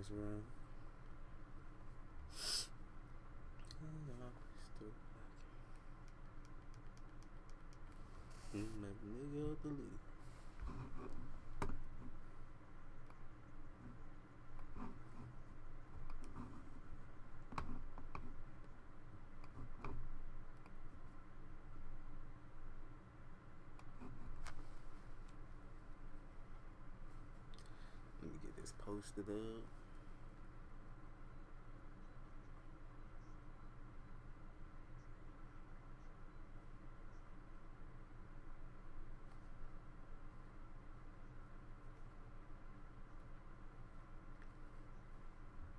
this round. Make nigga out the league. Let me get this posted up.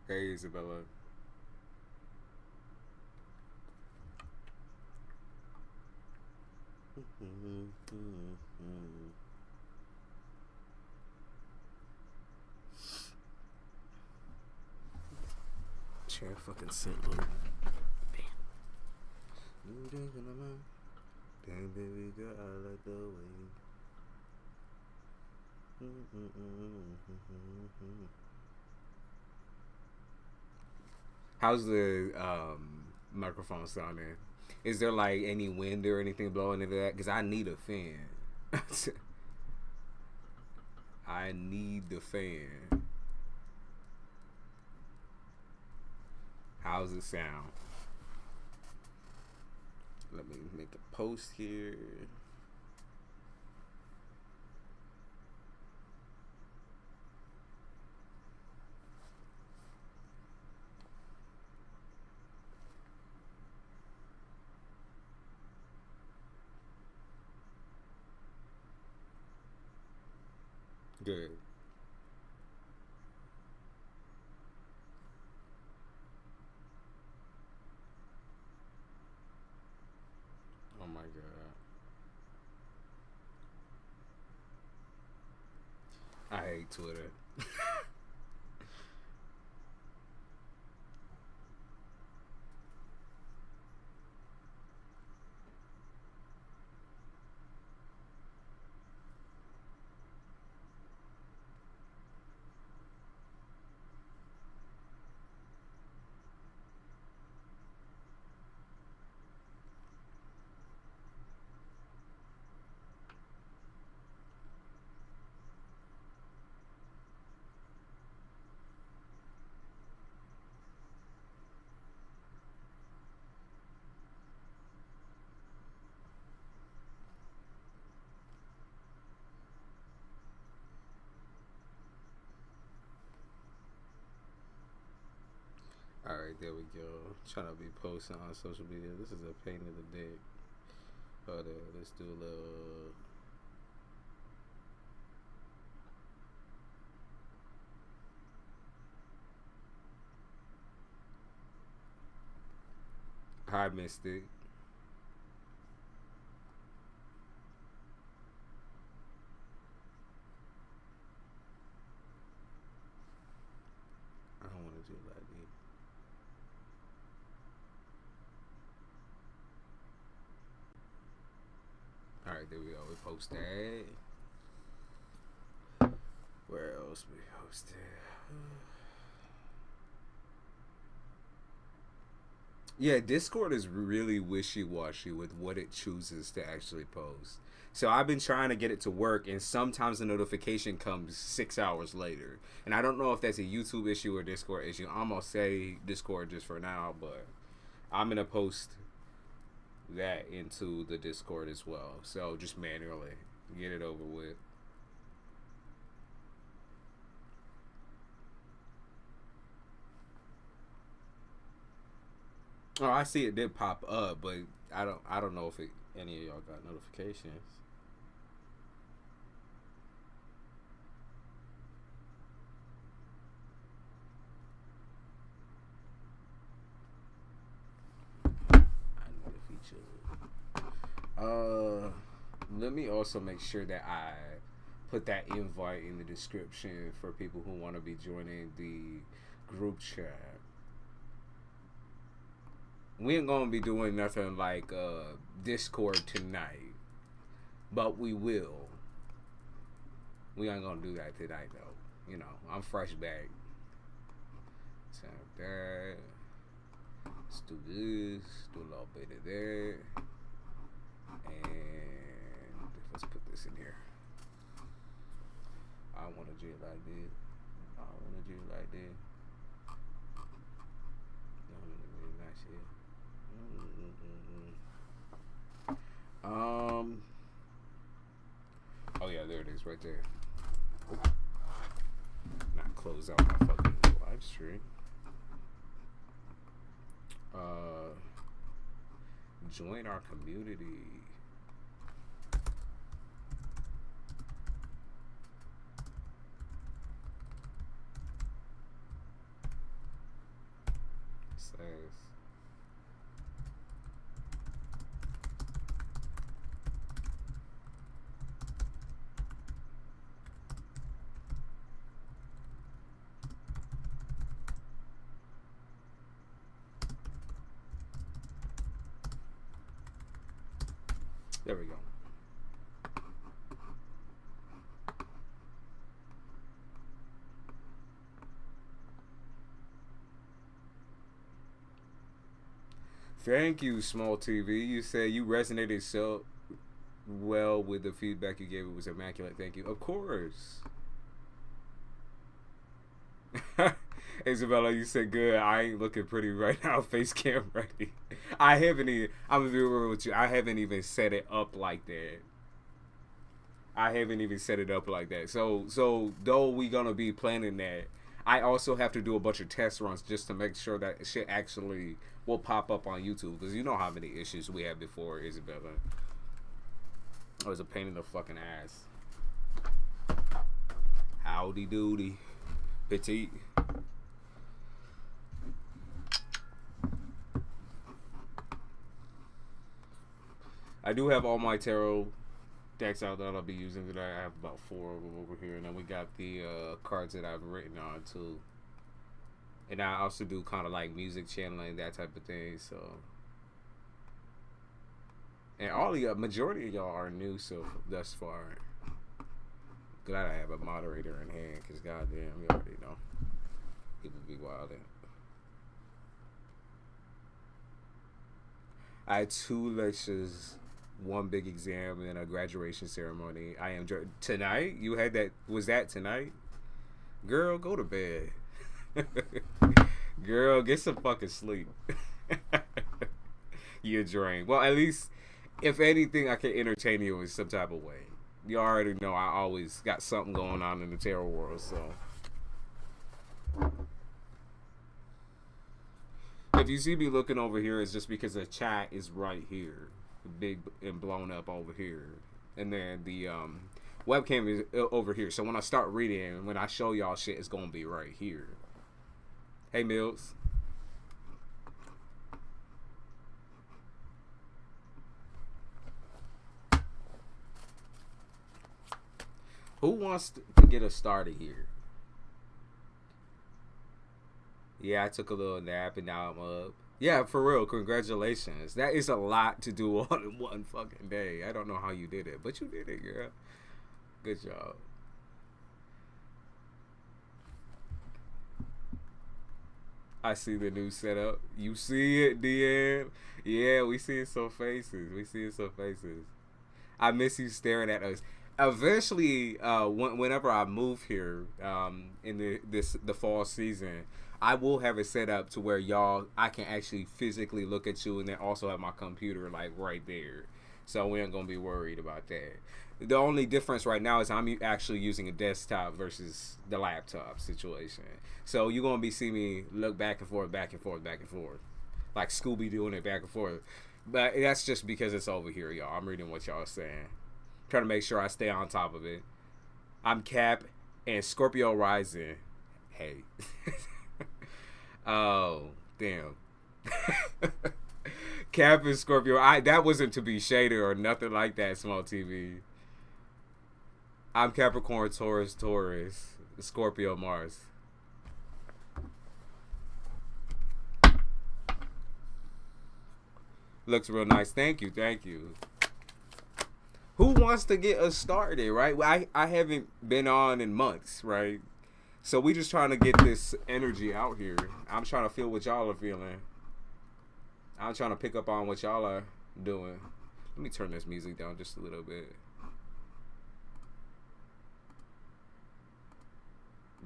Hey, Isabella. Chair fucking sent me. Damn, baby girl, I like the way. How's the microphone sounding? Is there like any wind or anything blowing into that? Because I need a fan. I need the fan. How's it sound? Let me make a post here. Good. Oh my God. I hate Twitter. Alright, there we go. Trying to be posting on social media. This is a pain in the dick. Hold on, let's do a little. Hi, Mystic. I don't want to do it like that. Alright, there we go. We post that. Where else we posted? Yeah, Discord is really wishy-washy with what it chooses to actually post. So I've been trying to get it to work, and sometimes the notification comes 6 hours later. And I don't know if that's a YouTube issue or Discord issue. I'm going to say Discord just for now, but I'm going to post that into the Discord as well. So just manually get it over with. Oh, I see it did pop up, but I don't know if any of y'all got notifications. I need a feature. Let me also make sure that I put that invite in the description for people who want to be joining the group chat. We ain't gonna be doing nothing like Discord tonight, but we will. We ain't gonna do that tonight though. You know, I'm fresh back. Tap that. Let's do this. Do a little bit of that. And let's put this in here. I want to do it like this. I want to do it like that. No, really not shit. Oh yeah, there it is, right there. Oh. Not close out my fucking live stream. Join our community. There we go. Thank you, Small TV. You said you resonated so well with the feedback you gave. It was immaculate. Thank you. Of course. Isabella, you said good. I ain't looking pretty right now. Face cam ready. I haven't even. I'm gonna be real with you. I haven't even set it up like that. I haven't even set it up like that. So though we gonna be planning that, I also have to do a bunch of test runs just to make sure that shit actually will pop up on YouTube, because you know how many issues we had before, Isabella. It was a pain in the fucking ass. Howdy doody, petite. I do have all my tarot decks out that I'll be using today. I have about 4 of them over here, and then we got the cards that I've written on too. And I also do kind of like music channeling, that type of thing. So, and all the majority of y'all are new so thus far. Glad I have a moderator in hand, because goddamn, you already know people be wilding. I had 2 lectures, 1 big exam, and then a graduation ceremony. I am tonight. You had that? Was that tonight? Girl, go to bed. Girl, get some fucking sleep. You're drained. Well, at least, if anything, I can entertain you in some type of way. You already know I always got something going on in the tarot world, so. If you see me looking over here, it's just because the chat is right here. Big and blown up over here. And then the webcam is over here. So when I start reading, when I show y'all shit, it's going to be right here. Hey, Mills. Who wants to get us started here? Yeah, I took a little nap and now I'm up. Yeah, for real, congratulations. That is a lot to do all in one fucking day. I don't know how you did it, but you did it, girl. Good job. I see the new setup. You see it, DM? Yeah, we see some faces. We see some faces. I miss you staring at us. Eventually, whenever I move here, in the fall season, I will have it set up to where I can actually physically look at you, and then also have my computer like right there. So we ain't gonna be worried about that. The only difference right now is I'm actually using a desktop versus the laptop situation. So you're gonna be seeing me look back and forth, back and forth, back and forth, like Scooby doing it back and forth. But that's just because it's over here, y'all. I'm reading what y'all are saying, trying to make sure I stay on top of it. I'm Cap and Scorpio rising. Hey. Oh, damn. Cap and Scorpio. That wasn't to be shaded or nothing like that, Small TV. I'm Capricorn, Taurus, Scorpio, Mars. Looks real nice. Thank you. Who wants to get us started, right? I haven't been on in months, right? So we just trying to get this energy out here. I'm trying to feel what y'all are feeling. I'm trying to pick up on what y'all are doing. Let me turn this music down just a little bit.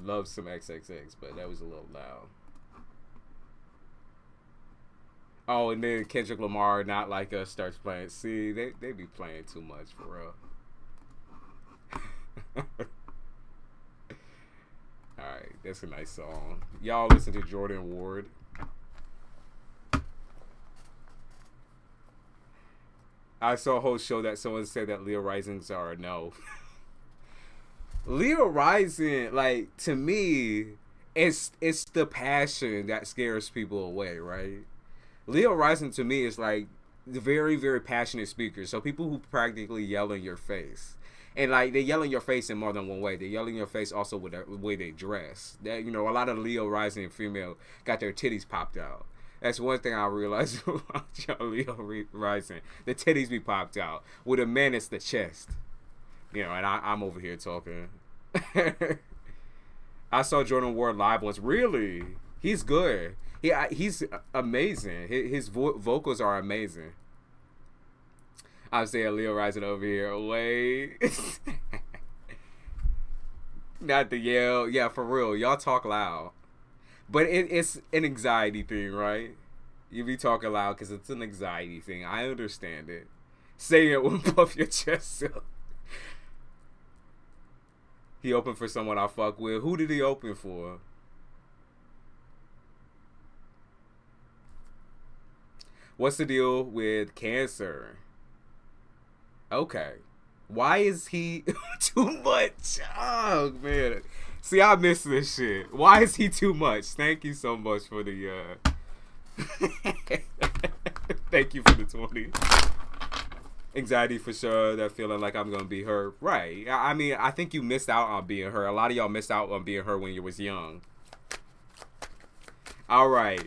Love some XXX, but that was a little loud. Oh, and then Kendrick Lamar, Not Like Us, starts playing. See, they be playing too much for real. Alright, that's a nice song. Y'all listen to Jordan Ward. I saw a whole show that someone said that Leo risings are a no. Leo rising, like, to me, it's the passion that scares people away, right? Leo rising to me is like the very, very passionate speakers. So people who practically yell in your face. And like they yell in your face in more than one way. They yell in your face also with the way they dress. That, you know, a lot of Leo rising female got their titties popped out. That's one thing I realized about y'all Leo rising. The titties be popped out. With a man, it's the chest. You know, and I'm over here talking. I saw Jordan Ward live once. Really? He's good. He's amazing. His vocals are amazing. I'm saying Leo rising over here. Wait. Not the yell. Yeah, for real. Y'all talk loud. But it's an anxiety thing, right? You be talking loud because it's an anxiety thing. I understand it. Say it with puff your chest up. He opened for someone I fuck with. Who did he open for? What's the deal with Cancer? Okay. Why is he too much? Oh, man. See, I miss this shit. Why is he too much? Thank you so much for the, Thank you for the 20. Anxiety for sure. That feeling like I'm going to be her. Right. I mean, I think you missed out on being her. A lot of y'all missed out on being her when you was young. All right.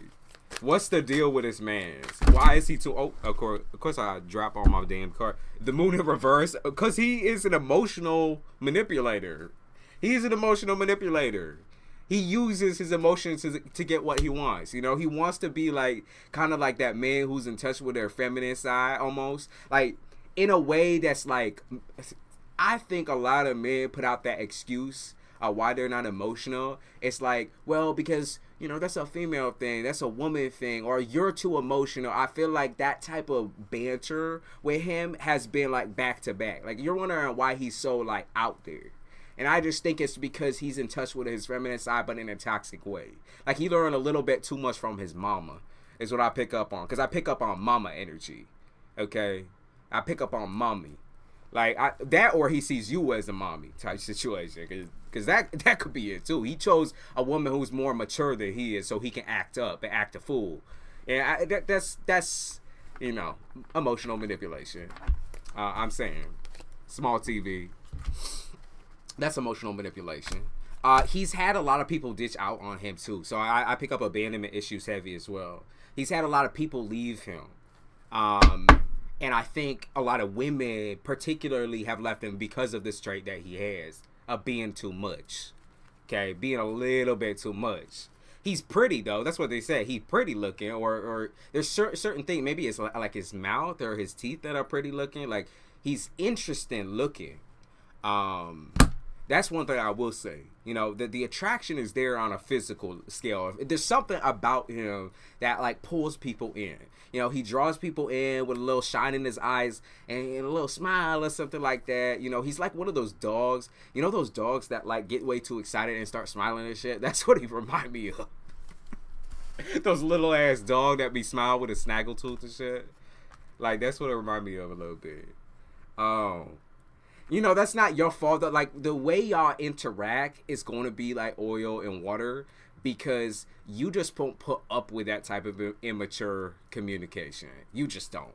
What's the deal with this man? Why is he too... Oh, of course I drop on my damn card. The moon in reverse. Because he is an emotional manipulator. He's an emotional manipulator. He uses his emotions to get what he wants. You know, he wants to be like... kind of like that man who's in touch with their feminine side almost. Like, in a way that's like... I think a lot of men put out that excuse why they're not emotional. It's like, well, because... you know, that's a female thing. That's a woman thing. Or you're too emotional. I feel like that type of banter with him has been like back to back. Like you're wondering why he's so like out there. And I just think it's because he's in touch with his feminine side, but in a toxic way. Like he learned a little bit too much from his mama is what I pick up on. Because I pick up on mama energy. Okay? I pick up on mommy. Like that, or he sees you as a mommy type situation. Because that could be it too. He chose a woman who's more mature than he is, so he can act up and act a fool. And that's you know, emotional manipulation. I'm saying, small TV. That's emotional manipulation. He's had a lot of people ditch out on him too. So I pick up abandonment issues heavy as well. He's had a lot of people leave him. And I think a lot of women particularly have left him because of this trait that he has of being too much. Okay, being a little bit too much. He's pretty though. That's what they say. He's pretty looking, or there's certain thing. Maybe it's like his mouth or his teeth that are pretty looking. Like he's interesting looking. That's one thing I will say. You know, the attraction is there on a physical scale. There's something about him that like pulls people in. You know, he draws people in with a little shine in his eyes and a little smile or something like that. You know, he's like one of those dogs. You know those dogs that like get way too excited and start smiling and shit? That's what he remind me of. Those little ass dog that be smile with a snaggletooth and shit. Like that's what it remind me of a little bit. You know, that's not your fault. Like the way y'all interact is going to be like oil and water. Because you just don't put up with that type of immature communication. You just don't.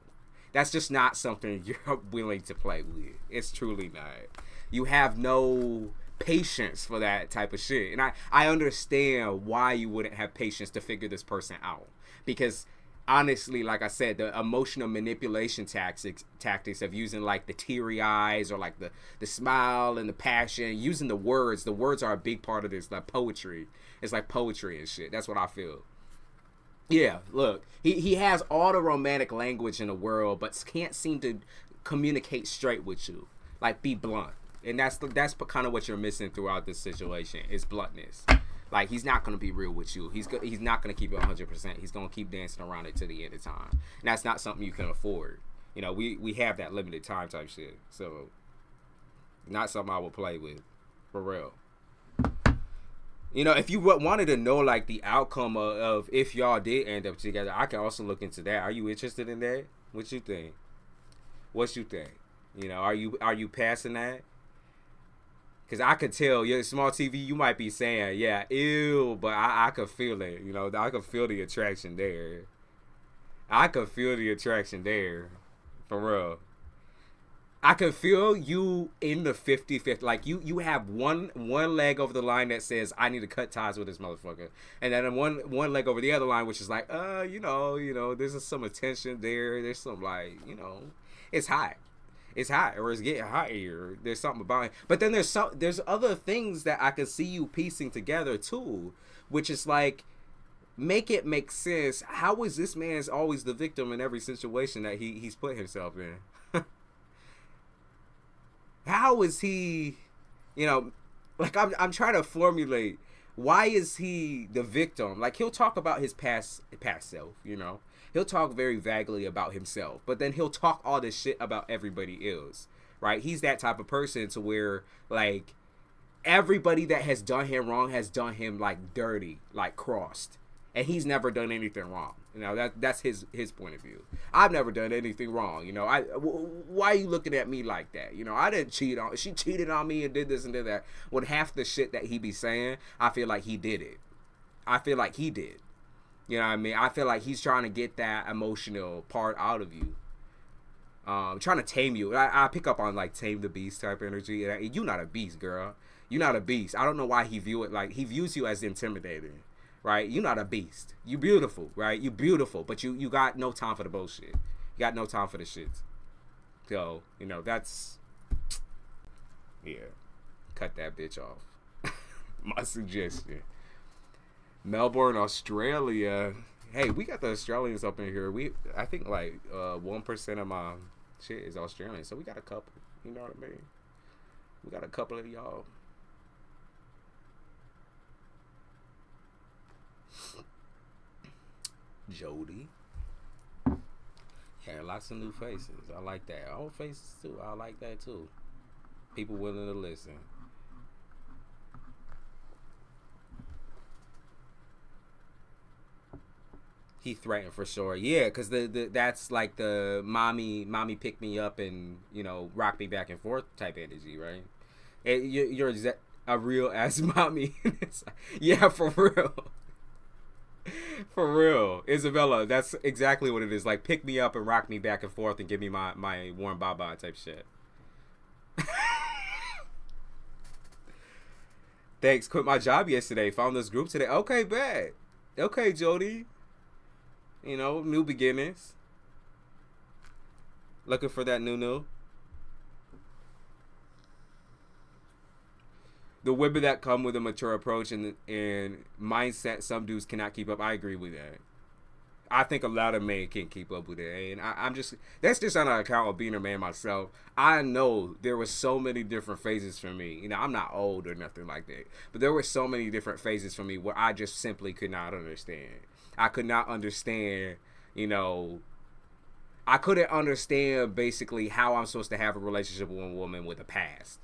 That's just not something you're willing to play with. It's truly not. You have no patience for that type of shit. And I understand why you wouldn't have patience to figure this person out. Because honestly, like I said, the emotional manipulation tactics of using like the teary eyes or like the smile and the passion, using the words. The words are a big part of this, like poetry. It's like poetry and shit. That's what I feel. Yeah, look, he has all the romantic language in the world, but can't seem to communicate straight with you. Like, be blunt. And that's kind of what you're missing throughout this situation is bluntness. Like, he's not going to be real with you. He's not going to keep it 100%. He's going to keep dancing around it to the end of time. And that's not something you can afford. You know, we have that limited time type shit. So, not something I will play with. For real. You know, if you wanted to know, like, the outcome of if y'all did end up together, I can also look into that. Are you interested in that? What you think? What you think? You know, are you passing that? Because I could tell, your small TV, you might be saying, yeah, ew, but I could feel it. You know, I could feel the attraction there. I could feel the attraction there. For real. I can feel you in the 50-50. Like, you have one leg over the line that says, I need to cut ties with this motherfucker. And then one leg over the other line, which is like, you know, there's some attention there. There's some, like, you know, it's hot. It's hot, or it's getting hot here. There's something about it. But then there's other things that I can see you piecing together, too. Which is like, make it make sense. How is this man always the victim in every situation that he's put himself in? How is he, you know, like I'm trying to formulate, why is he the victim? Like, he'll talk about his past self, you know. He'll talk very vaguely about himself, but then he'll talk all this shit about everybody else, right? He's that type of person to where, like, everybody that has done him wrong has done him, like, dirty, like, crossed. And he's never done anything wrong. You know, that's his point of view. I've never done anything wrong. You know, why are you looking at me like that? You know, I didn't cheat on. She cheated on me and did this and did that. With half the shit that he be saying, I feel like he did it. I feel like he did. You know what I mean? I feel like he's trying to get that emotional part out of you. Trying to tame you. I pick up on, like, tame the beast type energy. You're not a beast, girl. You're not a beast. I don't know why he views you as intimidating. Right? You're not a beast. You beautiful, right? You beautiful, but you got no time for the bullshit. You got no time for the shit. So, you know, that's, yeah. Cut that bitch off. My suggestion. Melbourne, Australia. Hey, we got the Australians up in here. I think like 1% of my shit is Australian, so we got a couple. You know what I mean? We got a couple of y'all. Jody. Yeah, lots of new faces. I like that. Old faces too. I like that too. People willing to listen. He threatened for sure. Yeah, because that's like the mommy pick me up and, you know, rock me back and forth type energy, right? You're a real ass mommy. Yeah, for real. For real, Isabella, that's exactly what it is. Like, pick me up and rock me back and forth and give me my warm baba type shit. Thanks. Quit my job yesterday. Found this group today. Okay, bad. Okay, Jody. You know, new beginnings. Looking for that new. The women that come with a mature approach and mindset, some dudes cannot keep up. I agree with that. I think a lot of men can't keep up with it. And I'm just, that's just on account of being a man myself. I know there were so many different phases for me. You know, I'm not old or nothing like that. But there were so many different phases for me where I just simply could not understand. I could not understand, you know, I couldn't understand basically how I'm supposed to have a relationship with a woman with a past.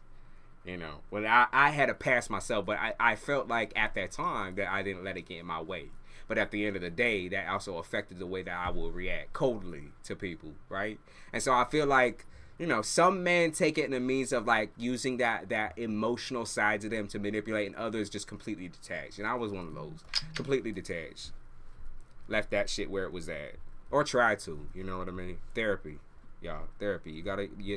You know, when I had a past myself, but I felt like at that time that I didn't let it get in my way. But at the end of the day, that also affected the way that I will react coldly to people, right? And so I feel like, you know, some men take it in the means of like using that emotional side to them to manipulate, and others just completely detached. And I was one of those, completely detached. Left that shit where it was at, or tried to. You know what I mean? Therapy, y'all. Therapy. You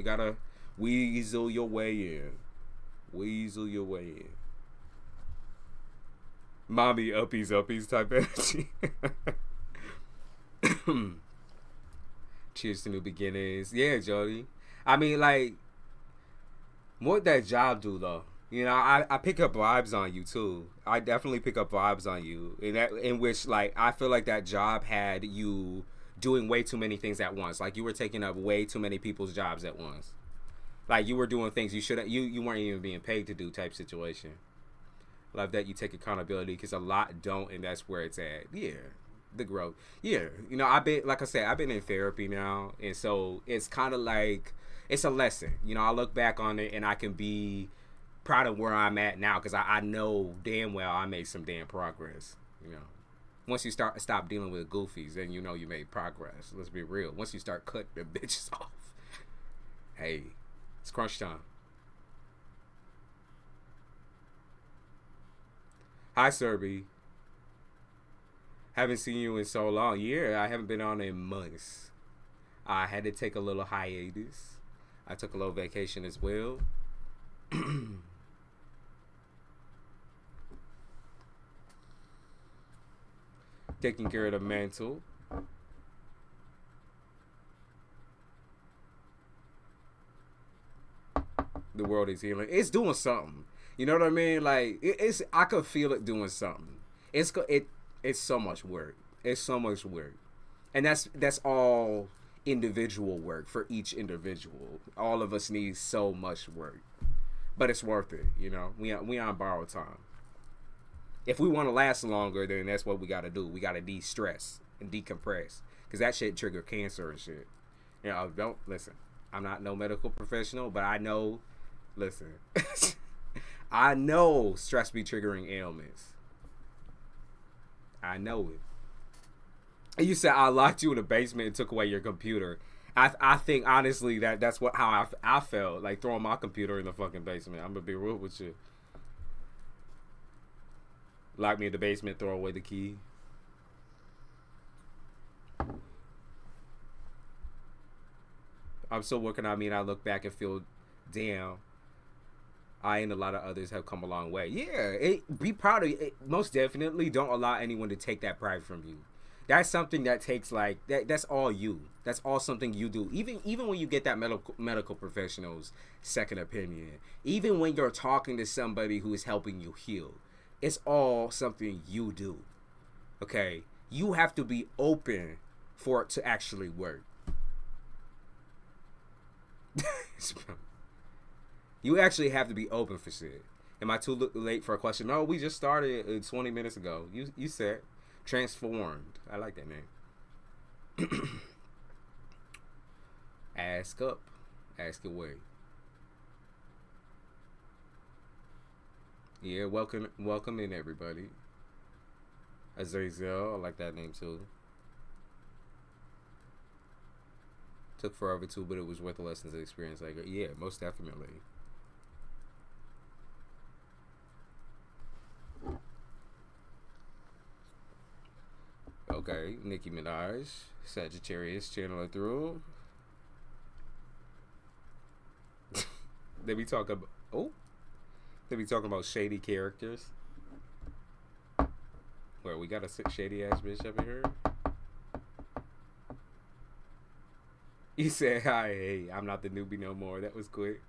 gotta weasel your way in. Weasel your way in. Mommy uppies type energy. Cheers to new beginnings. Yeah, Jody. I mean, like, what that job do though? You know, I pick up vibes on you too. I definitely pick up vibes on you. In which like I feel like that job had you doing way too many things at once. Like you were taking up way too many people's jobs at once. Like you were doing things you shouldn't. You weren't even being paid to do type situation. Love that you take accountability because a lot don't, and that's where it's at. Yeah, the growth. Yeah, you know, I've been like I said, I've been in therapy now, and so it's kind of like it's a lesson. You know, I look back on it and I can be proud of where I'm at now because I know damn well I made some damn progress. You know, once you stop dealing with goofies, then you know you made progress. Let's be real. Once you start cutting the bitches off, hey, it's crunch time. Hi, Serby. Haven't seen you in so long. Yeah, I haven't been on in months. I had to take a little hiatus. I took a little vacation as well. Taking care of the mantle. The world is healing. It's doing something. You know what I mean? Like it's I could feel it doing something. It's so much work. It's so much work. And that's all individual work for each individual. All of us need so much work. But it's worth it, you know. We on borrowed time. If we want to last longer, then that's what we got to do. We got to de-stress and decompress. Because that shit trigger cancer and shit. You know, don't, listen. I'm not no medical professional, but I know, listen. I know stress be triggering ailments. I know it. And you said I locked you in the basement and took away your computer. I think, honestly, that's how I felt. Like, throwing my computer in the fucking basement. I'm going to be real with you. Lock me in the basement, throw away the key. I'm still working on me, and I look back and feel, damn, I and a lot of others have come a long way. Yeah, be proud of it. Most definitely don't allow anyone to take that pride from you. That's something that takes, like, that's all you. That's all something you do. Even when you get that medical professional's second opinion, even when you're talking to somebody who is helping you heal, it's all something you do. Okay? You have to be open for it to actually work. You actually have to be open for shit. Am I too late for a question? No, we just started 20 minutes ago. You said transformed. I like that name. Ask up. Ask away. Yeah, welcome in everybody. Azazel, I like that name too. Took forever too, but it was worth the lessons and experience. Like, yeah, most definitely. Okay, Nicki Minaj, Sagittarius, channeling through. They be talking about shady characters. Where we got a shady ass bitch up in here. You said, hi, hey, I'm not the newbie no more. That was quick.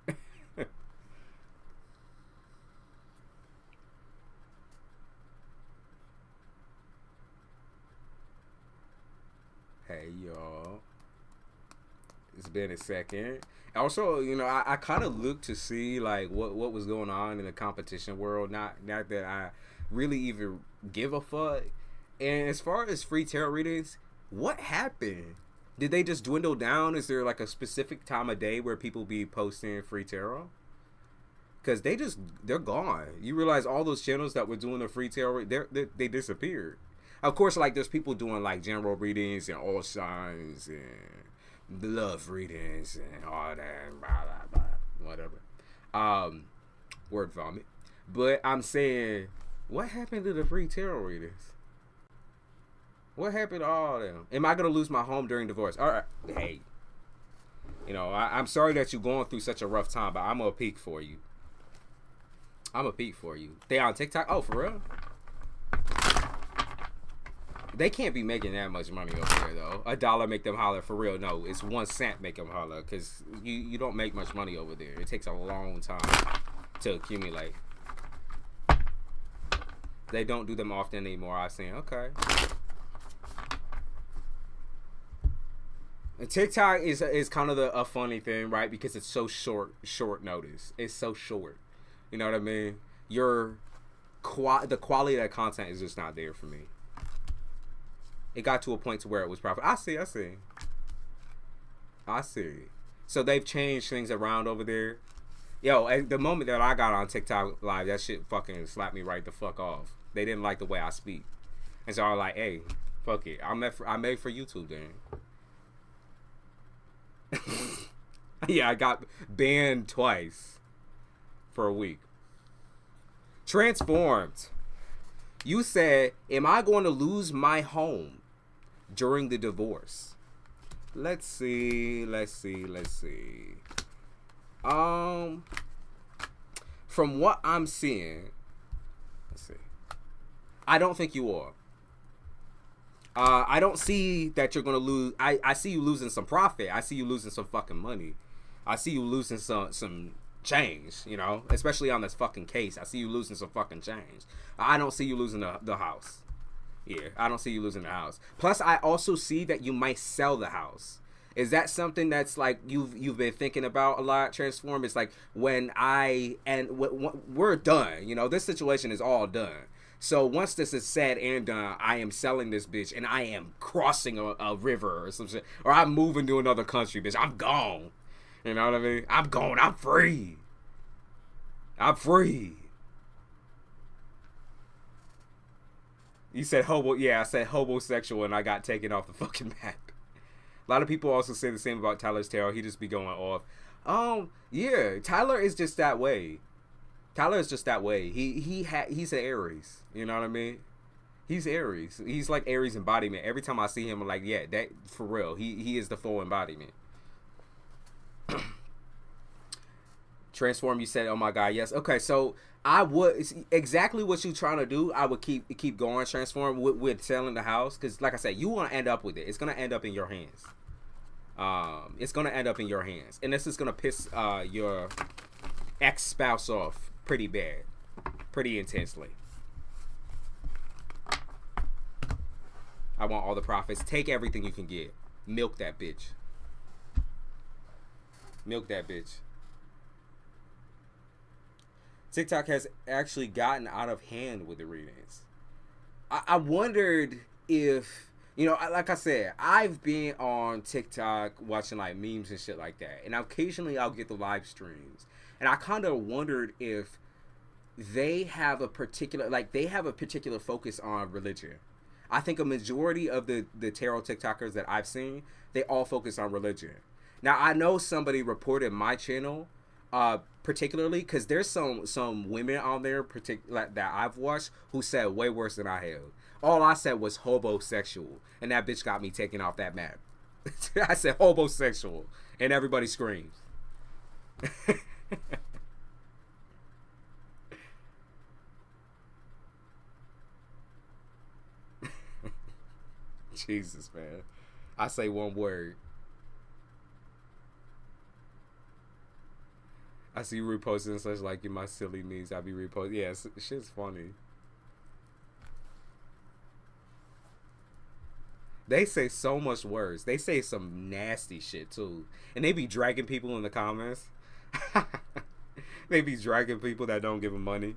Hey, y'all. It's been a second. Also, you know, I kind of looked to see, like, what was going on in the competition world. Not that I really even give a fuck. And as far as free tarot readings, what happened? Did they just dwindle down? Is there like a specific time of day where people be posting free tarot? Because they're gone. You realize all those channels that were doing the free tarot, they disappeared. Of course, like there's people doing like general readings and all signs and love readings and all that, blah, blah, blah, whatever. Word vomit. But I'm saying, what happened to the free tarot readings? What happened to all of them? Am I going to lose my home during divorce? All right. Hey. You know, I'm sorry that you're going through such a rough time, but I'm going to peek for you. I'm going to peek for you. They on TikTok? Oh, for real? They can't be making that much money over there, though. $1 make them holler for real. No, it's 1 cent make them holler, because you don't make much money over there. It takes a long time to accumulate. They don't do them often anymore. I've seen. Okay. And TikTok is kind of a funny thing, right? Because it's so short notice. It's so short. You know what I mean? The quality of that content is just not there for me. It got to a point to where it was profit. I see. So they've changed things around over there. Yo, at the moment that I got on TikTok live, that shit fucking slapped me right the fuck off. They didn't like the way I speak. And so I was like, hey, fuck it. I made for YouTube then. Yeah, I got banned twice for a week. Transformed. You said, am I going to lose my home during the divorce? Let's see. From what I'm seeing, let's see. I don't think you are. I don't see that you're gonna lose. I see you losing some profit. I see you losing some fucking money. I see you losing some change, you know, especially on this fucking case. I see you losing some fucking change. I don't see you losing the house. Yeah, I don't see you losing the house. Plus, I also see that you might sell the house. Is that something that's like you've been thinking about a lot, Transform? It's like when we're done, you know, this situation is all done. So once this is said and done, I am selling this bitch and I am crossing a river or some shit. Or I'm moving to another country, bitch. I'm gone. You know what I mean? I'm gone. I'm free. I'm free. You said hobo. Yeah, I said homosexual and I got taken off the fucking map. A lot of people also say the same about Tyler's tarot. He just be going off. Yeah, Tyler is just that way. Tyler is just that way. He's an Aries. You know what I mean? He's Aries. He's like Aries embodiment. Every time I see him, I'm like, yeah, that for real. He is the full embodiment. Transform, you said, oh my god, yes. Okay, so I would exactly what you trying to do. I would keep going. Transform with selling the house, because like I said, you want to end up with it. It's gonna end up in your hands. It's gonna end up in your hands, and this is gonna piss your ex-spouse off pretty bad, pretty intensely. I want all the profits. Take everything you can get. Milk that bitch. Milk that bitch. TikTok has actually gotten out of hand with the readings. I wondered if, you know, like I said, I've been on TikTok watching like memes and shit like that. And occasionally I'll get the live streams. And I kind of wondered if they have a particular focus on religion. I think a majority of the tarot TikTokers that I've seen, they all focus on religion. Now, I know somebody reported my channel, particularly because there's some women on there that I've watched who said way worse than I have. All I said was homosexual, and that bitch got me taken off that map. I said homosexual, and everybody screams. Jesus, man. I say one word. I see you reposting such like in my silly memes. I be reposting. Yeah, shit's funny. They say so much worse. They say some nasty shit too. And they be dragging people in the comments. They be dragging people that don't give them money.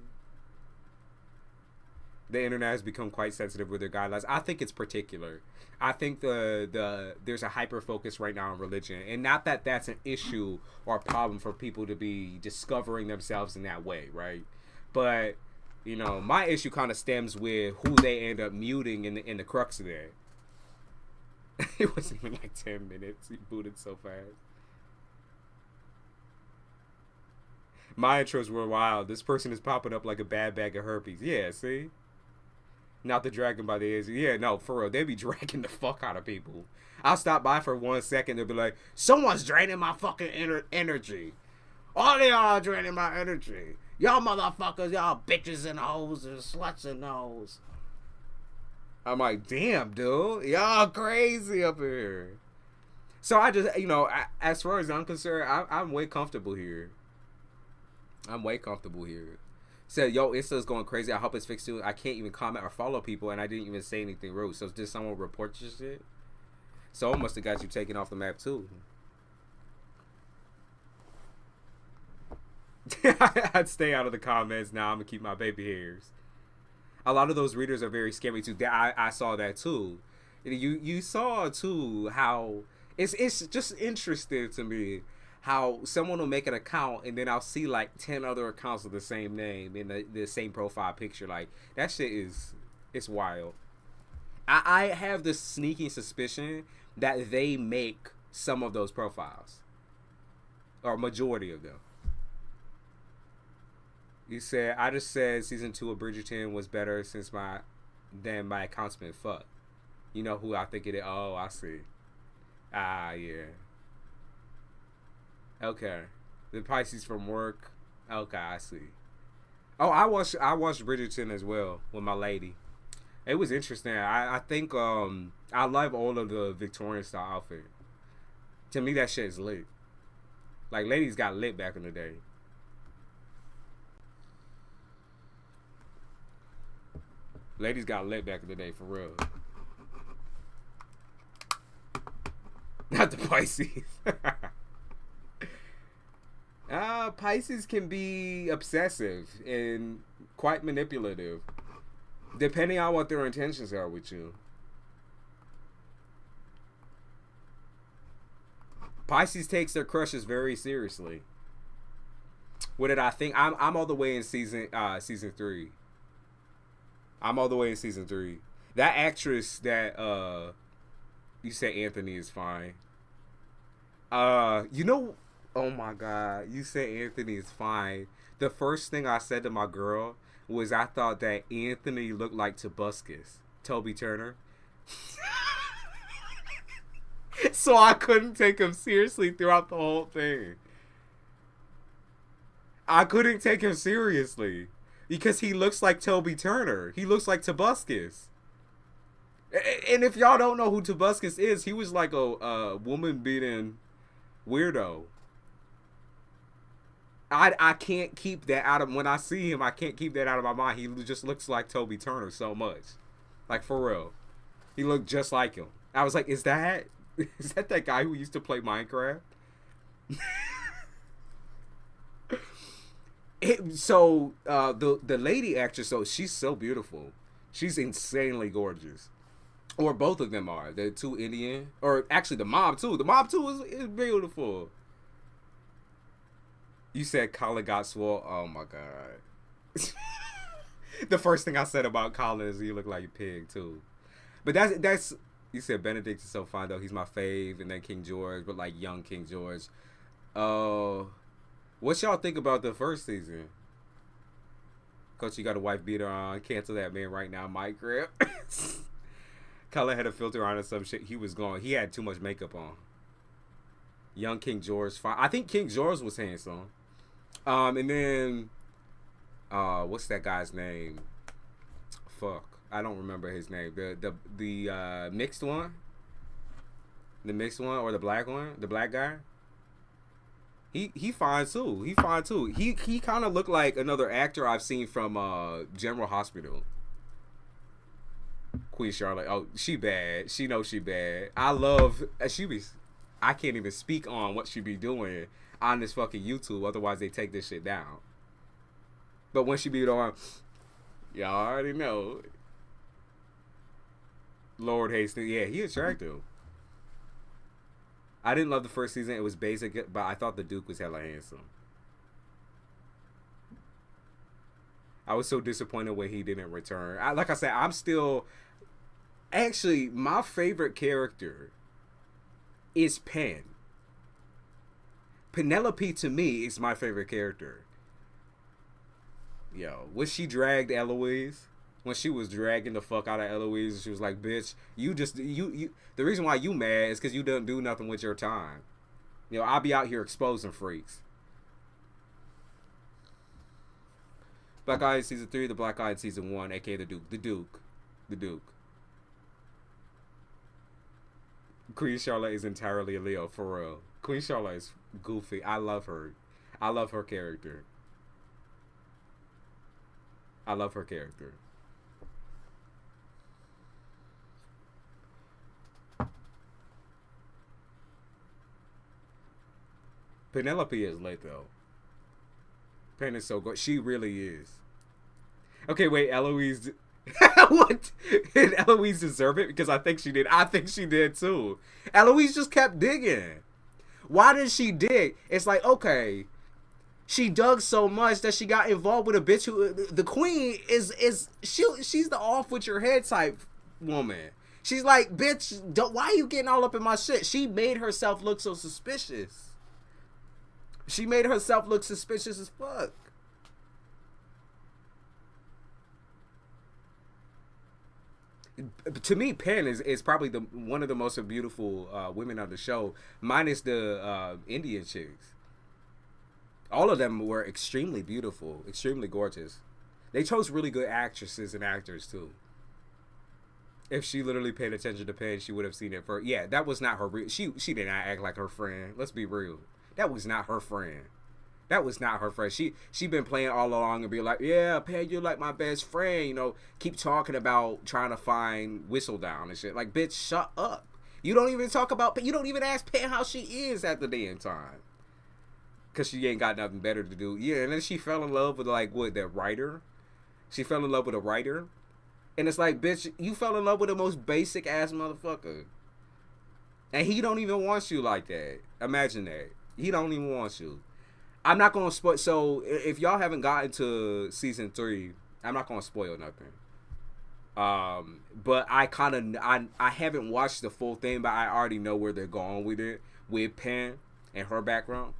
The internet has become quite sensitive with their guidelines. I think it's particular. I think there's a hyper focus right now on religion, and not that that's an issue or a problem for people to be discovering themselves in that way, right? But you know, my issue kind of stems with who they end up muting in the crux of that. It wasn't even like 10 minutes. He booted so fast. My intros were wild. This person is popping up like a bad bag of herpes. Yeah, see? Not the dragon by the ears. Yeah, no, for real. They be dragging the fuck out of people. I'll stop by for 1 second. They'll be like, someone's draining my fucking energy. All of y'all are draining my energy. Y'all motherfuckers, y'all bitches and hoes and sluts and hoes. I'm like, damn, dude, y'all crazy up here. So I just, as far as I'm concerned, I'm way comfortable here. I'm way comfortable here. Said, yo, Insta's going crazy. I hope it's fixed too. I can't even comment or follow people, and I didn't even say anything rude. So did someone report your shit? Someone must have got you taken off the map too. I'd stay out of the comments now. I'm gonna keep my baby hairs. A lot of those readers are very scary too. I saw that too. You saw too how it's just interesting to me how someone will make an account and then I'll see like 10 other accounts of the same name in the same profile picture. Like that shit it's wild. I have this sneaking suspicion that they make some of those profiles, or majority of them. You said, I just said season 2 of Bridgerton was better since my account's been fucked. You know who I think it is? Oh, I see. Ah, yeah. Okay. The Pisces from work. Okay, I see. Oh, I watched Bridgerton as well with my lady. It was interesting. I think I love all of the Victorian style outfit. To me, that shit is lit. Like ladies got lit back in the day. Ladies got lit back in the day, for real. Not the Pisces. Pisces can be obsessive and quite manipulative, depending on what their intentions are with you. Pisces takes their crushes very seriously. What did I think? I'm all the way in season 3. I'm all the way in season 3. That actress that you said Anthony is fine. Oh my god, you said Anthony is fine. The first thing I said to my girl was I thought that Anthony looked like Tobuscus, Toby Turner. So I couldn't take him seriously throughout the whole thing. I couldn't take him seriously because he looks like Toby Turner. He looks like Tobuscus. And if y'all don't know who Tobuscus is, he was like a woman-beating weirdo. I can't keep that out of, when I see him, I can't keep that out of my mind. He just looks like Toby Turner so much. Like, for real. He looked just like him. I was like, is that guy who used to play Minecraft? The lady actress, so she's so beautiful. She's insanely gorgeous. Or both of them are. The two Indian, or actually the mom too. The mom too is beautiful. You said Colin got swole. Oh my god. The first thing I said about Colin is he look like a pig too. But that's you said Benedict is so fine though. He's my fave, and then King George, but like young King George. What y'all think about the first season? Coach, you got a wife beater on. Cancel that man right now, Mike Grip. Colin had a filter on or some shit. He was glowing. He had too much makeup on. Young King George, fine. I think King George was handsome. And then, what's that guy's name? Fuck, I don't remember his name. The mixed one, or the black one, the black guy. He fine too. He fine too. He kind of looked like another actor I've seen from General Hospital. Queen Charlotte. Oh, she bad. She knows she bad. I love. I can't even speak on what she be doing on this fucking YouTube. Otherwise, they take this shit down. But when she be on, y'all already know. Lord Hastings. Yeah, he attractive. I didn't love the first season. It was basic, but I thought the Duke was hella handsome. I was so disappointed when he didn't return. Like I said, I'm still... Actually, my favorite character is Pen. Penelope, to me, is my favorite character. Yo, when she dragged Eloise... When she was dragging the fuck out of Eloise, she was like, bitch, you the reason why you mad is because you didn't do nothing with your time. You know, I'll be out here exposing freaks. Black Eye in season 3, the Black Eye in season 1, aka the Duke. The Duke. Queen Charlotte is entirely a Leo, for real. Queen Charlotte is goofy. I love her. I love her character. I love her character. Penelope is late though. Pen is so good. She really is. Okay, wait, Eloise. What? Did Eloise deserve it? Because I think she did. I think she did too. Eloise just kept digging. Why did she dig? It's like, okay, she dug so much that she got involved with a bitch who, the queen she's the off with your head type woman. She's like, bitch, why are you getting all up in my shit? She made herself look so suspicious. She made herself look suspicious as fuck. To me, Penn is probably one of the most beautiful women on the show, minus the Indian chicks. All of them were extremely beautiful, extremely gorgeous. They chose really good actresses and actors too. If she literally paid attention to Penn, she would have seen it for. Yeah, that was not her. She did not act like her friend. Let's be real. That was not her friend. That was not her friend. She been playing all along and be like, yeah, Penn, you're like my best friend. You know, keep talking about trying to find Whistledown and shit. Like, bitch, shut up. You don't even talk about. You don't even ask Penn how she is at the damn time. Cause she ain't got nothing better to do. Yeah, and then she fell in love with like what, that writer. She fell in love with a writer, and it's like, bitch, you fell in love with the most basic ass motherfucker, and he don't even want you like that. Imagine that. He don't even want you. I'm not gonna spoil. So if y'all haven't gotten to season 3, I'm not gonna spoil nothing. But I haven't watched the full thing, but I already know where they're going with it with Penn and her background.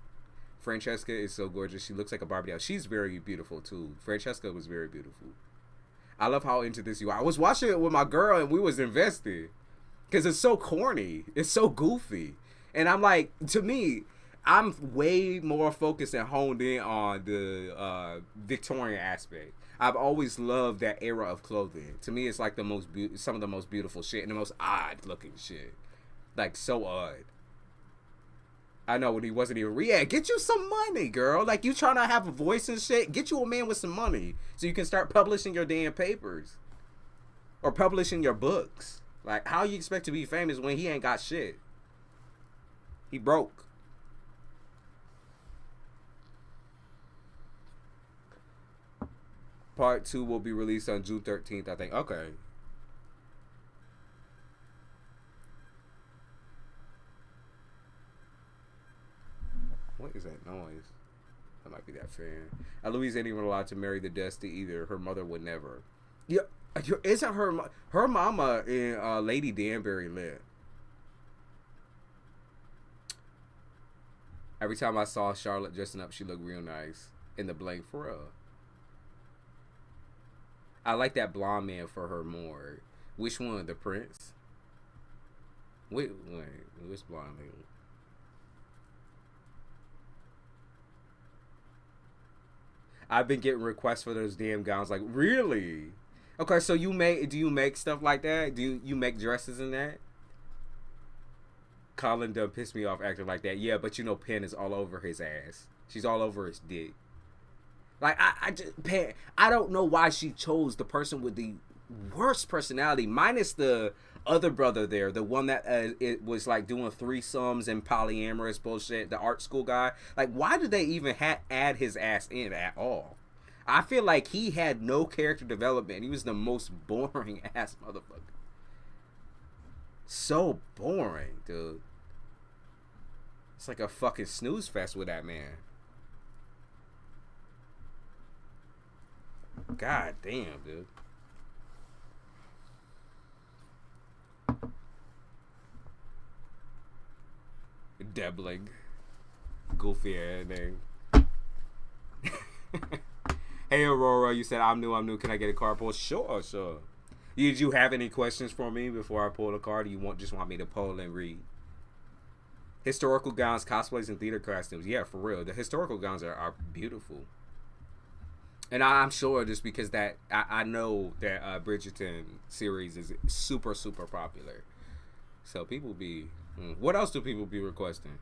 Francesca is so gorgeous. She looks like a Barbie doll. She's very beautiful too. Francesca was very beautiful. I love how into this you are. I was watching it with my girl and we was invested because it's so corny. It's so goofy. And I'm like, to me, I'm way more focused and honed in on the Victorian aspect. I've always loved that era of clothing. To me, it's like the most some of the most beautiful shit and the most odd looking shit. Like, so odd. I know, when he wasn't even. Yeah, get you some money, girl. Like, you trying to have a voice and shit? Get you a man with some money so you can start publishing your damn papers or publishing your books. Like, how you expect to be famous when he ain't got shit? He broke. Part 2 will be released on June 13th, I think. Okay. What is that noise? That might be that fan. Eloise ain't even allowed to marry the Dusty either. Her mother would never. Yeah, isn't her mama in Lady Danbury lit? Every time I saw Charlotte dressing up, she looked real nice in the blank for real. I like that blonde man for her more. Which one? The prince? Wait, which blonde lady? I've been getting requests for those damn gowns. Like, really? Okay, so do you make stuff like that? Do you make dresses in that? Colin done pissed me off acting like that. Yeah, but you know Penn is all over his ass. She's all over his dick. Like, Penn, I don't know why she chose the person with the worst personality, minus the other brother there, the one that it was like doing threesomes and polyamorous bullshit, the art school guy. Like, why did they even add his ass in at all? I feel like he had no character development. He was the most boring ass motherfucker. So boring, dude. It's like a fucking snooze fest with that man. God damn, dude. Debbling. Goofy ass name. Hey Aurora, you said I'm new. Can I get a card pull? Sure. Did you have any questions for me before I pull the card? Or you just want me to pull and read? Historical gowns, cosplays, and theater costumes. Yeah, for real. The historical gowns are beautiful. And I'm sure just because that I know that Bridgerton series is super, super popular. So people be What else do people be requesting?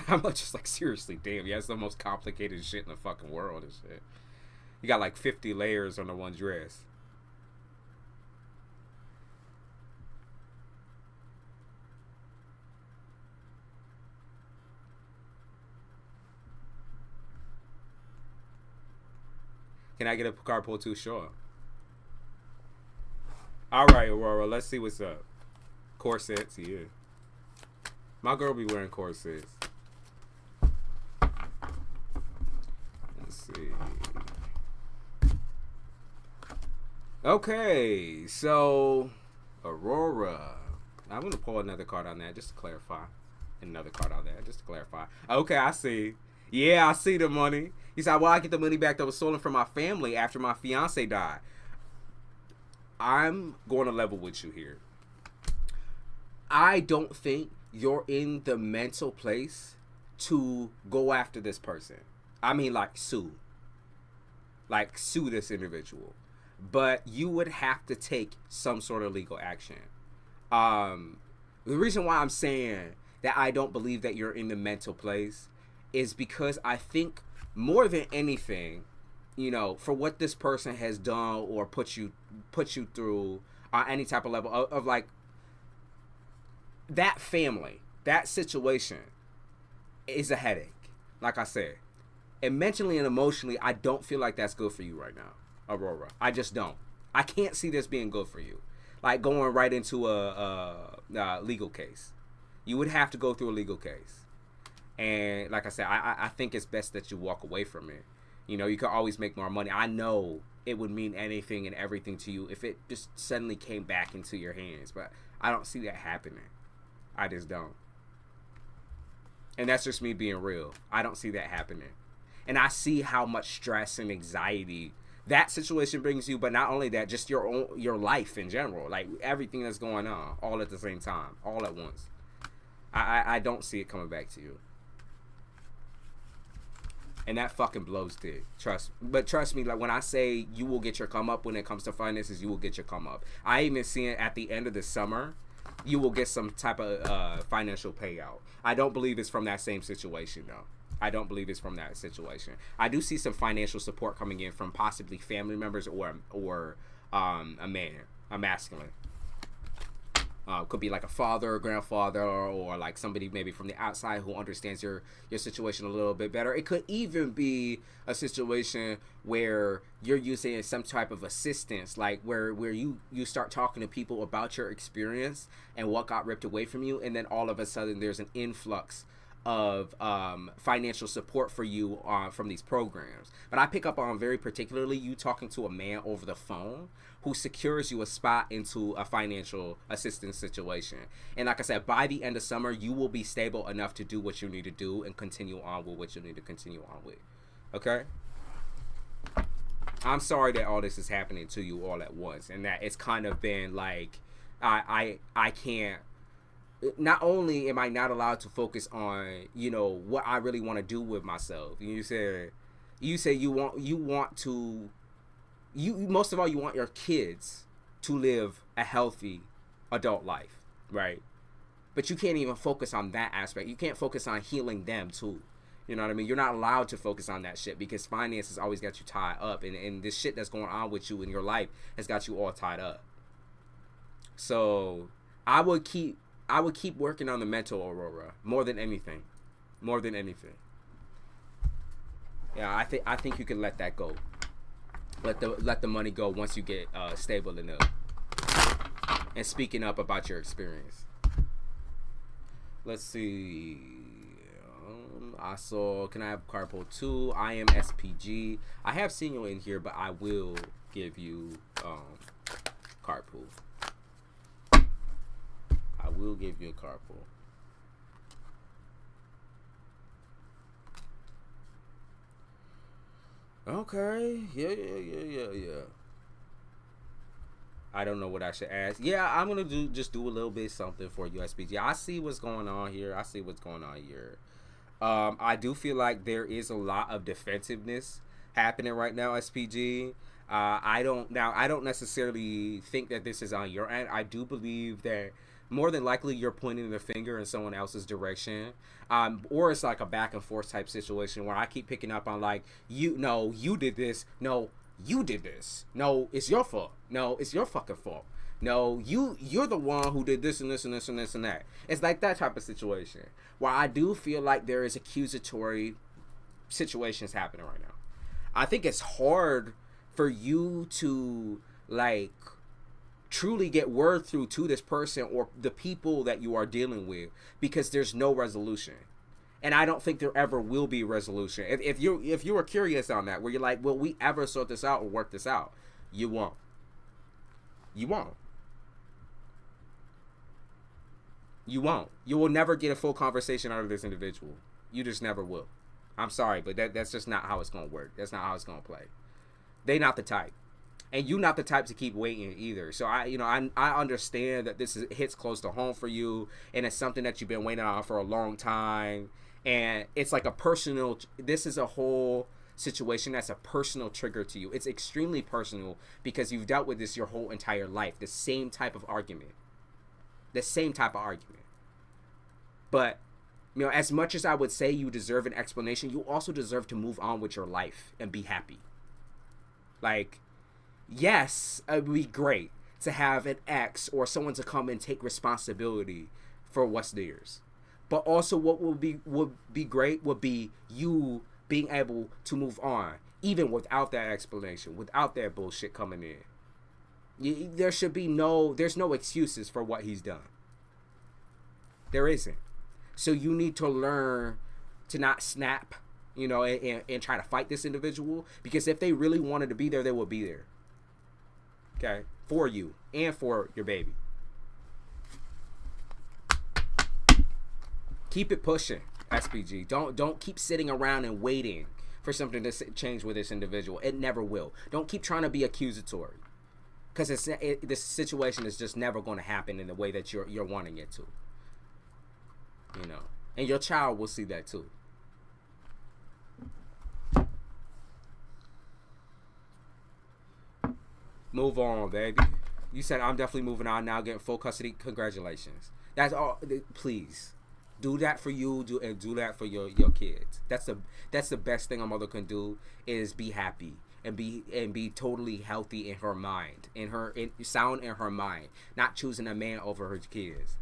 I'm just like, seriously, damn, yeah, it's the most complicated shit in the fucking world and shit. You got like 50 layers on the one dress. Can I get a carpool too? Sure. All right, Aurora, let's see what's up. Corsets, yeah. My girl be wearing corsets. Let's see. Okay, so Aurora. I'm gonna pull another card on that just to clarify. Another card on that just to clarify. Okay, I see. Yeah, I see the money. He said, well, I get the money back that was stolen from my family after my fiance died. I'm going to level with you here. I don't think you're in the mental place to go after this person. I mean, like, sue. Like, sue this individual. But you would have to take some sort of legal action. The reason why I'm saying that I don't believe that you're in the mental place is because I think more than anything, you know, for what this person has done or put you through any type of level of like that family, that situation is a headache. Like I said, and mentally and emotionally, I don't feel like that's good for you right now, Aurora. I just don't. I can't see this being good for you. Like going right into a legal case. You would have to go through a legal case. And like I said, I think it's best that you walk away from it. You know, you could always make more money. I know it would mean anything and everything to you if it just suddenly came back into your hands. But I don't see that happening. I just don't. And that's just me being real. I don't see that happening. And I see how much stress and anxiety that situation brings you. But not only that, just your life in general. Like everything that's going on all at the same time. All at once. I don't see it coming back to you. And that fucking blows dick. Trust me, like when I say you will get your come up when it comes to finances, you will get your come up. I even see it at the end of the summer, you will get some type of financial payout. I don't believe it's from that same situation though. I don't believe it's from that situation. I do see some financial support coming in from possibly family members or a man, a masculine. Could be like a father or grandfather or like somebody maybe from the outside who understands your situation a little bit better. It could even be a situation where you're using some type of assistance, like where you start talking to people about your experience and what got ripped away from you, and then all of a sudden there's an influx of financial support for you from these programs. But I pick up on very particularly you talking to a man over the phone who secures you a spot into a financial assistance situation. And like I said, by the end of summer, you will be stable enough to do what you need to do and continue on with what you need to continue on with. Okay? I'm sorry that all this is happening to you all at once and that it's kind of been like I can't. Not only am I not allowed to focus on, you know, what I really want to do with myself. You say you want to most of all you want your kids to live a healthy adult life, right? But you can't even focus on that aspect. You can't focus on healing them too. You know what I mean? You're not allowed to focus on that shit because finances always got you tied up, and this shit that's going on with you in your life has got you all tied up. So I would keep working on the mental, Aurora, more than anything. Yeah, I think you can let that go. Let the money go once you get stable enough. And speaking up about your experience. Let's see. I saw. Can I have carpool 2? I am SPG. I have seen you in here, but I will give you carpool. I will give you a carpool. Okay. Yeah. I don't know what I should ask. Yeah, I'm gonna do a little bit something for you, SPG. I see what's going on here. I do feel like there is a lot of defensiveness happening right now, SPG. I don't necessarily think that this is on your end. I do believe that more than likely you're pointing the finger in someone else's direction. Or it's like a back and forth type situation where I keep picking up on like, you did this. No, you did this. No, it's your fault. No, it's your fucking fault. No, you're the one who did this and this and this and this and that. It's like that type of situation where I do feel like there is accusatory situations happening right now. I think it's hard for you to like truly get word through to this person or the people that you are dealing with because there's no resolution. And I don't think there ever will be resolution. If you were curious on that, where you're like, will we ever sort this out or work this out? You won't. You won't. You won't. You will never get a full conversation out of this individual. You just never will. I'm sorry, but that's just not how it's going to work. That's not how it's going to play. They not the type. And you not the type to keep waiting either. So I understand that this hits close to home for you, and it's something that you've been waiting on for a long time. And it's like this is a whole situation that's a personal trigger to you. It's extremely personal because you've dealt with this your whole entire life. The same type of argument. But, as much as I would say you deserve an explanation, you also deserve to move on with your life and be happy. Like, yes, it would be great to have an ex or someone to come and take responsibility for what's theirs. But also what would be great would be you being able to move on, even without that explanation, without that bullshit coming in. There's no excuses for what he's done. There isn't. So you need to learn to not snap, and try to fight this individual, because if they really wanted to be there, they would be there. Okay? For you and for your baby. Keep it pushing, SPG. Don't keep sitting around and waiting for something to change with this individual. It never will. Don't keep trying to be accusatory, because this situation is just never going to happen in the way that you're wanting it to. And your child will see that too. Move on, baby. You said I'm definitely moving on now, getting full custody. Congratulations. That's all. Please do that for you. Do that for your kids. That's the best thing a mother can do, is be happy and be totally healthy in her mind, sound in her mind, not choosing a man over her kids.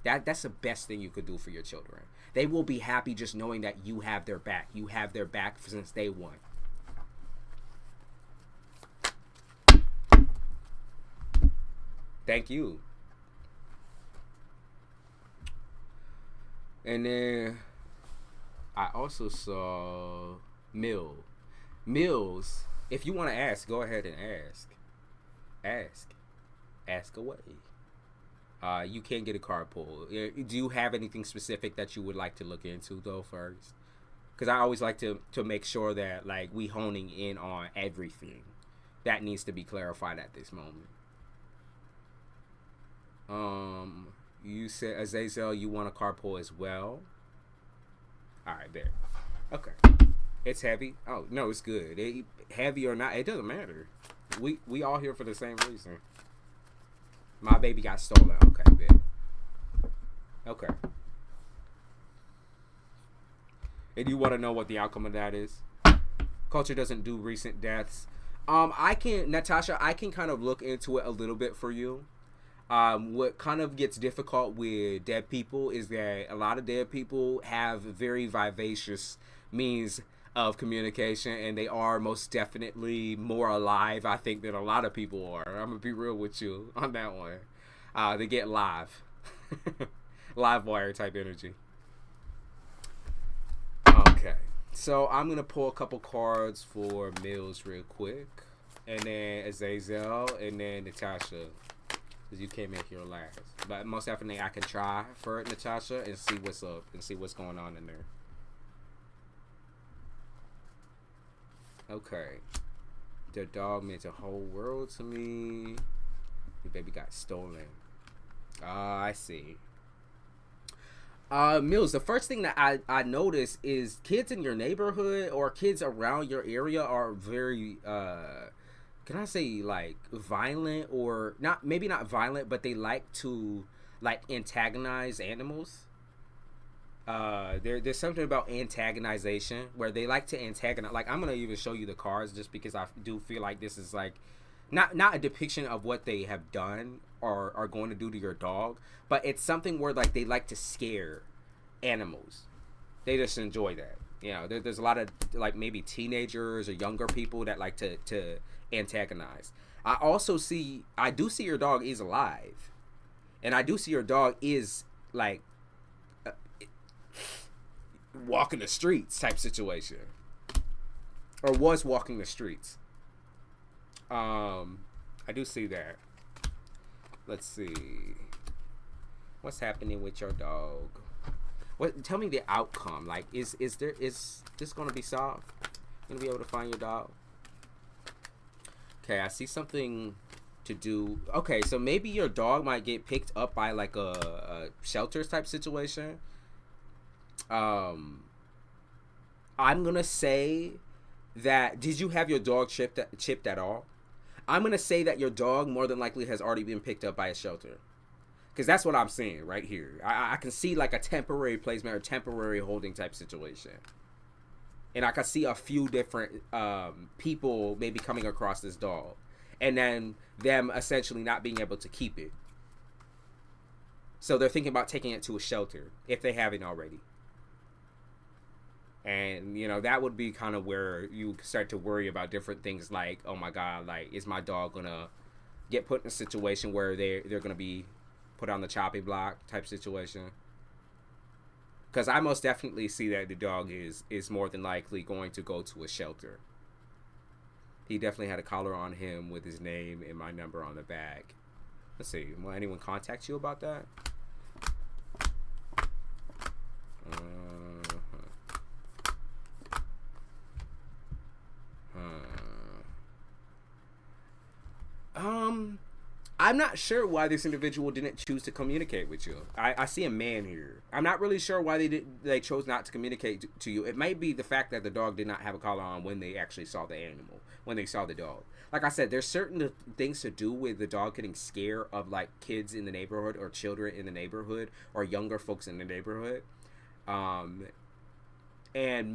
That's the best thing you could do for your children. They will be happy just knowing that you have their back. You have their back since day one. Thank you. And then I also saw Mills. If you want to ask, go ahead and ask away. You can get a card pull. Do you have anything specific that you would like to look into though first? Because I always like to make sure that like we honing in on everything that needs to be clarified at this moment. You said Azazel, you want a card pull as well. All right, there. Okay, it's heavy. Oh no, it's good. Heavy or not, it doesn't matter. We all here for the same reason. My baby got stolen. Okay, bet. Okay. And you want to know what the outcome of that is? Culture doesn't do recent deaths. Natasha, I can kind of look into it a little bit for you. What kind of gets difficult with dead people is that a lot of dead people have very vivacious means of communication, and they are most definitely more alive, I think, than a lot of people are. I'm gonna be real with you on that one. They get live wire type energy. Okay, so I'm gonna pull a couple cards for Mills real quick, and then Azazel, and then Natasha, because you came in here last. But most definitely I can try for it, Natasha, and see what's up and see what's going on in there. Okay. Their dog meant a whole world to me. Your baby got stolen. I see. Mills, the first thing that I noticed is kids in your neighborhood or kids around your area are very, can I say like violent, or not, maybe not violent, but they like to like antagonize animals. There's something about antagonization where they like to antagonize. Like, I'm gonna even show you the cards just because I do feel like this is like not a depiction of what they have done or are going to do to your dog, but it's something where like they like to scare animals. They just enjoy that. You know, there's a lot of like maybe teenagers or younger people that like to antagonize. I do see your dog is alive, and I do see your dog is like walking the streets type situation, or was walking the streets. I do see that. Let's see what's happening with your dog. Tell me the outcome. Like, is this gonna be solved? Gonna be able to find your dog? Okay, I see something to do. Okay, so maybe your dog might get picked up by like a shelters type situation. I'm gonna say that, did you have your dog chipped at all? I'm gonna say that your dog more than likely has already been picked up by a shelter, because that's what I'm seeing right here. I can see like a temporary placement or temporary holding type situation, and I can see a few different people maybe coming across this dog, and then them essentially not being able to keep it. So they're thinking about taking it to a shelter if they haven't already. And, you know, that would be kind of where you start to worry about different things like, oh my God, like, is my dog going to get put in a situation where they're going to be put on the chopping block type situation? Because I most definitely see that the dog is more than likely going to go to a shelter. He definitely had a collar on him with his name and my number on the back. Let's see, will anyone contact you about that? I'm not sure why this individual didn't choose to communicate with you. I see a man here. I'm not really sure why they chose not to communicate to you. It might be the fact that the dog did not have a collar on when they actually saw the animal, when they saw the dog. Like I said, there's certain things to do with the dog getting scared of like kids in the neighborhood or children in the neighborhood or younger folks in the neighborhood. And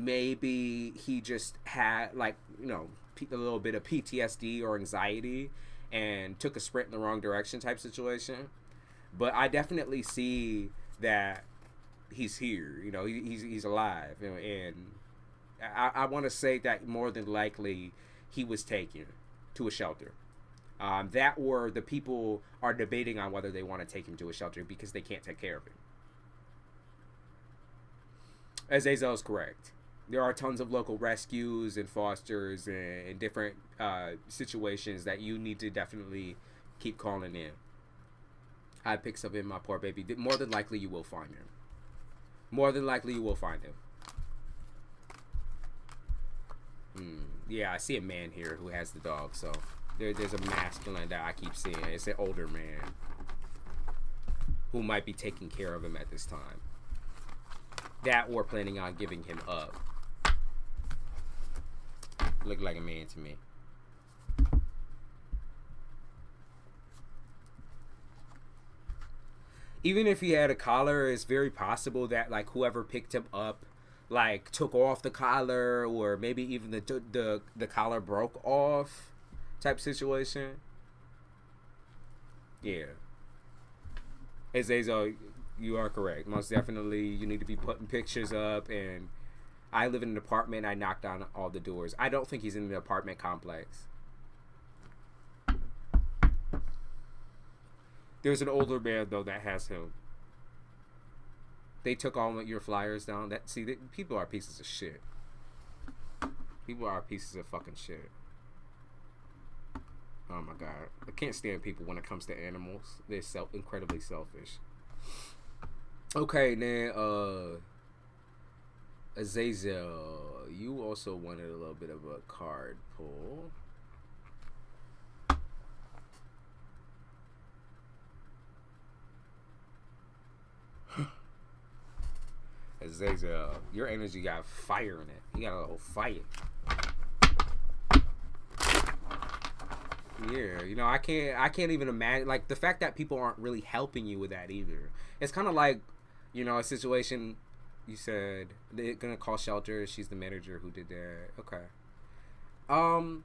maybe he just had like, you know, a little bit of PTSD or anxiety and took a sprint in the wrong direction type situation. But I definitely see that he's here, you know, he's alive, you know, and I want to say that more than likely he was taken to a shelter. That or the people are debating on whether they want to take him to a shelter because they can't take care of him. Azazel is correct. There are tons of local rescues and fosters and different situations that you need to definitely keep calling in. I have pics of him, my poor baby. More than likely you will find him. More than likely you will find him. Yeah, I see a man here who has the dog. So there's a masculine that I keep seeing. It's an older man who might be taking care of him at this time. That or planning on giving him up. Look like a man to me. Even if he had a collar, it's very possible that like whoever picked him up like took off the collar, or maybe even the collar broke off type situation. Yeah. Azazel, you are correct. Most definitely you need to be putting pictures up. And I live in an apartment. I knocked on all the doors. I don't think he's in the apartment complex. There's an older man though that has him. They took all your flyers down. People are pieces of shit. People are pieces of fucking shit. Oh my God, I can't stand people when it comes to animals. They're incredibly selfish. Okay, then Azazel, you also wanted a little bit of a card pull. Azazel, your energy got fire in it. You got a little fire. Yeah, you know, I can't even imagine, like, the fact that people aren't really helping you with that either. It's kind of like, you know, a situation. You said they're gonna call shelter. She's the manager who did that. Okay. Um,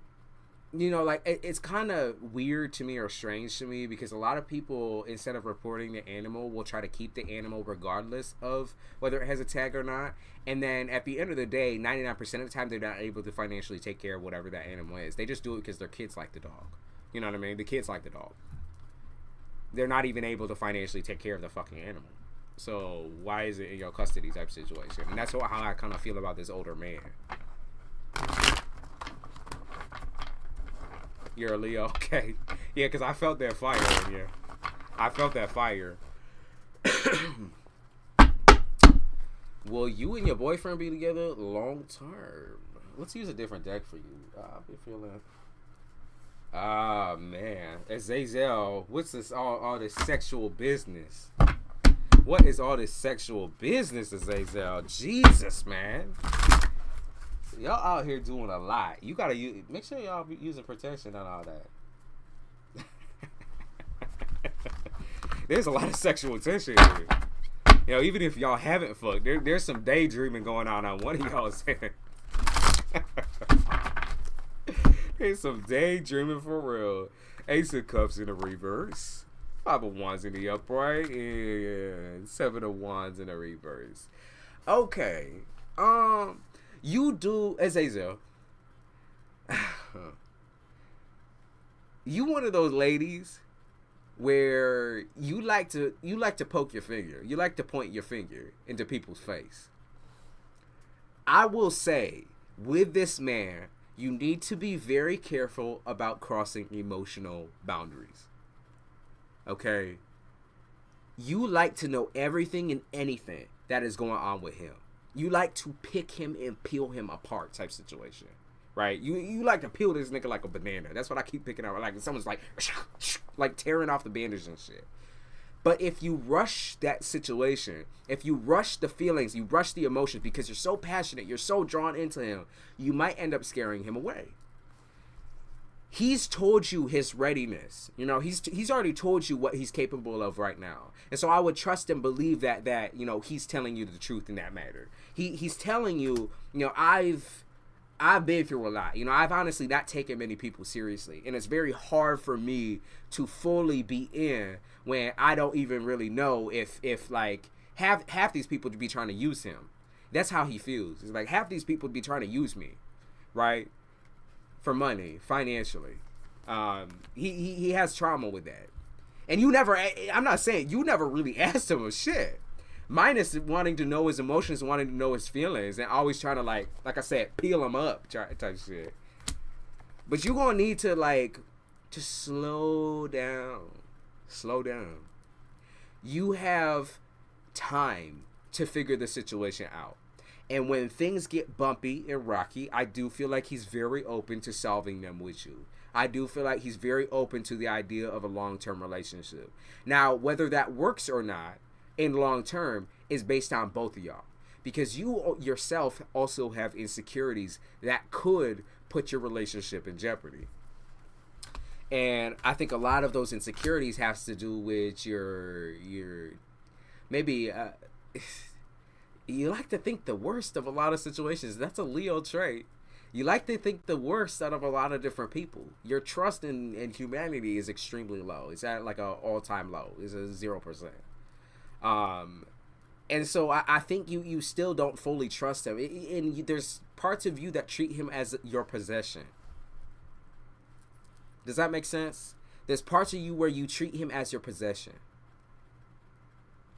you know, like, it's kind of weird to me or strange to me because a lot of people, instead of reporting the animal, will try to keep the animal regardless of whether it has a tag or not. And then at the end of the day, 99% of the time, they're not able to financially take care of whatever that animal is. They just do it because their kids like the dog. You know what I mean? The kids like the dog. They're not even able to financially take care of the fucking animal. So why is it in your custody type situation? And that's how I kind of feel about this older man. You're a Leo, okay? Yeah, because I felt that fire in you. I felt that fire. Will you and your boyfriend be together long term? Let's use a different deck for you. I'll be feeling. Ah, man. Azazel, what's this all this sexual business? What is all this sexual business, Azazel? Jesus, man. Y'all out here doing a lot. You gotta make sure y'all be using protection on all that. There's a lot of sexual tension here. You know, even if y'all haven't fucked, there's some daydreaming going on one of y'all's end. There's some daydreaming for real. Ace of Cups in the reverse. 5 of Wands in the upright. And 7 of Wands in the reverse. Okay. You do, Azazel. You one of those ladies where you like to poke your finger. You like to point your finger into people's face. I will say, with this man, you need to be very careful about crossing emotional boundaries. Okay? You like to know everything and anything that is going on with him. You like to pick him and peel him apart type situation. Right? You like to peel this nigga like a banana. That's what I keep picking up. Like someone's like tearing off the bandage and shit. But if you rush that situation, if you rush the feelings, you rush the emotions because you're so passionate, you're so drawn into him, you might end up scaring him away. He's told you his readiness. You know, he's already told you what he's capable of right now. And so I would trust and believe that you know, he's telling you the truth in that matter. He's telling you, you know, I've been through a lot. You know, I've honestly not taken many people seriously. And it's very hard for me to fully be in when I don't even really know if like half these people to be trying to use him. That's how he feels. It's like half these people be trying to use me, right? For money, financially. He has trauma with that. And I'm not saying you never really asked him of shit. Minus wanting to know his emotions, wanting to know his feelings, and always trying to, like I said, peel him up type shit. But you're going to need to, like, just slow down. Slow down. You have time to figure the situation out. And when things get bumpy and rocky, I do feel like he's very open to solving them with you. I do feel like he's very open to the idea of a long-term relationship. Now, whether that works or not in long term is based on both of y'all, because you yourself also have insecurities that could put your relationship in jeopardy. And I think a lot of those insecurities has to do with your maybe you like to think the worst of a lot of situations. That's a Leo trait. You like to think the worst out of a lot of different people. Your trust in humanity is extremely low. It's at like an all-time low. It's a 0%. And so I think you still don't fully trust him. And there's parts of you that treat him as your possession. Does that make sense? There's parts of you where you treat him as your possession.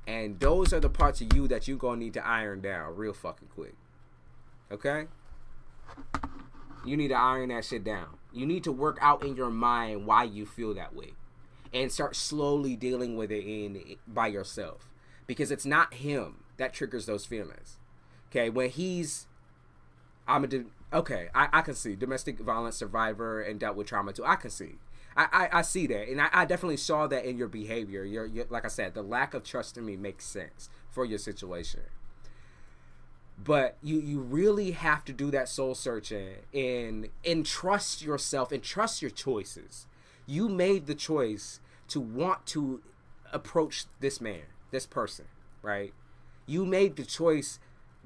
And those are the parts of you that you're going to need to iron down real fucking quick. Okay? You need to iron that shit down. You need to work out in your mind why you feel that way. And start slowly dealing with it by yourself. Because it's not him that triggers those feelings. Okay? When he's... I can see. Domestic violence survivor and dealt with trauma too. I can see. I see that. And I definitely saw that in your behavior. Your like I said, the lack of trust in me makes sense for your situation. But you really have to do that soul searching and trust yourself and trust your choices. You made the choice to want to approach this man, this person, right? You made the choice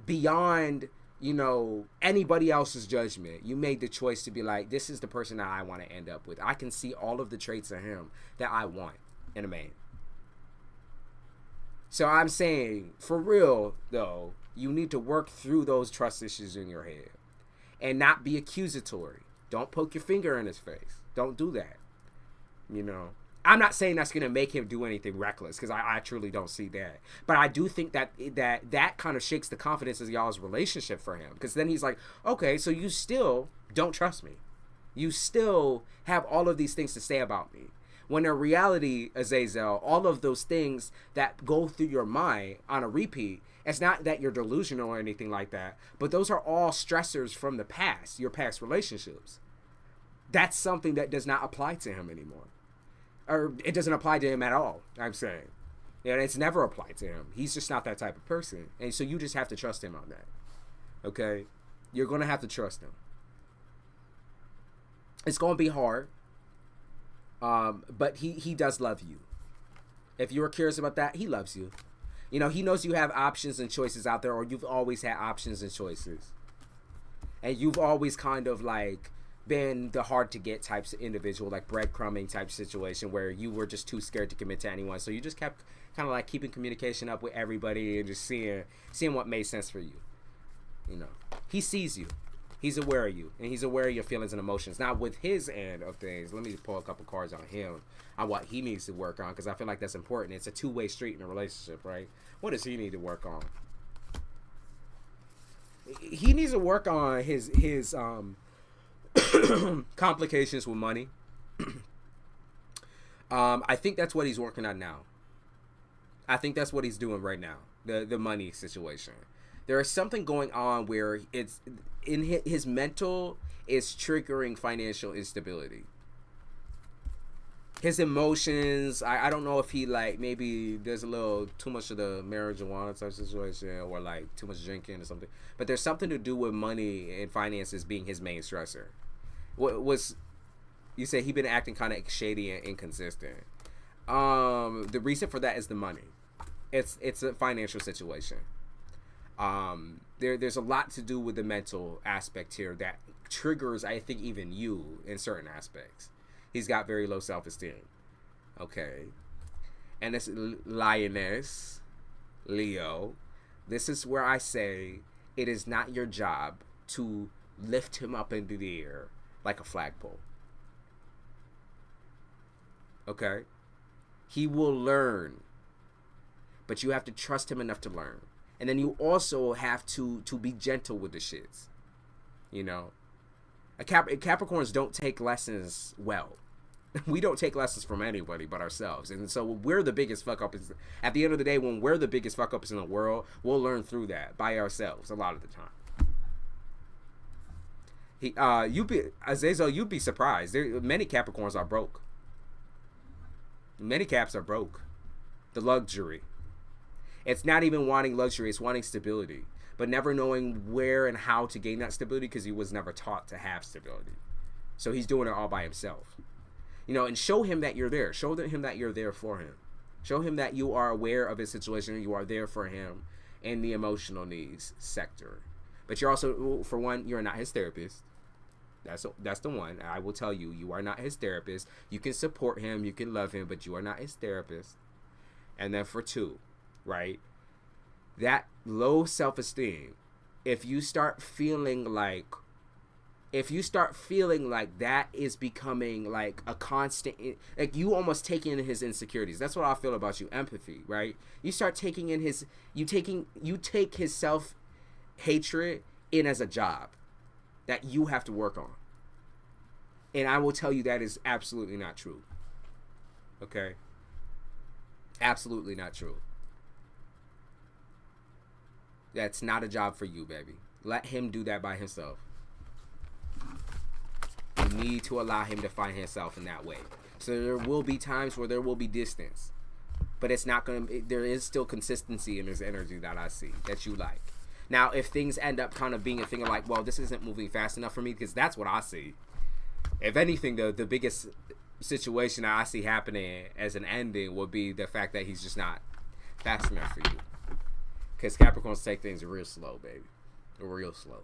beyond, you know, anybody else's judgment. You made the choice to be like, this is the person that I want to end up with. I can see all of the traits of him that I want in a man. So I'm saying, for real, though, you need to work through those trust issues in your head and not be accusatory. Don't poke your finger in his face. Don't do that. You know, I'm not saying that's going to make him do anything reckless, because I truly don't see that. But I do think that kind of shakes the confidence of y'all's relationship for him, because then he's like, okay, so you still don't trust me. You still have all of these things to say about me. When in reality, Azazel, all of those things that go through your mind on a repeat, it's not that you're delusional or anything like that, but those are all stressors from the past, your past relationships. That's something that does not apply to him anymore. Or it doesn't apply to him at all, I'm saying. And it's never applied to him. He's just not that type of person. And so you just have to trust him on that. Okay? You're going to have to trust him. It's going to be hard. But he does love you. If you're curious about that, he loves you. You know, he knows you have options and choices out there, or you've always had options and choices. And you've always kind of like been the hard to get types of individual, like breadcrumbing type situation, where you were just too scared to commit to anyone. So you just kept kind of like keeping communication up with everybody and just seeing what made sense for you. You know, he sees you. He's aware of you, and he's aware of your feelings and emotions. Now, with his end of things, let me pull a couple cards on him, on what he needs to work on, because I feel like that's important. It's a two-way street in a relationship, right? What does he need to work on? He needs to work on his complications with money. I think that's what he's working on now. I think that's what he's doing right now, the money situation. There is something going on where it's in his mental is triggering financial instability. His emotions, I don't know if he like maybe there's a little too much of the marijuana type situation, or like too much drinking or something. But there's something to do with money and finances being his main stressor. What was you say he been acting kind of shady and inconsistent? The reason for that is the money. It's a financial situation. There's a lot to do with the mental aspect here that triggers, I think, even you in certain aspects. He's got very low self-esteem. Okay. And this lioness, Leo, this is where I say it is not your job to lift him up into the air like a flagpole. Okay? He will learn. But you have to trust him enough to learn. And then you also have to be gentle with the shits. You know? Capricorns don't take lessons well. We don't take lessons from anybody but ourselves. And so we're the biggest fuck ups. At the end of the day, when we're the biggest fuck ups in the world, we'll learn through that by ourselves a lot of the time. Azazel, you'd be surprised. Many Capricorns are broke. Many Caps are broke. The luxury. It's not even wanting luxury, it's wanting stability, but never knowing where and how to gain that stability because he was never taught to have stability. So he's doing it all by himself. You know, and show him that you're there. Show him that you're there for him. Show him that you are aware of his situation and you are there for him in the emotional needs sector. But you're also, for one, you're not his therapist. That's the one. I will tell you, you are not his therapist. You can support him, you can love him, but you are not his therapist. And then for two, right? That low self-esteem, if you start feeling like that is becoming like a constant, like you almost take in his insecurities. That's what I feel about you. Empathy, right? You start taking in you take his self-hatred in as a job that you have to work on. And I will tell you that is absolutely not true. Okay? Absolutely not true. That's not a job for you, baby. Let him do that by himself. You need to allow him to find himself in that way. So there will be times where there will be distance. But it's not going to... There is still consistency in his energy that I see, that you like. Now, if things end up kind of being a thing of like, well, this isn't moving fast enough for me, because that's what I see. If anything, the biggest situation that I see happening as an ending would be the fact that he's just not fast enough for you. Because Capricorns take things real slow, baby. Real slow.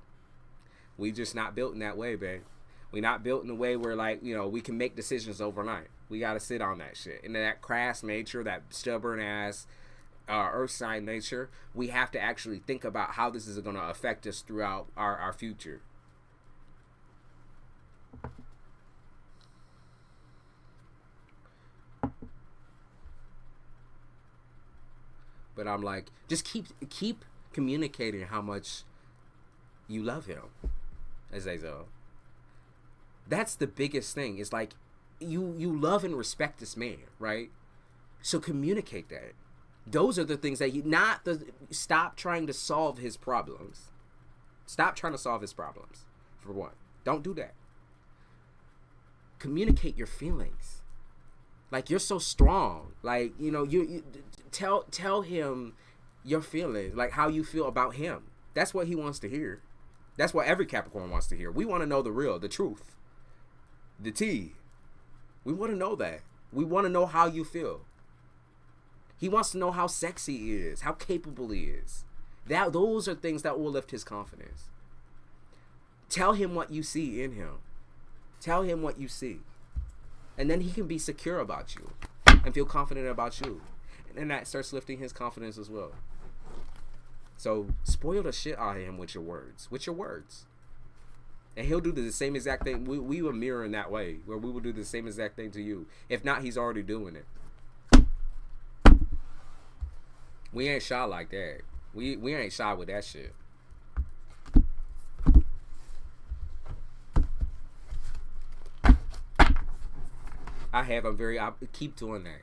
We just not built in that way, babe. We not built in a way where, like, you know, we can make decisions overnight. We got to sit on that shit. And that crass nature, that stubborn ass earth sign nature, we have to actually think about how this is going to affect us throughout our future. But I'm like, just keep communicating how much you love him, Azazel. That's the biggest thing. It's like you love and respect this man, right? So communicate that. Those are the things that stop trying to solve his problems. Stop trying to solve his problems. For one, don't do that. Communicate your feelings. Like, you're so strong. Like, you know, you tell him your feelings, like how you feel about him. That's what he wants to hear. That's what every Capricorn wants to hear. We want to know the real, the truth, the tea. We want to know that. We want to know how you feel. He wants to know how sexy he is, how capable he is. Those are things that will lift his confidence. Tell him what you see in him. Tell him what you see. And then he can be secure about you and feel confident about you. And then that starts lifting his confidence as well. So spoil the shit out of him with your words. With your words. And he'll do the same exact thing. We will mirror in that way, where we will do the same exact thing to you. If not, he's already doing it. We ain't shy like that. We ain't shy with that shit. I keep doing that.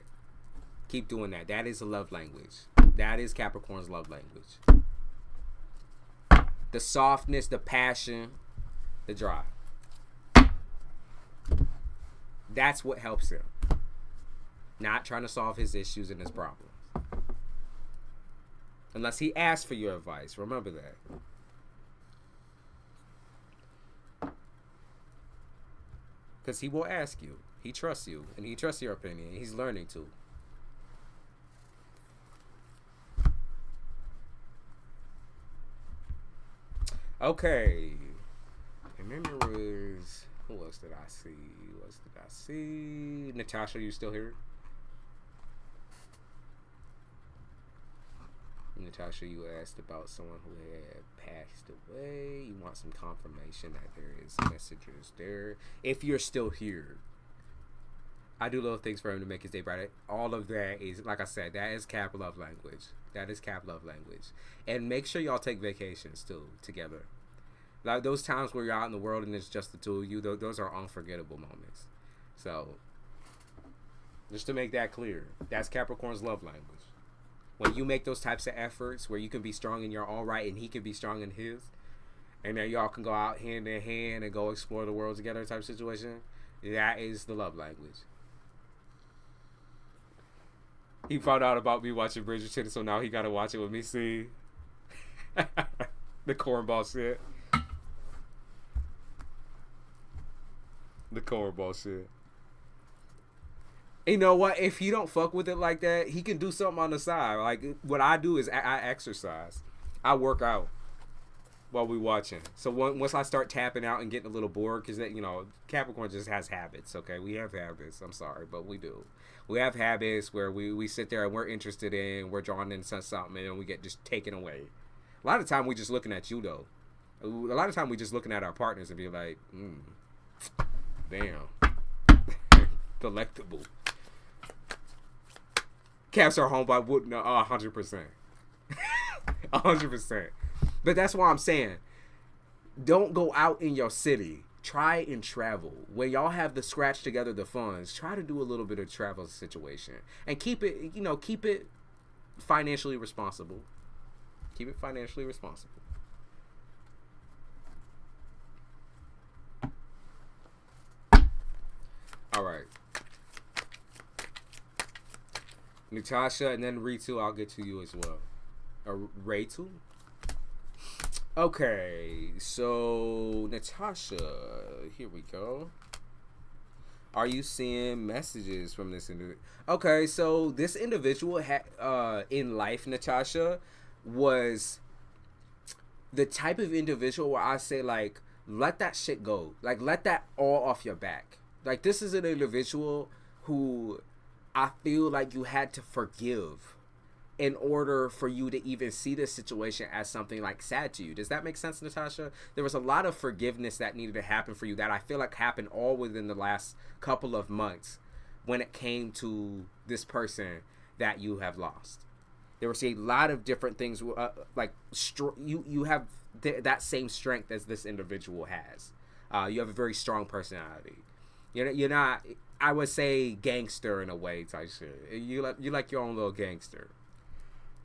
Keep doing that. That is a love language. That is Capricorn's love language. The softness, the passion, the drive. That's what helps him. Not trying to solve his issues and his problems. Unless he asks for your advice. Remember that. Because he will ask you. He trusts you. And he trusts your opinion. He's learning to. Okay. And then there was... Who else did I see? Natasha, you still here? Natasha, you asked about someone who had passed away. You want some confirmation that there is messages there. If you're still here, I do little things for him to make his day brighter. All of that is, like I said, that is Cap love language. That is Cap love language. And make sure y'all take vacations too together. Like those times where you're out in the world and it's just the two of you, those are unforgettable moments. So, just to make that clear, that's Capricorn's love language. When you make those types of efforts where you can be strong in your all right and he can be strong in his, and then y'all can go out hand in hand and go explore the world together type situation, that is the love language. He found out about me watching Bridgerton, so now he gotta watch it with me. See? The cornball shit. The cornball shit. You know what? If he don't fuck with it like that, he can do something on the side. Like, what I do is I exercise. I work out while we watching. So once I start tapping out and getting a little bored, because, you know, Capricorn just has habits, okay? We have habits. I'm sorry, but we do. We have habits where we sit there and we're interested in, we're drawn into something, and we get just taken away. A lot of time we just looking at you, though. A lot of time we just looking at our partners and be like, damn. Delectable. Caps are home by wood. No, 100%. 100%. But that's why I'm saying, don't go out in your city. Try and travel. When y'all have the scratch together the funds, try to do a little bit of travel situation. And keep it financially responsible. Keep it financially responsible. All right. Natasha, and then Ritu, I'll get to you as well. Or Ratu? Okay, so Natasha, here we go. Are you seeing messages from this individual? Okay, so this individual in life, Natasha, was the type of individual where I say, like, let that shit go. Like, let that all off your back. Like, this is an individual who I feel like you had to forgive in order for you to even see this situation as something like sad to you. Does that make sense, Natasha? There was a lot of forgiveness that needed to happen for you that I feel like happened all within the last couple of months when it came to this person that you have lost. There was a lot of different things, you have that same strength as this individual has. You have a very strong personality. You're not, I would say, gangster in a way type shit. You like your own little gangster.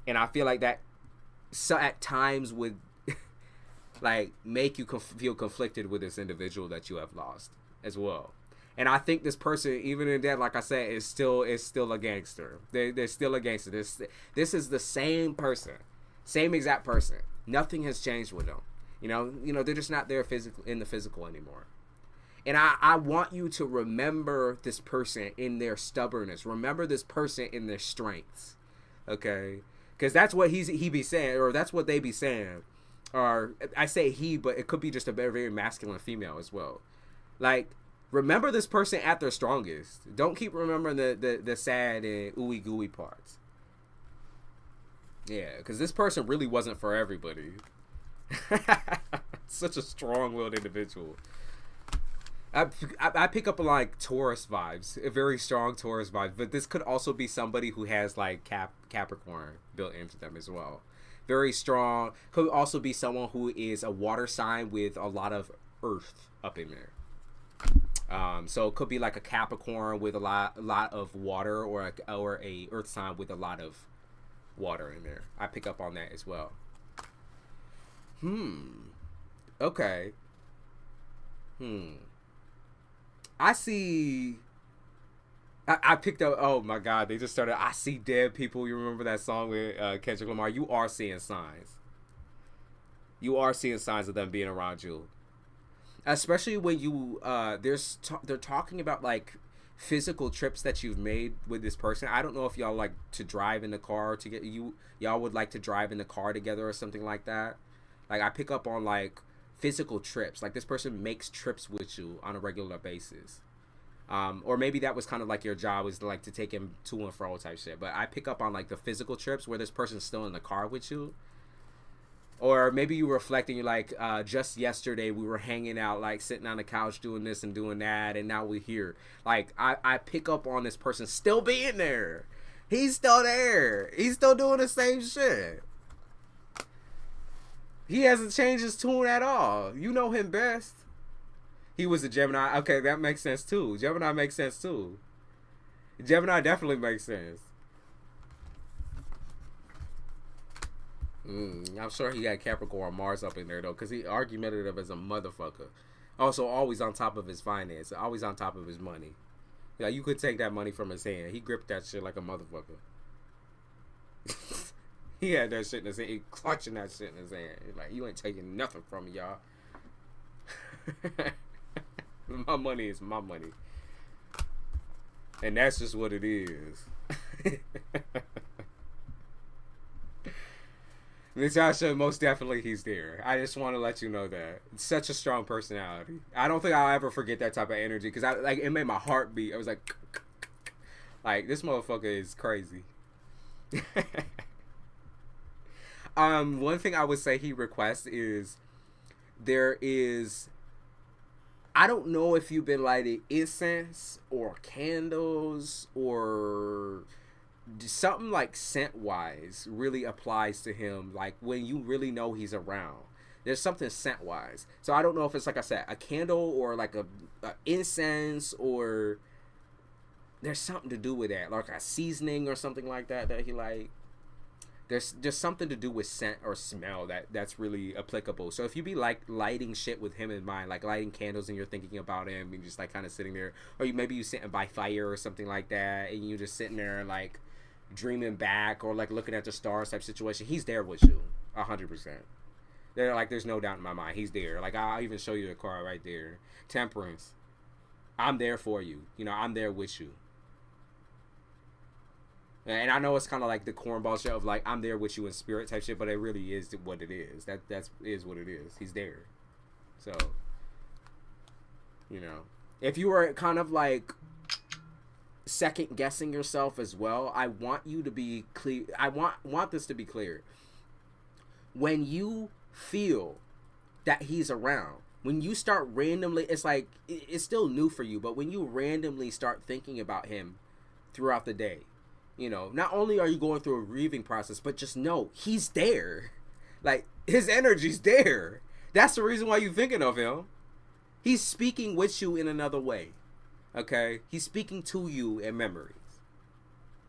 And I feel like that, so at times would like make you feel conflicted with this individual that you have lost as well. And I think this person, even in that, like I said, is still a gangster. They're still a gangster. This is the same person, same exact person. Nothing has changed with them. You know, they're just not there in the physical anymore. And I want you to remember this person in their stubbornness. Remember this person in their strengths. Okay? Because that's what he be saying, or that's what they be saying. Or I say he, but it could be just a very, very masculine female as well. Like, remember this person at their strongest. Don't keep remembering the sad and ooey gooey parts. Yeah, because this person really wasn't for everybody. Such a strong-willed individual. I pick up like Taurus vibes, a very strong Taurus vibe, but this could also be somebody who has like Capricorn built into them as well. Very strong. Could also be someone who is a water sign with a lot of earth up in there. So it could be like a Capricorn with a lot of water, or a earth sign with a lot of water in there. I pick up on that as well. Okay. I see. I picked up. Oh my God! They just started. I see dead people. You remember that song with Kendrick Lamar? You are seeing signs. You are seeing signs of them being around you, especially when you they're talking about like physical trips that you've made with this person. I don't know if y'all like to drive in the car together. Y'all would like to drive in the car together or something like that. Like, I pick up on like physical trips. Like, this person makes trips with you on a regular basis. Or maybe that was kind of like your job, was like to take him to and fro type shit. But I pick up on like the physical trips where this person's still in the car with you. Or maybe you reflecting, you're like, just yesterday we were hanging out, like sitting on the couch doing this and doing that, and now we're here. Like, I pick up on this person still being there. He's still there. He's still doing the same shit. He hasn't changed his tune at all. You know him best. He was a Gemini. Okay, that makes sense too. Gemini makes sense too. Gemini definitely makes sense. I'm sure he got Capricorn Mars up in there though, because he argumentative as a motherfucker. Also, always on top of his finance. Always on top of his money. Yeah, you could take that money from his hand. He gripped that shit like a motherfucker. He had that shit in his hand. He clutching that shit in his hand. He's like, you ain't taking nothing from me, y'all. My money is my money. And that's just what it is. Natasha, most definitely he's there. I just want to let you know that. It's such a strong personality. I don't think I'll ever forget that type of energy, because it made my heart beat. I was like this motherfucker is crazy. One thing I would say he requests is, I don't know if you've been lighting incense or candles or something like scent wise really applies to him. Like, when you really know he's around, there's something scent wise. So I don't know if it's, like I said, a candle or like a incense, or there's something to do with that, like a seasoning or something like that he like. There's just something to do with scent or smell that's really applicable. So if you be like lighting shit with him in mind, like lighting candles and you're thinking about him and just like kind of sitting there, or maybe you sitting by fire or something like that, and you just sitting there like dreaming back or like looking at the stars type situation, he's there with you 100%. There's no doubt in my mind he's there. Like, I'll even show you the card right there. Temperance. I'm there for you. You know, I'm there with you. And I know it's kind of like the cornball shit of like, I'm there with you in spirit type shit, but it really is what it is. That's what it is. He's there. So, you know, if you were kind of like second guessing yourself as well, I want you to be clear. I want this to be clear. When you feel that he's around, when you start randomly, it's like, it's still new for you, but when you randomly start thinking about him throughout the day, you know, not only are you going through a grieving process, but just know he's there. Like, his energy's there. That's the reason why you're thinking of him. He's speaking with you in another way. Okay? He's speaking to you in memories.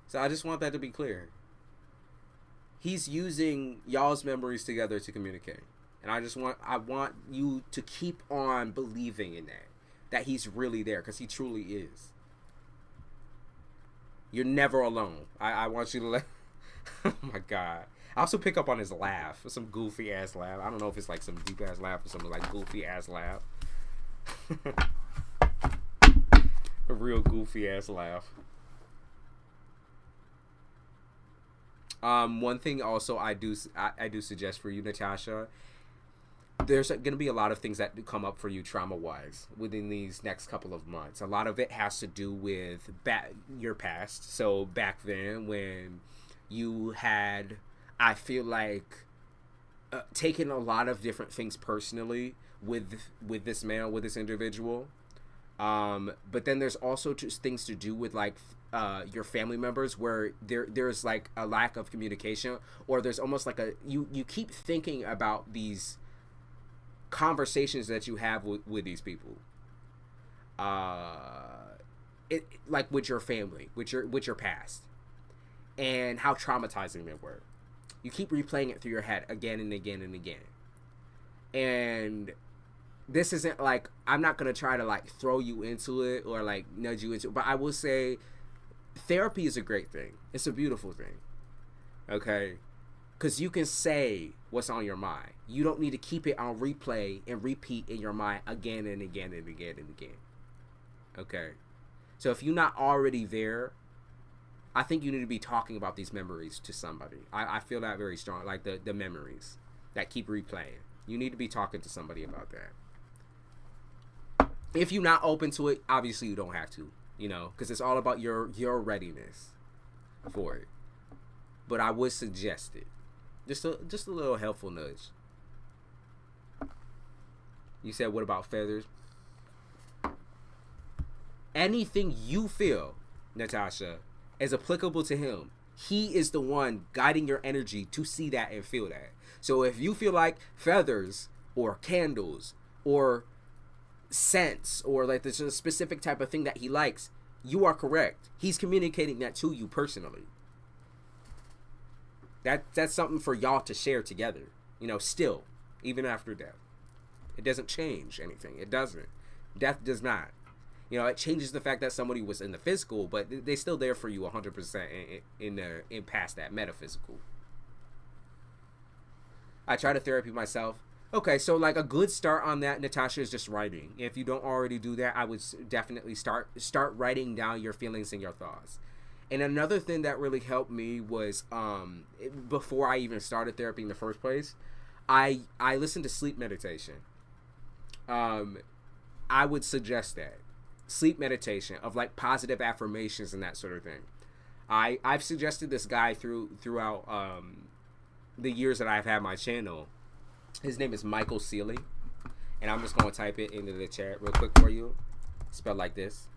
So I just want that to be clear. He's using y'all's memories together to communicate. And I want you to keep on believing in that he's really there, because he truly is. You're never alone. I want you to let... Oh my God. I also pick up on his laugh. Some goofy ass laugh. I don't know if it's like some deep ass laugh or something like goofy ass laugh. A real goofy ass laugh. One thing also I do suggest for you, Natasha, there's going to be a lot of things that come up for you trauma-wise within these next couple of months. A lot of it has to do with your past. So back then when you had, I feel like, taken a lot of different things personally with this man, with this individual. But then there's also just things to do with like your family members where there's like a lack of communication, or there's almost like you keep thinking about these conversations that you have with these people, like with your family, with your past, and how traumatizing they were. You keep replaying it through your head again and again and again. And this isn't like, I'm not gonna try to like throw you into it or like nudge you into it, but I will say therapy is a great thing. It's a beautiful thing. Okay? Because you can say what's on your mind. You don't need to keep it on replay and repeat in your mind again and again and again and again. Okay? So if you're not already there, I think you need to be talking about these memories to somebody. I feel that very strong. Like the memories that keep replaying. You need to be talking to somebody about that. If you're not open to it, obviously you don't have to. You know? Because it's all about your readiness for it. But I would suggest it. Just a little helpful nudge. You said, what about feathers? Anything you feel, Natasha, is applicable to him. He is the one guiding your energy to see that and feel that. So if you feel like feathers or candles or scents or like there's a specific type of thing that he likes, you are correct. He's communicating that to you personally. That's something for y'all to share together, you know, still, even after death. It doesn't change anything. It doesn't. Death does not. You know, it changes the fact that somebody was in the physical, but they're still there for you 100% in past that metaphysical. I try to therapy myself. Okay, so like a good start on that, Natasha, is just writing. If you don't already do that, I would definitely start writing down your feelings and your thoughts. And another thing that really helped me was before I even started therapy in the first place, I listened to sleep meditation. I would suggest that. Sleep meditation of like positive affirmations and that sort of thing. I've suggested this guy throughout the years that I've had my channel. His name is Michael Seeley. And I'm just going to type it into the chat real quick for you. Spelled like this.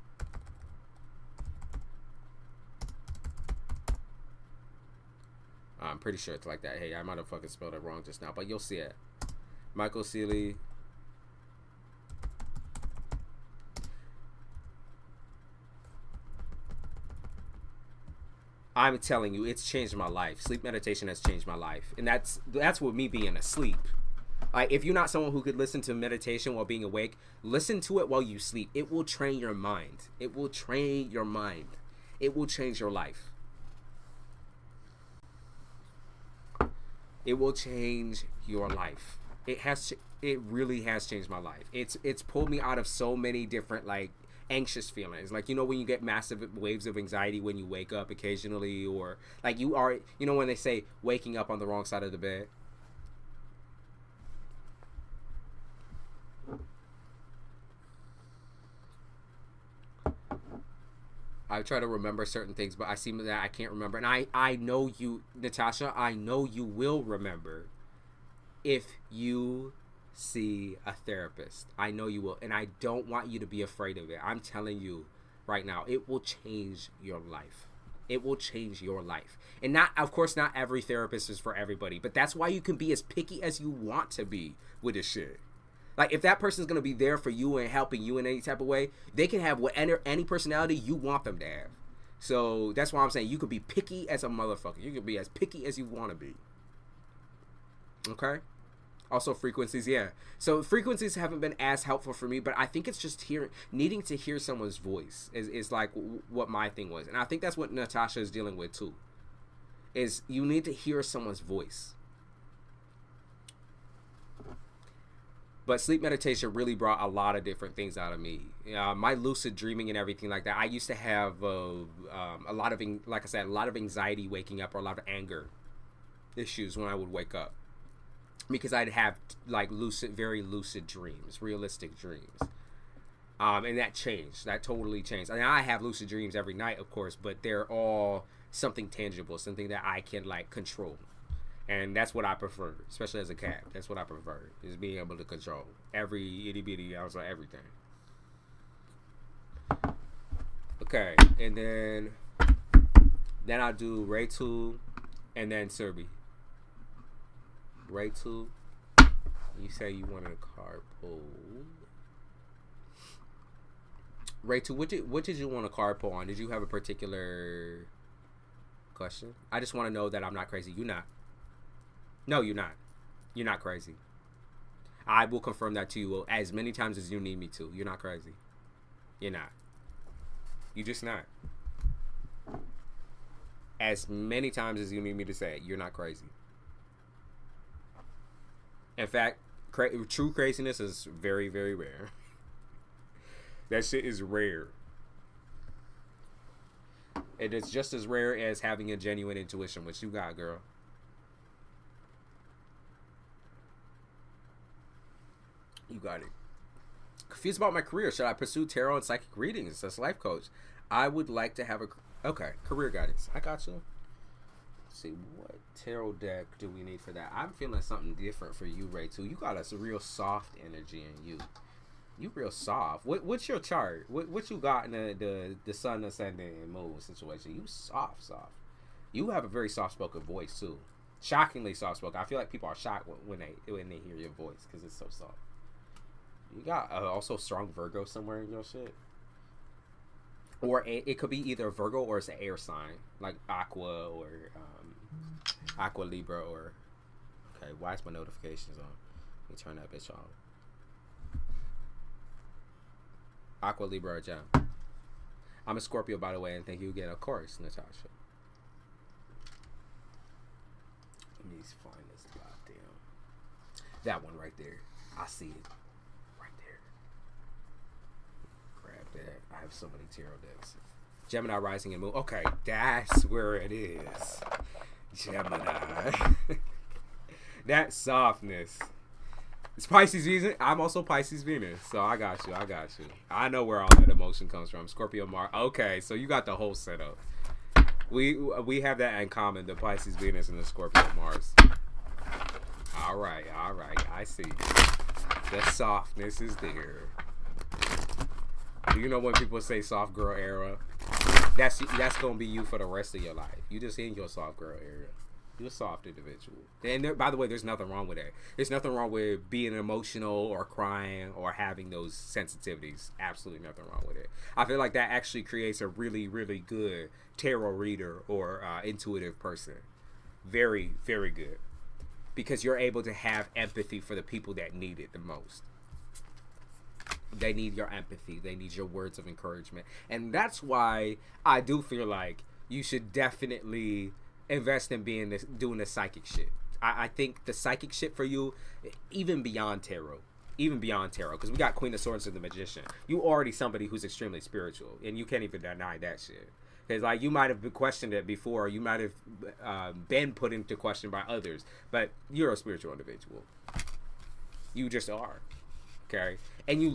I'm pretty sure it's like that. Hey, I might have fucking spelled it wrong just now, but you'll see it. Michael Seeley. I'm telling you, it's changed my life. Sleep meditation has changed my life. And that's with me being asleep. Like, if you're not someone who could listen to meditation while being awake, listen to it while you sleep. It will train your mind. It will train your mind. It will change your life. It will change your life. It really has changed my life. It's pulled me out of so many different like anxious feelings. Like, you know, when you get massive waves of anxiety when you wake up occasionally, or like you are, you know, when they say waking up on the wrong side of the bed. I try to remember certain things, but I seem that I can't remember. And I know you, Natasha, I know you will remember if you see a therapist. I know you will. And I don't want you to be afraid of it. I'm telling you right now, it will change your life. It will change your life. And not, of course, not every therapist is for everybody, but that's why you can be as picky as you want to be with this shit. Like, if that person's going to be there for you and helping you in any type of way, they can have any personality you want them to have. So that's why I'm saying you could be picky as a motherfucker. You can be as picky as you want to be. Okay? Also, frequencies, yeah. So frequencies haven't been as helpful for me, but I think it's just needing to hear someone's voice is like what my thing was. And I think that's what Natasha is dealing with too. Is you need to hear someone's voice. But sleep meditation really brought a lot of different things out of me. My lucid dreaming and everything like that. I used to have a lot of, like I said, a lot of anxiety waking up, or a lot of anger issues when I would wake up, because I'd have like very lucid dreams, realistic dreams. And that changed. That totally changed. I mean, I have lucid dreams every night, of course, but they're all something tangible, something that I can like control. And that's what I prefer, especially as a cat. That's what I prefer, is being able to control every itty bitty ounce of everything. Okay, and then I'll do Raytu and then Serbi. Raytu, you say you wanted a card pull. Raytu, what did you want a card pull on? Did you have a particular question? I just want to know that I'm not crazy. You're not. No, you're not. You're not crazy. I will confirm that to you as many times as you need me to. You're not crazy. You're not. You're just not. As many times as you need me to say it, you're not crazy. In fact, true craziness is very, very rare. That shit is rare. It is just as rare as having a genuine intuition, which you got, girl. You got it. Confused about my career. Should I pursue tarot and psychic readings as life coach? I would like to have career guidance. I got you. Let's see, what tarot deck do we need for that? I'm feeling something different for you, Ray, too. You got a real soft energy in you. You real soft. What's your chart? What you got in the sun, ascendant, and moon situation? You soft. You have a very soft-spoken voice too. Shockingly soft-spoken. I feel like people are shocked when they hear your voice because it's so soft. You got also strong Virgo somewhere in your shit. Or it could be either Virgo or it's an air sign. Like Aqua or Aqua Libra or... Okay, why is my notifications on? Let me turn that bitch on. Aqua Libra or Gem. I'm a Scorpio, by the way, and thank you again, of course, Natasha. Let me find this goddamn... That one right there. I see it. That. I have so many tarot decks. Gemini rising and moon. Okay, that's where it is. Gemini. That softness. It's Pisces Venus. I'm also Pisces Venus, so I got you. I know where all that emotion comes from. Scorpio Mars. Okay, so you got the whole setup. We have that in common, the Pisces Venus and the Scorpio Mars. All right. I see. The softness is there. You know when people say soft girl era, that's gonna be you for the rest of your life. You just in your soft girl era. You're a soft individual. And by the way, there's nothing wrong with that. There's nothing wrong with being emotional or crying or having those sensitivities. Absolutely nothing wrong with it. I feel like that actually creates a really, really good tarot reader or intuitive person. Very, very good. Because you're able to have empathy for the people that need it the most. They need your empathy. They need your words of encouragement. And that's why I do feel like you should definitely invest in doing the psychic shit. I think the psychic shit for you, even beyond tarot, even beyond tarot, because we got Queen of Swords and the Magician. You already somebody who's extremely spiritual, and you can't even deny that shit. Because like you might have questioned it before, you might have been put into question by others, but you're a spiritual individual. You just are, okay? And you've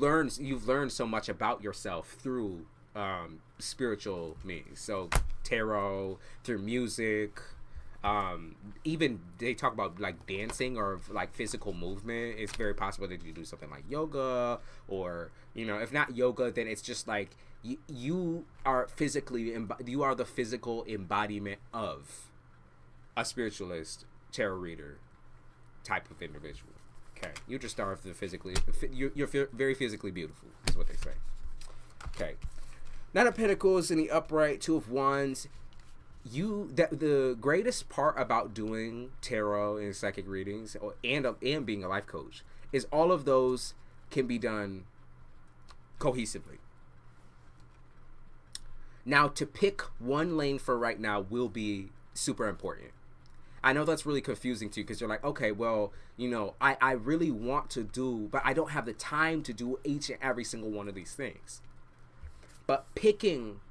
learned so much about yourself through spiritual means. So tarot, through music, even they talk about like dancing or like physical movement. It's very possible that you do something like yoga, or if not yoga, then it's just like you are you are the physical embodiment of a spiritualist, tarot reader type of individual. Okay, you just are you're very physically beautiful, is what they say. Okay, Knight of Pentacles in the upright, Two of Wands. The greatest part about doing tarot and psychic readings and being a life coach is all of those can be done cohesively. Now, to pick one lane for right now will be super important. I know that's really confusing to you because you're like, okay, well, I really want to do, but I don't have the time to do each and every single one of these things. But picking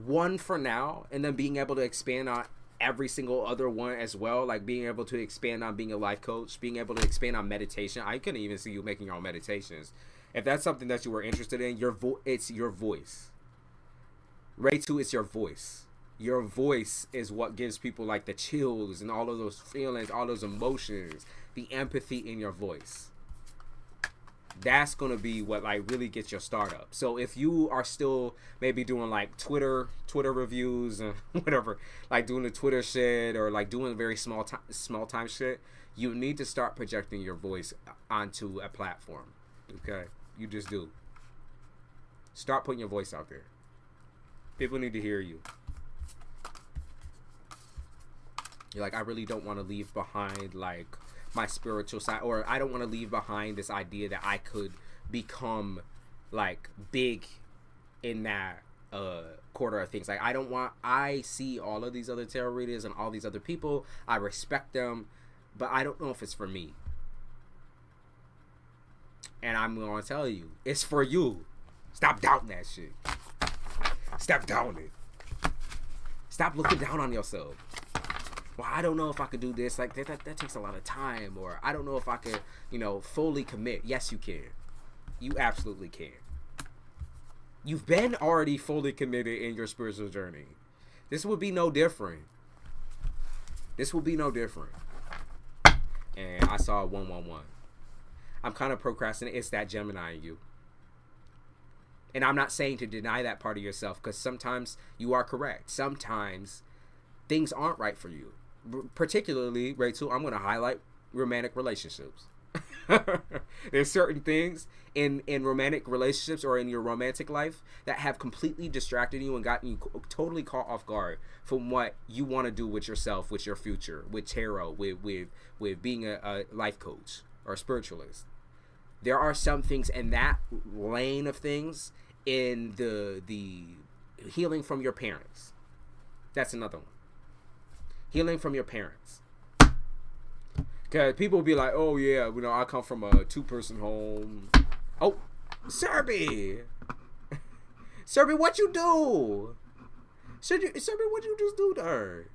one for now and then being able to expand on every single other one as well, like being able to expand on being a life coach, being able to expand on meditation. I couldn't even see you making your own meditations. If that's something that you were interested in, it's your voice. Ray2, it's your voice. Your voice is what gives people like the chills and all of those feelings, all those emotions, the empathy in your voice. That's going to be what like really gets your start up. So if you are still maybe doing like Twitter reviews and whatever, like doing the Twitter shit or like doing very small time shit, you need to start projecting your voice onto a platform. Okay? You just do. Start putting your voice out there. People need to hear you. You're like, I really don't want to leave behind like my spiritual side, or I don't want to leave behind this idea that I could become like big in that quarter of things. Like I see all of these other tarot readers and all these other people. I respect them, but I don't know if it's for me. And I'm going to tell you, it's for you. Stop doubting that shit. Stop doubting it. Stop looking down on yourself. Well, I don't know if I could do this. Like that takes a lot of time. Or I don't know if I could, fully commit. Yes, you can. You absolutely can. You've been already fully committed in your spiritual journey. This would be no different. This will be no different. And I saw 111. I'm kind of procrastinating. It's that Gemini in you. And I'm not saying to deny that part of yourself, because sometimes you are correct. Sometimes things aren't right for you. Particularly, Rachel, I'm going to highlight romantic relationships. There's certain things in romantic relationships or in your romantic life that have completely distracted you and gotten you totally caught off guard from what you want to do with yourself, with your future, with tarot, with being a life coach or a spiritualist. There are some things in that lane of things, in the healing from your parents. That's another one. Healing from your parents. Because people will be like, oh yeah, I come from a 2-person home. Oh, Serby, what you do? Serby, what you just do to her?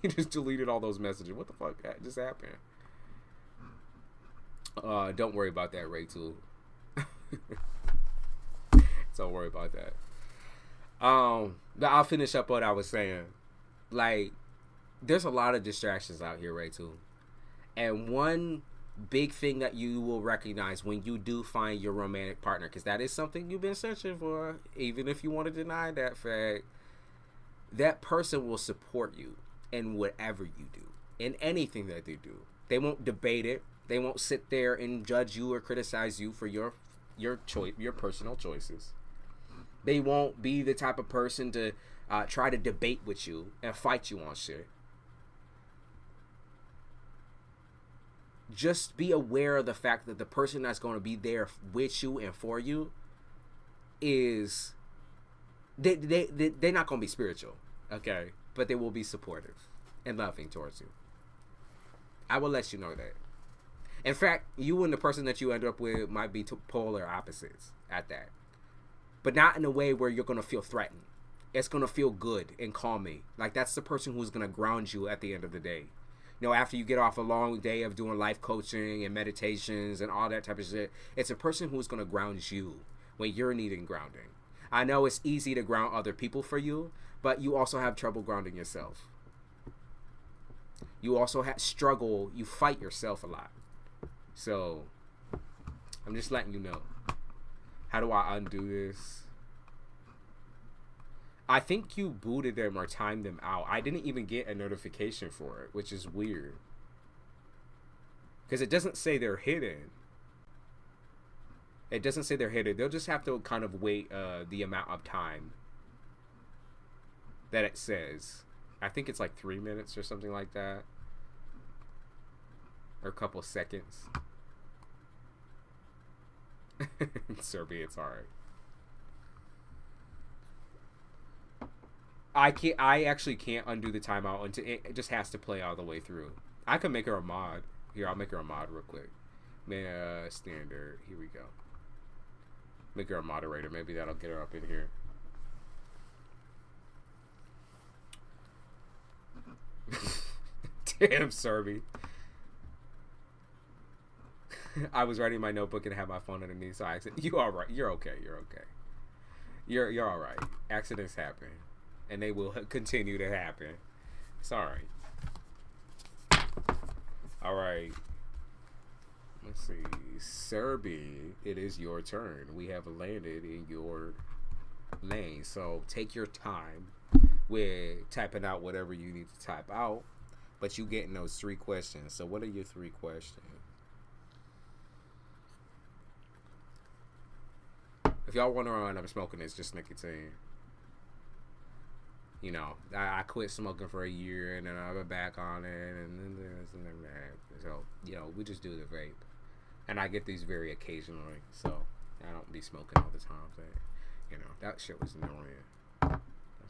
He just deleted all those messages. What the fuck just happened? Don't worry about that, Rachel. Don't worry about that. I'll finish up what I was saying. Like, there's a lot of distractions out here, Rachel. And one big thing that you will recognize when you do find your romantic partner, because that is something you've been searching for, even if you want to deny that fact, that person will support you in whatever you do, in anything that they do. They won't debate it. They won't sit there and judge you or criticize you for your personal choices. They won't be the type of person to try to debate with you and fight you on shit. Just be aware of the fact that the person that's going to be there with you and for you is they're not going to be spiritual, okay? But they will be supportive and loving towards you. I will let you know that. In fact, you and the person that you end up with might be polar opposites at that. But not in a way where you're going to feel threatened. It's going to feel good and calming. Like, that's the person who's going to ground you at the end of the day. You know, after you get off a long day of doing life coaching and meditations and all that type of shit, it's a person who's going to ground you when you're needing grounding. I know it's easy to ground other people for you, but you also have trouble grounding yourself. You also struggle, you fight yourself a lot. So, I'm just letting you know. How do I undo this? I think you booted them or timed them out. I didn't even get a notification for it, which is weird. Because it doesn't say they're hidden. It doesn't say they're hidden. They'll just have to kind of wait the amount of time that it says. I think it's like 3 minutes or something like that. Or a couple seconds. Serbia, it's alright. I actually can't undo the timeout until it just has to play all the way through. I could make her a mod. Here, I'll make her a mod real quick. Standard. Here we go. Make her a moderator. Maybe that'll get her up in here. Damn, Serby. I was writing my notebook and had my phone underneath, so I said, "You all right? You're okay. You're okay. You're all right. Accidents happen, and they will continue to happen. It's all right. All right. Let's see, Serby. It is your turn. We have landed in your lane, so take your time with typing out whatever you need to type out. But you getting those 3 questions. So, what are your 3 questions? If y'all wondering why I'm smoking, it's just nicotine. You know, I quit smoking for a year, and then I went back on it, and then this and then that. So, you know, we just do the vape. And I get these very occasionally, so I don't be smoking all the time. But, you know, that shit was annoying. That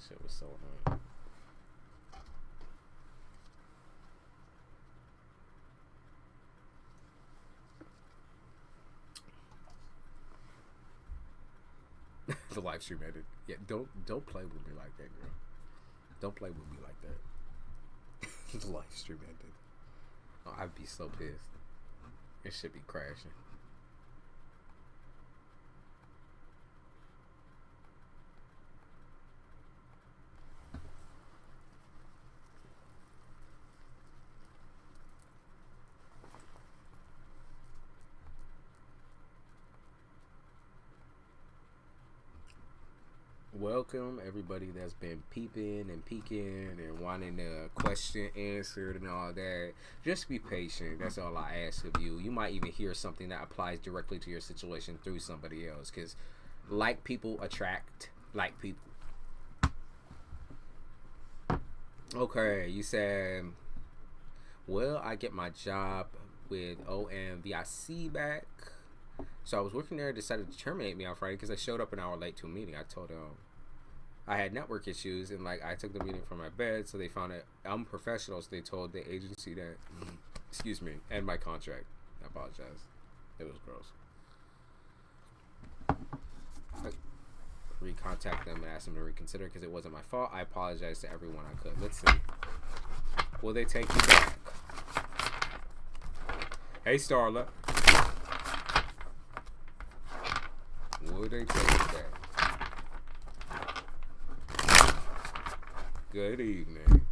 shit was so annoying. The live stream ended. Yeah, don't play with me like that, girl. Don't play with me like that. The live stream ended. Oh, I'd be so pissed. It should be crashing. Welcome everybody that's been peeping and peeking and wanting a question answered and all that. Just be patient. That's all I ask of you. You might even hear something that applies directly to your situation through somebody else, because like people attract like people. Okay, you said, well, I get my job with OMVIC back. So I was working there, decided to terminate me on Friday because I showed up an hour late to a meeting. I told them I had network issues, and like I took the meeting from my bed, so they found it unprofessional. So they told the agency that, excuse me, end my contract. I apologize. It was gross. I recontact them and ask them to reconsider because it wasn't my fault. I apologize to everyone I could. Let's see. Will they take you back? Hey, Starla. Will they take you back? Good evening.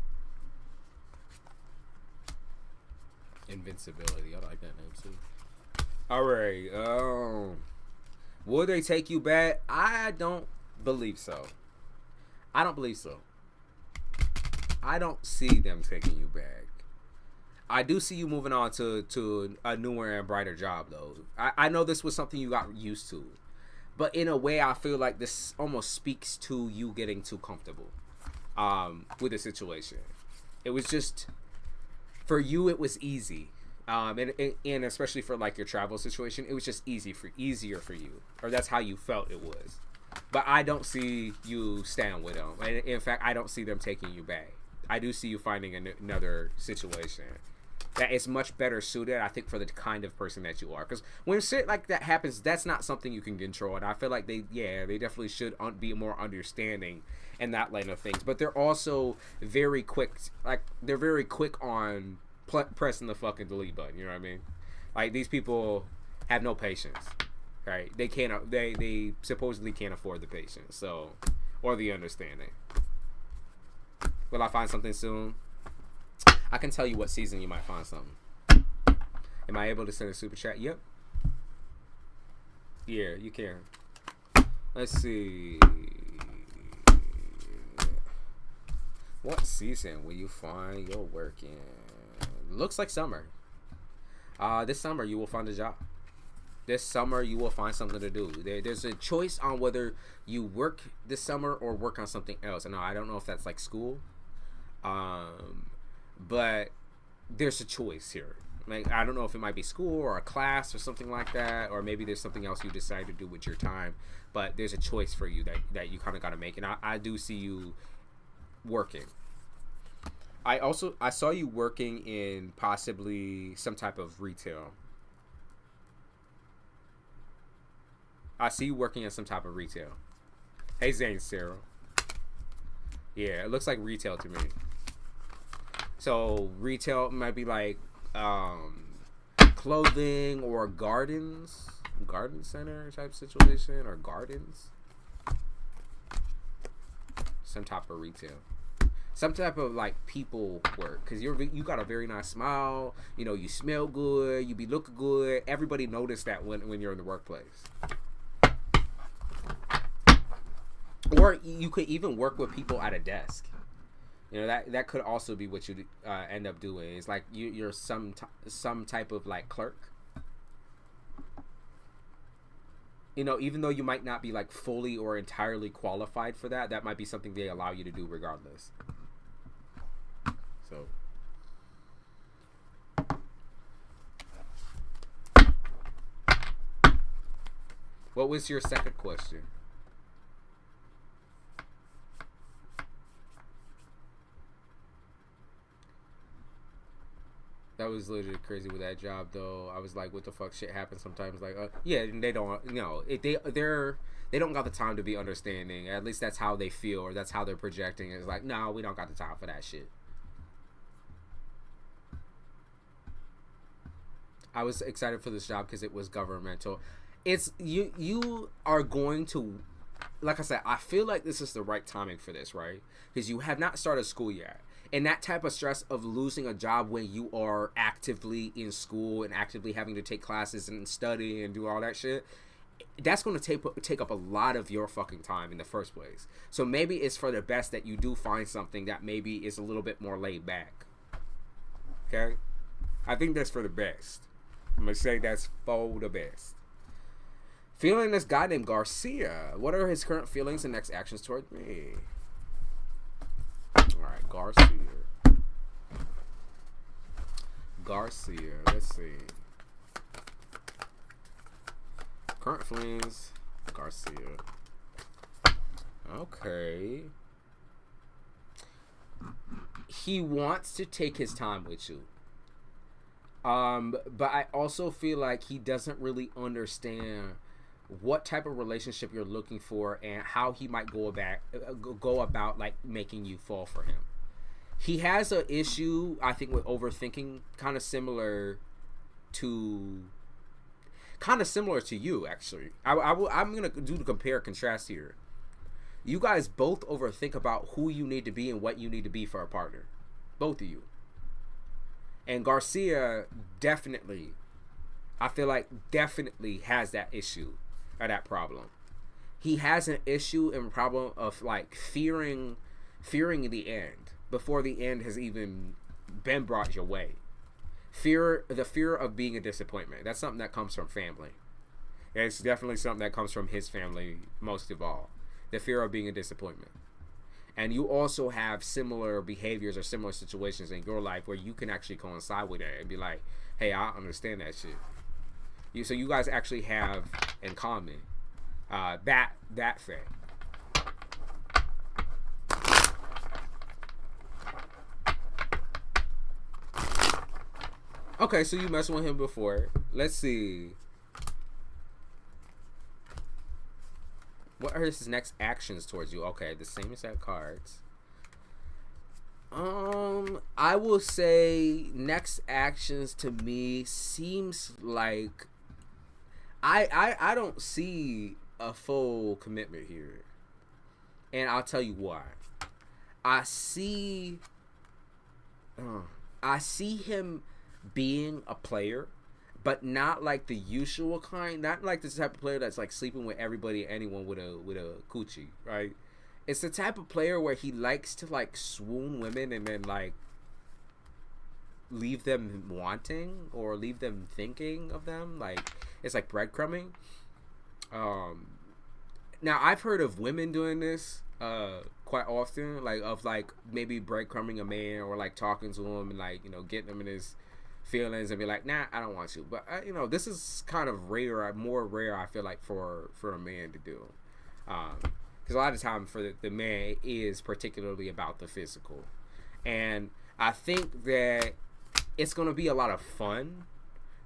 Invincibility. I like that name too. Alright. Will they take you back? I don't believe so. I don't believe so. I don't see them taking you back. I do see you moving on to a newer and brighter job though. I know this was something you got used to. But in a way, I feel like this almost speaks to you getting too comfortable with the situation. It was just, for you, it was easy. And especially for like your travel situation, it was just easier for you. Or that's how you felt it was. But I don't see you staying with them. And in fact, I don't see them taking you back. I do see you finding another situation. that is much better suited, I think, for the kind of person that you are. Because when shit like that happens, that's not something you can control. And I feel like they definitely should be more understanding in that line of things. But they're also very quick, they're very quick on pressing the fucking delete button. You know what I mean? Like, these people have no patience, right? They can't. They supposedly can't afford the patience, so, or the understanding. Will I find something soon? I can tell you what season you might find something. Am I able to send a super chat? Yep. Yeah, you can. Let's see. What season will you find your work in? Looks like summer. This summer you will find a job. This summer you will find something to do. There's a choice on whether you work this summer or work on something else. And I don't know if that's like school. But there's a choice here. Like, I don't know if it might be school or a class or something like that, or maybe there's something else you decide to do with your time. But there's a choice for you that you kind of got to make. And I do see you working. I saw you working in possibly some type of retail. I see you working in some type of retail. Hey, Zane, Sarah. Yeah, it looks like retail to me. So retail might be like clothing or garden center type situation, or gardens. Some type of retail. Some type of like people work, because you got a very nice smile. You know, you smell good. You be looking good. Everybody notice that when you're in the workplace. Or you could even work with people at a desk. You know, that could also be what you end up doing. It's like you're some type of like clerk. You know, even though you might not be like fully or entirely qualified for that, that might be something they allow you to do regardless. So. What was your second question? That was literally crazy with that job, though. I was like, what the fuck shit happens sometimes. Like, yeah, and they don't, you know, they don't got the time to be understanding. At least that's how they feel, or that's how they're projecting. It's like, no, we don't got the time for that shit. I was excited for this job because it was governmental. It's, you are going to, like I said, I feel like this is the right timing for this, right? Because you have not started school yet. And that type of stress of losing a job when you are actively in school and actively having to take classes and study and do all that shit, that's going to take up a lot of your fucking time in the first place. So maybe it's for the best that you do find something that maybe is a little bit more laid back. Okay? I think that's for the best. I'm going to say that's for the best. Feeling this guy named Garcia. What are his current feelings and next actions toward me? Alright, Garcia. Let's see. Current feelings. Garcia. Okay. He wants to take his time with you. But I also feel like he doesn't really understand what type of relationship you're looking for and how he might go about like making you fall for him. He has an issue, I think, with overthinking, kind of similar to you, actually. I'm gonna do the compare and contrast here. You guys both overthink about who you need to be and what you need to be for a partner, both of you. And Garcia definitely, I feel like, definitely has that issue or that problem. He has an issue and problem of like fearing the end before the end has even been brought your way. The fear of being a disappointment. That's something that comes from family. It's definitely something that comes from his family most of all. The fear of being a disappointment. And you also have similar behaviors or similar situations in your life where you can actually coincide with that and be like, hey, I understand that shit. So you guys actually have in common that fact. Okay, so you messed with him before. Let's see. What are his next actions towards you? Okay, the same exact cards. I will say next actions to me seems like I don't see a full commitment here, and I'll tell you why. I see, I see him being a player, but not like the usual kind. Not like the type of player that's like sleeping with everybody, anyone with a coochie, right? It's the type of player where he likes to like swoon women and then like leave them wanting or leave them thinking of them. Like it's like breadcrumbing. Um, Now I've heard of women doing this quite often, like of like maybe breadcrumbing a man or like talking to him and like getting him in his feelings and be like, nah, I don't want you. But this is kind of rare, more rare. I feel like for a man to do, because a lot of time for the man is particularly about the physical, and I think that it's gonna be a lot of fun,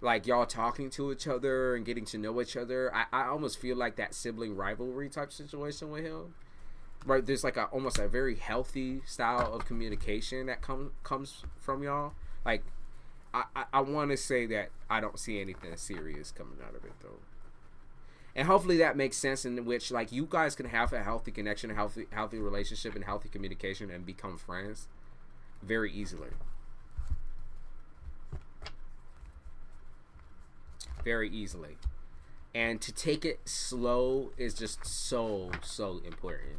like y'all talking to each other and getting to know each other. I almost feel like that sibling rivalry type situation with him, right? There's like almost a very healthy style of communication that comes from y'all. Like I want to say that I don't see anything serious coming out of it though, and hopefully that makes sense, in which like you guys can have a healthy connection, a healthy relationship, and healthy communication, and become friends very easily. Very easily. And to take it slow is just so important.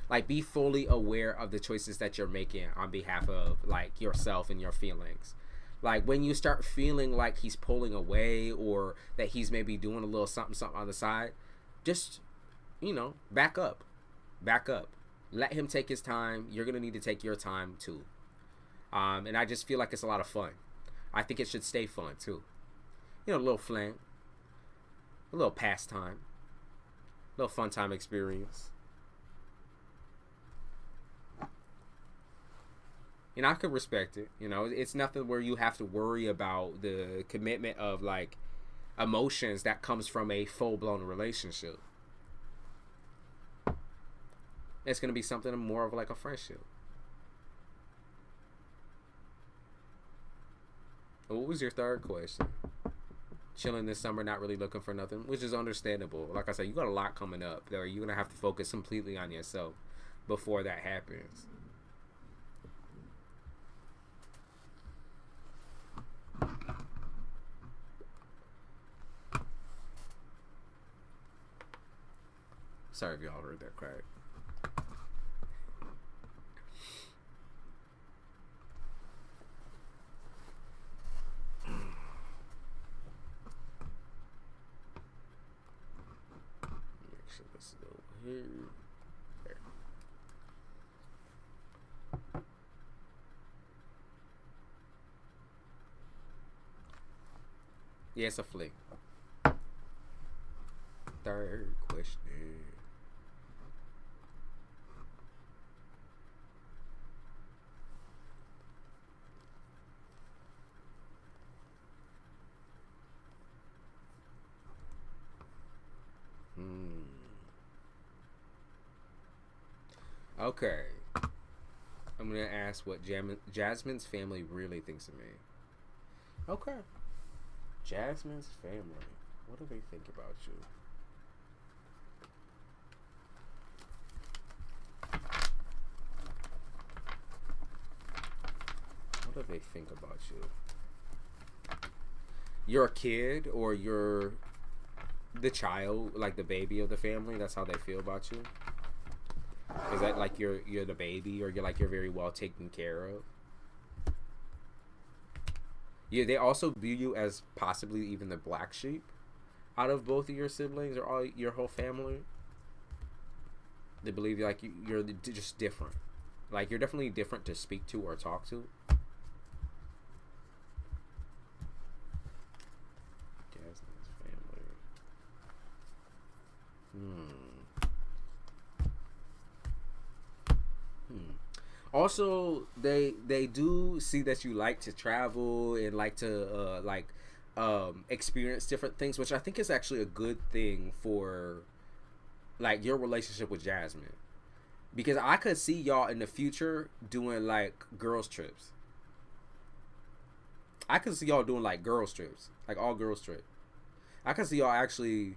Like be fully aware of the choices that you're making on behalf of like yourself and your feelings. Like when you start feeling like he's pulling away or that he's maybe doing a little something on the side, just back up. Back up. Let him take his time. You're going to need to take your time too. And I just feel like it's a lot of fun. I think it should stay fun too. A little fling, a little pastime, a little fun time experience. I could respect it. It's nothing where you have to worry about the commitment of like emotions that comes from a full blown relationship. It's gonna be something more of like a friendship. What was your third question? Chilling this summer, not really looking for nothing, which is understandable. Like I said, you got a lot coming up there. You're gonna have to focus completely on yourself before that happens. Sorry if y'all heard that crack. There. Yeah, it's a flick. Third question. Okay. I'm going to ask what Jasmine's family really thinks of me. Okay. Jasmine's family. What do they think about you? What do they think about you? You're a kid, or you're the child, like the baby of the family? That's how they feel about you? Is that like you're the baby, or you're very well taken care of? Yeah, they also view you as possibly even the black sheep out of both of your siblings or all your whole family. They believe like you're just different. Like you're definitely different to speak to or talk to. Jasmine's family. Also, they do see that you like to travel and like to experience different things, which I think is actually a good thing for like your relationship with Jasmine, because I could see y'all in the future doing like girls trips. I could see y'all doing like girls trips, like all girls trip. I could see y'all actually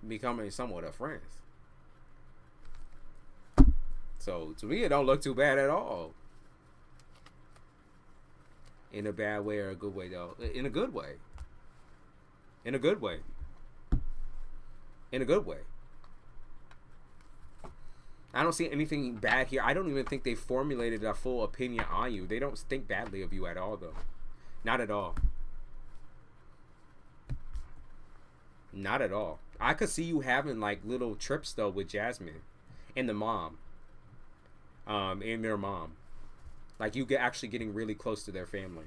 becoming somewhat of friends. So to me, it don't look too bad at all. In a bad way or a good way, though. In a good way. In a good way. In a good way. I don't see anything bad here. I don't even think they formulated a full opinion on you. They don't think badly of you at all, though. Not at all. Not at all. I could see you having like little trips though with Jasmine and the mom. And their mom. Like you get actually getting really close to their family.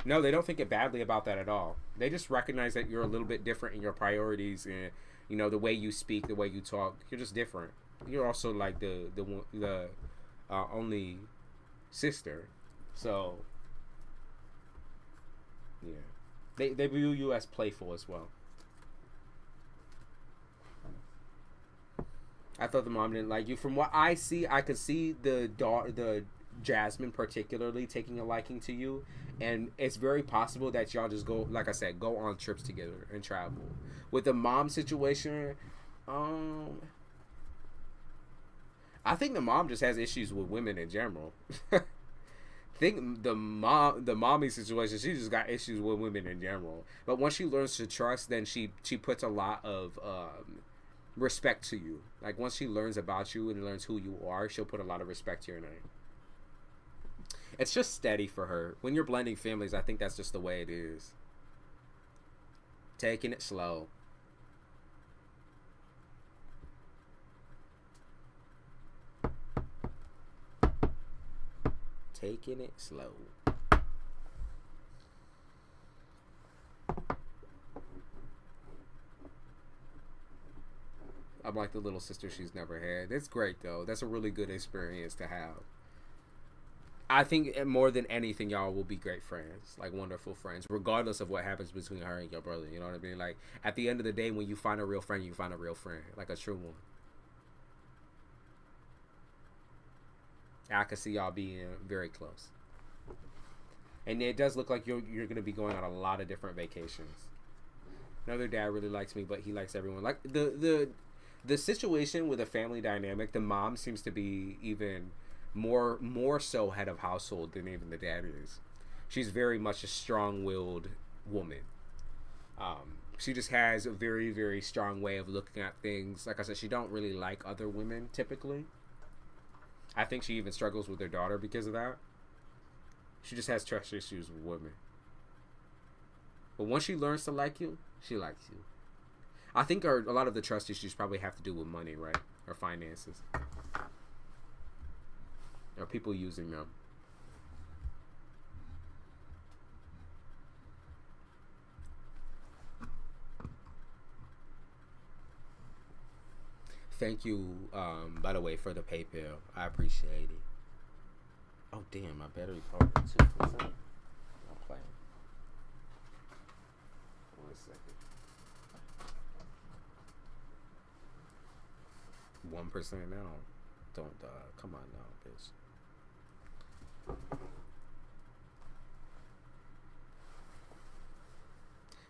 No, they don't think it badly about that at all. They just recognize that you're a little bit different in your priorities and you know the way you speak, the way you talk. You're just different. You're also like the only sister, so yeah. They view you as playful as well. I thought the mom didn't like you. From what I see, I could see the Jasmine particularly taking a liking to you, and it's very possible that y'all just go, like I said, go on trips together and travel. With the mom situation, I think the mom just has issues with women in general. I think the mommy situation, she just got issues with women in general. But once she learns to trust, then she puts a lot of respect to you. Like once she learns about you and learns who you are, she'll put a lot of respect to your name. It's just steady for her. When you're blending families, I think that's just the way it is. Taking it slow. Taking it slow. I'm like the little sister she's never had. It's great though. That's a really good experience to have. I think more than anything, y'all will be great friends, like wonderful friends, regardless of what happens between her and your brother. You know what I mean? Like at the end of the day, when you find a real friend, you find a real friend, like a true one. I can see y'all being very close, and it does look like you're going to be going on a lot of different vacations. Another dad really likes me, but he likes everyone. Like the situation with a family dynamic, the mom seems to be even more so head of household than even the dad is. She's very much a strong-willed woman. She just has a very, very strong way of looking at things. Like I said, she don't really like other women typically. I think she even struggles with her daughter because of that. She just has trust issues with women. But once she learns to like you, she likes you. I think a lot of the trust issues probably have to do with money, right? Or finances. Or people using them. Thank you, by the way, for the PayPal. I appreciate it. Oh, damn, my battery power 2%. I'm playing. 1 second. 1% now. Don't, come on now, bitch.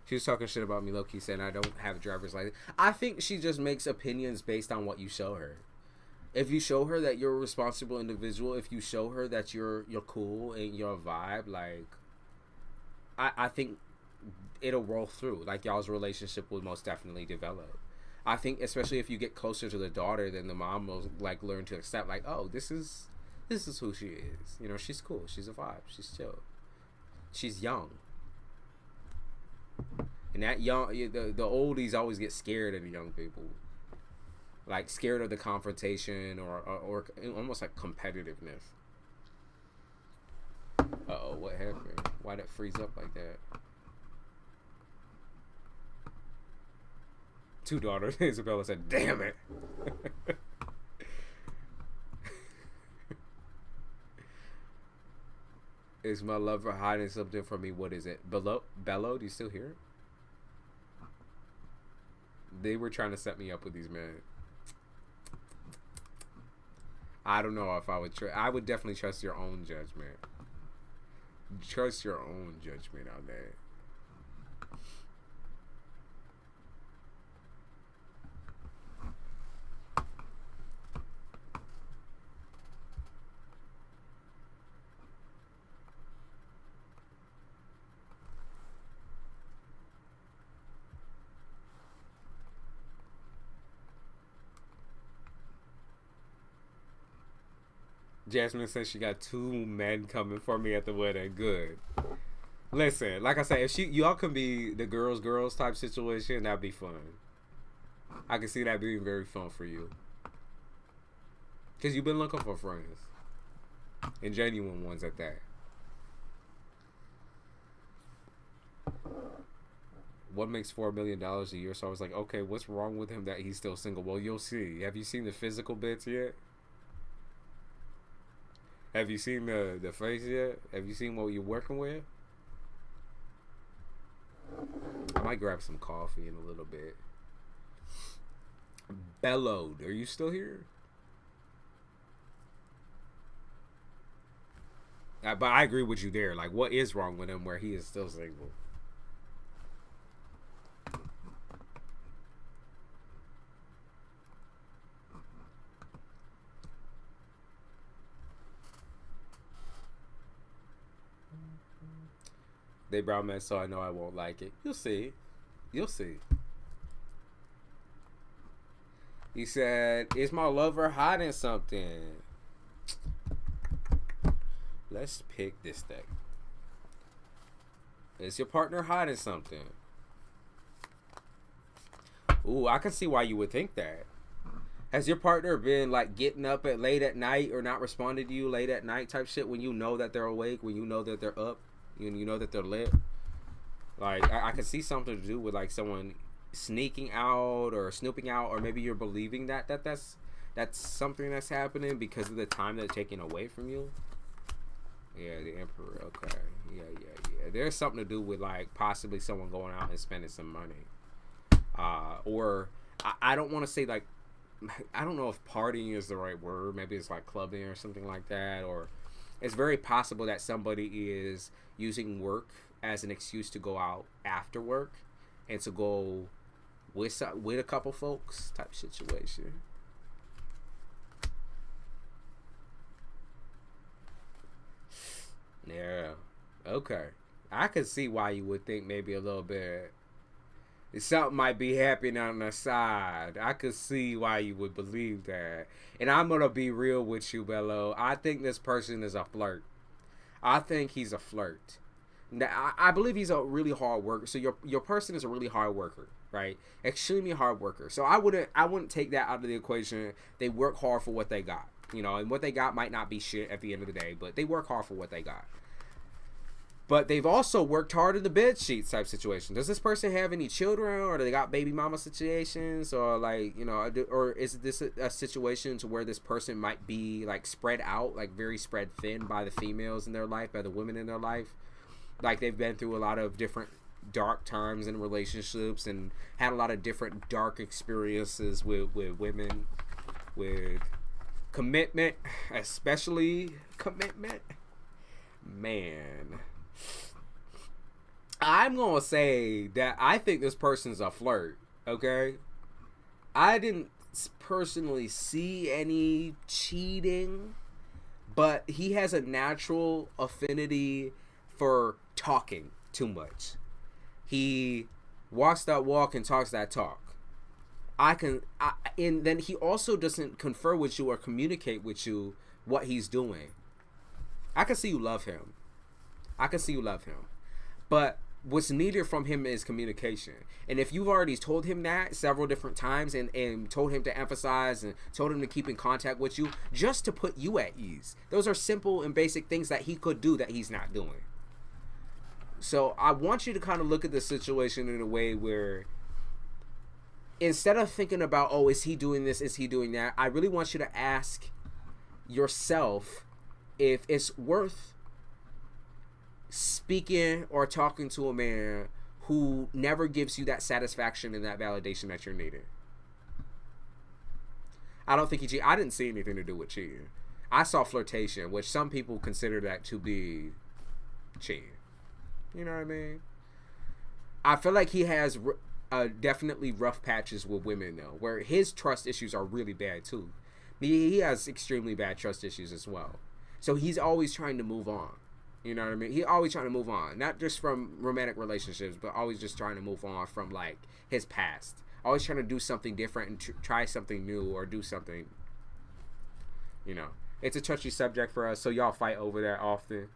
She was talking shit about me, low-key, saying I don't have a driver's license. I think she just makes opinions based on what you show her. If you show her that you're a responsible individual, if you show her that you're cool and you're a vibe, like, I think it'll roll through. Like, y'all's relationship will most definitely develop. I think, especially if you get closer to the daughter, then the mom will, like, learn to accept, like, oh, this is who she is. You know, she's cool. She's a vibe. She's chill. She's young. And that young, the oldies always get scared of the young people, like scared of the confrontation or almost like competitiveness. Uh-oh, what happened? Why'd it freeze up like that? 2 daughters. Isabella said, "Damn it." Is my lover hiding something from me? What is it? Bello, do you still hear it? They were trying to set me up with these men. I don't know if I would I would definitely trust your own judgment. Trust your own judgment on that. Jasmine says she got 2 men coming for me at the wedding. Good. Listen, like I said, if y'all can be the girls type situation, that'd be fun. I can see that being very fun for you. Because you've been looking for friends. And genuine ones at that. What makes $4 million a year? So I was like, okay, what's wrong with him that he's still single? Well, you'll see. Have you seen the physical bits yet? Have you seen the face yet? Have you seen what you're working with? I might grab some coffee in a little bit. Bellowed. Are you still here? But I agree with you there. Like, what is wrong with him where he is still single? They brown men, so I know I won't like it. You'll see. You'll see. He said, is my lover hiding something? Let's pick this thing. Is your partner hiding something? Ooh, I can see why you would think that. Has your partner been like getting up at late at night or not responding to you late at night type shit when you know that they're awake, when you know that they're up? You know that they're lit. Like I can see something to do with like someone sneaking out or snooping out, or maybe you're believing that's something that's happening because of the time they're taking away from you. Yeah, the Emperor. Okay. Yeah. There's something to do with like possibly someone going out and spending some money. Or I don't want to say like, I don't know if partying is the right word. Maybe it's like clubbing or something like that. Or it's very possible that somebody is using work as an excuse to go out after work and to go with a couple folks type situation. Yeah. Okay. I can see why you would think maybe a little bit something might be happening on the side. I could see why you would believe that. And I'm going to be real with you, Bello. I think this person is a flirt. I think he's a flirt. Now, I believe he's a really hard worker. So your person is a really hard worker, right? Extremely hard worker. So I wouldn't take that out of the equation. They work hard for what they got. You know, and what they got might not be shit at the end of the day, but they work hard for what they got. But they've also worked hard in the bed sheets type situation. Does this person have any children, or do they got baby mama situations, or like, you know, or is this a situation to where this person might be like spread out, like very spread thin by the females in their life, by the women in their life? Like they've been through a lot of different dark times in relationships and had a lot of different dark experiences with women, with commitment, especially commitment. Man. I'm going to say that I think this person's a flirt, okay? I didn't personally see any cheating, but he has a natural affinity for talking too much. He walks that walk and talks that talk. And then he also doesn't confer with you or communicate with you what he's doing. I can see you love him. But what's needed from him is communication. And if you've already told him that several different times and told him to emphasize and told him to keep in contact with you just to put you at ease, those are simple and basic things that he could do that he's not doing. So I want you to kind of look at the situation in a way where instead of thinking about, oh, is he doing this? Is he doing that? I really want you to ask yourself if it's worth speaking or talking to a man who never gives you that satisfaction and that validation that you're needing. I don't think he cheated. I didn't see anything to do with cheating. I saw flirtation, which some people consider that to be cheating. You know what I mean? I feel like he has definitely rough patches with women, though, where his trust issues are really bad, too. He has extremely bad trust issues as well. So he's always trying to move on. You know what I mean? He's always trying to move on. Not just from romantic relationships, but always just trying to move on from, like, his past. Always trying to do something different and try something new or do something, you know. It's a touchy subject for us, so y'all fight over that often.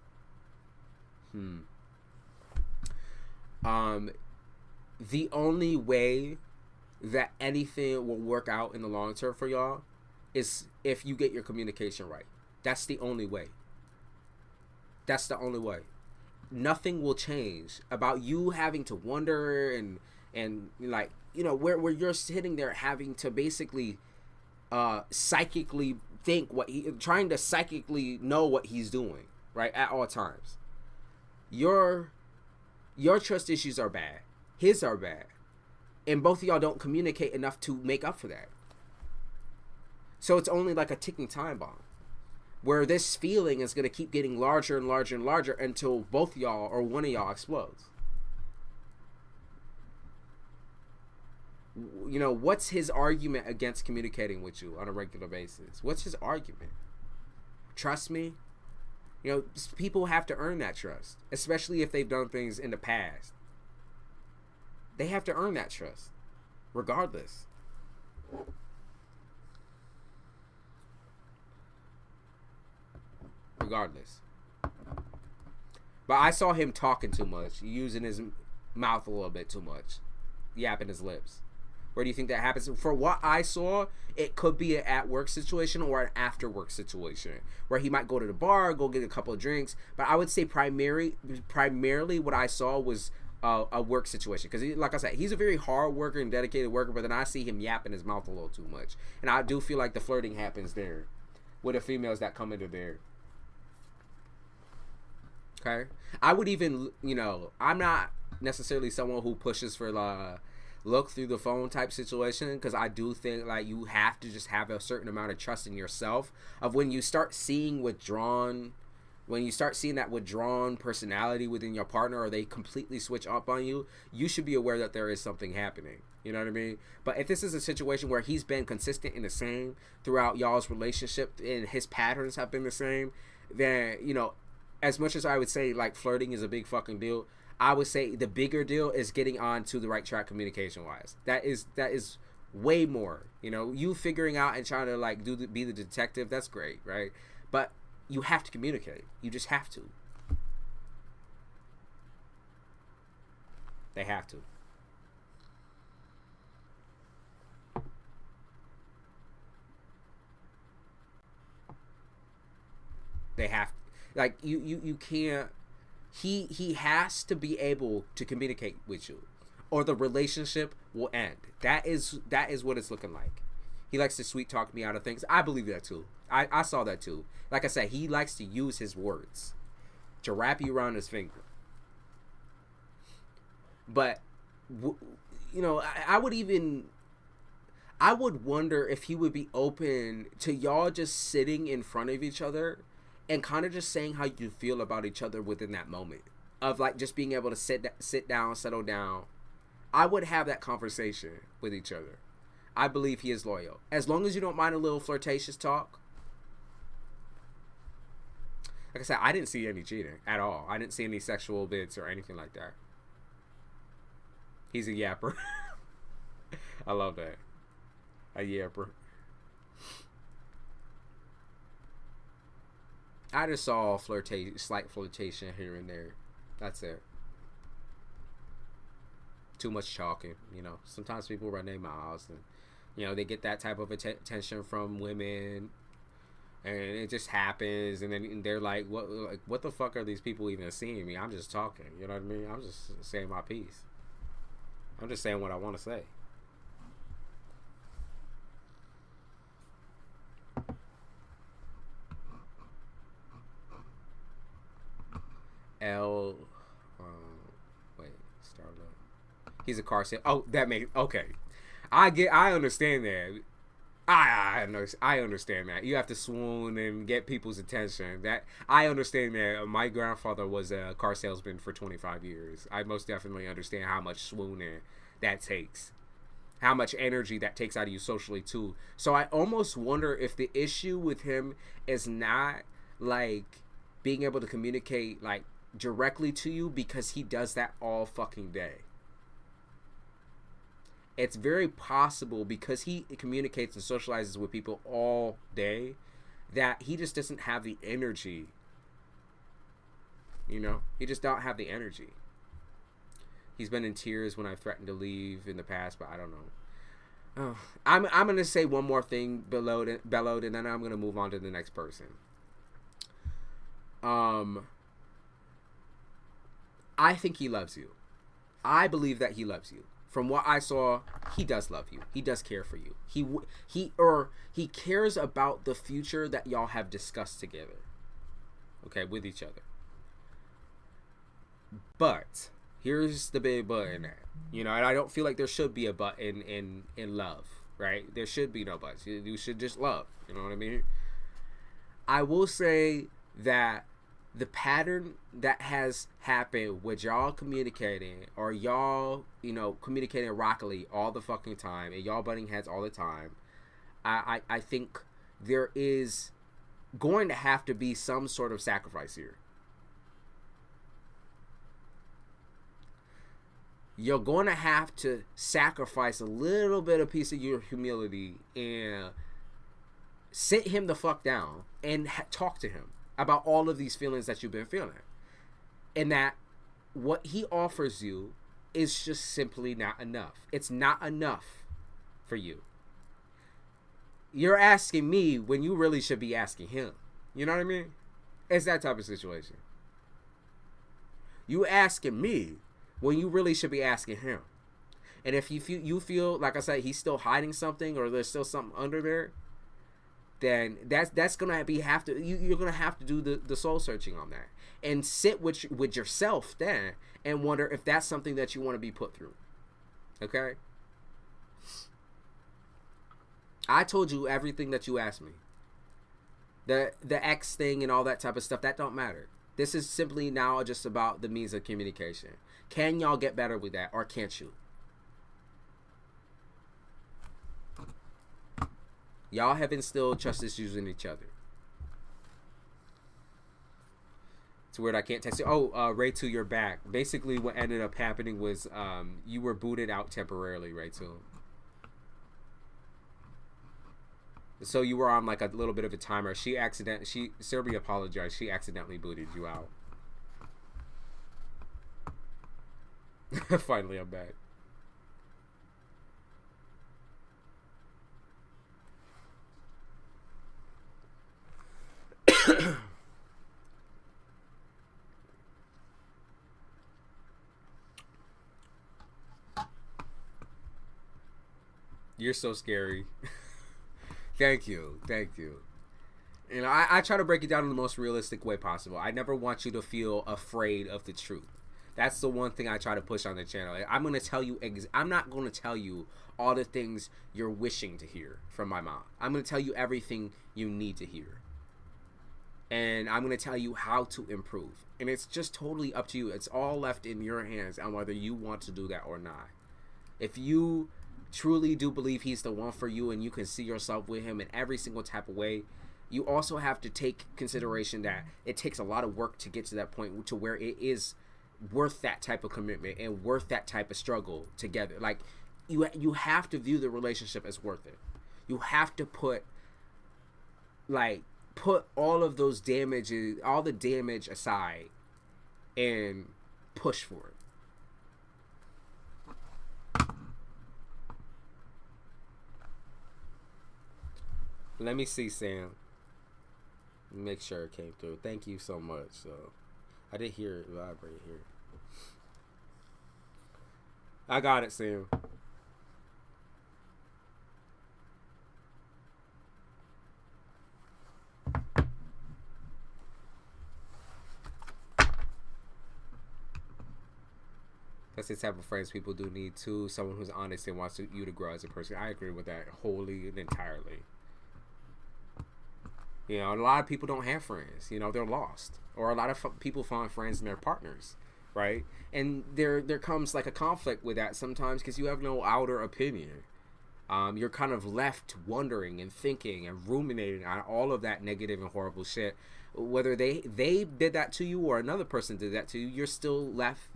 The only way that anything will work out in the long term for y'all is if you get your communication right. That's the only way. That's the only way. Nothing will change about you having to wonder and like, you know, where you're sitting there having to basically psychically think trying to psychically know what he's doing, right, at all times. Your trust issues are bad. His are bad. And both of y'all don't communicate enough to make up for that. So it's only like a ticking time bomb, where this feeling is going to keep getting larger and larger and larger until both of y'all or one of y'all explodes. You know, what's his argument against communicating with you on a regular basis? What's his argument? Trust me. You know, people have to earn that trust, especially if they've done things in the past. They have to earn that trust, regardless. Regardless. But I saw him talking too much, using his mouth a little bit too much, yapping his lips. Where do you think that happens? For what I saw, it could be an at-work situation or an after-work situation, where he might go to the bar, go get a couple of drinks. But I would say primarily what I saw was a work situation. Because, like I said, he's a very hard worker and dedicated worker, but then I see him yapping his mouth a little too much. And I do feel like the flirting happens there with the females that come into there. Okay? I would even, you know, I'm not necessarily someone who pushes for look through the phone type situation, because I do think like you have to just have a certain amount of trust in yourself of when you start seeing that withdrawn personality within your partner, or they completely switch up on you, you should be aware that there is something happening. You know what I mean? But if this is a situation where he's been consistent and the same throughout y'all's relationship and his patterns have been the same, then, you know, as much as I would say like flirting is a big fucking deal, I would say the bigger deal is getting on to the right track communication wise. That is way more. You know, you figuring out and trying to like be the detective, that's great, right? But you have to communicate. You just have to. They have to. They have to. Like you can't. He has to be able to communicate with you, or the relationship will end. That is what it's looking like. He likes to sweet talk me out of things. I believe that too. I saw that too. Like I said, he likes to use his words to wrap you around his finger. But you know, I would wonder if he would be open to y'all just sitting in front of each other and kind of just saying how you feel about each other within that moment of like just being able to sit down, settle down. I would have that conversation with each other. I believe he is loyal. As long as you don't mind a little flirtatious talk. Like I said, I didn't see any cheating at all. I didn't see any sexual bits or anything like that. He's a yapper. I love that. A yapper. I just saw slight flirtation here and there. That's it. Too much talking, you know. Sometimes people run their mouths, and you know they get that type of attention from women, and it just happens. And then they're like, "What the fuck are these people even seeing me? I'm just talking." You know what I mean? I'm just saying my piece. I'm just saying what I want to say. L. Wait, Starlight. He's a car sale. Oh, that makes okay. I understand that. I understand that. You have to swoon and get people's attention. That I understand that. My grandfather was a car salesman for 25 years. I most definitely understand how much swooning that takes. How much energy that takes out of you socially too. So I almost wonder if the issue with him is not like being able to communicate like directly to you, because he does that all fucking day. It's very possible, because he communicates and socializes with people all day, that he just doesn't have the energy. You know, he just don't have the energy. He's been in tears when I've threatened to leave in the past, but I don't know. Oh, I'm gonna say one more thing, bellowed, and then I'm gonna move on to the next person. I think he loves you. I believe that he loves you. From what I saw, he does love you. He does care for you. He cares about the future that y'all have discussed together. Okay, with each other. But here's the big but in that. You know, and I don't feel like there should be a but in love, right? There should be no buts. You should just love. You know what I mean? I will say that the pattern that has happened with y'all communicating, or y'all, you know, communicating rockily all the fucking time, and y'all butting heads all the time, I think there is going to have to be some sort of sacrifice here. You're going to have to sacrifice a little bit of piece of your humility and sit him the fuck down and talk to him about all of these feelings that you've been feeling, and that what he offers you is just simply not enough. It's not enough for you. You're asking me when you really should be asking him. You know what I mean? It's that type of situation. You asking me when you really should be asking him. And if you feel like I said, he's still hiding something, or there's still something under there, then that's gonna you're gonna have to do the soul searching on that, and sit with yourself then, and wonder if that's something that you want to be put through. Okay? I told you everything that you asked me. The X thing and all that type of stuff, that don't matter. This is simply now just about the means of communication. Can y'all get better with that, or can't you? Y'all have instilled trust issues in each other. It's weird, I can't text you. Oh, Ray 2, you're back. Basically, what ended up happening was you were booted out temporarily, Ray 2. So you were on like a little bit of a timer. Serbia apologized. She accidentally booted you out. Finally, I'm back. You're so scary. Thank you. You know, I try to break it down in the most realistic way possible. I never want you to feel afraid of the truth. That's the one thing I try to push on the channel. I'm going to tell you, I'm not going to tell you all the things you're wishing to hear from my mom. I'm going to tell you everything you need to hear. And I'm going to tell you how to improve. And it's just totally up to you. It's all left in your hands on whether you want to do that or not. If you truly do believe he's the one for you and you can see yourself with him in every single type of way, you also have to take consideration that it takes a lot of work to get to that point to where it is worth that type of commitment and worth that type of struggle together. Like, you have to view the relationship as worth it. You have to put all of those damages, all the damage aside, and push for it. Let me see, Sam. Make sure it came through. Thank you so much. So I did hear it vibrate here. I got it, Sam. That's the type of friends people do need too. Someone who's honest and wants you to grow as a person. I agree with that wholly and entirely. You know, a lot of people don't have friends. You know, they're lost. Or a lot of people find friends in their partners, right? And there comes like a conflict with that sometimes because you have no outer opinion. You're kind of left wondering and thinking and ruminating on all of that negative and horrible shit. Whether they did that to you or another person did that to you, you're still left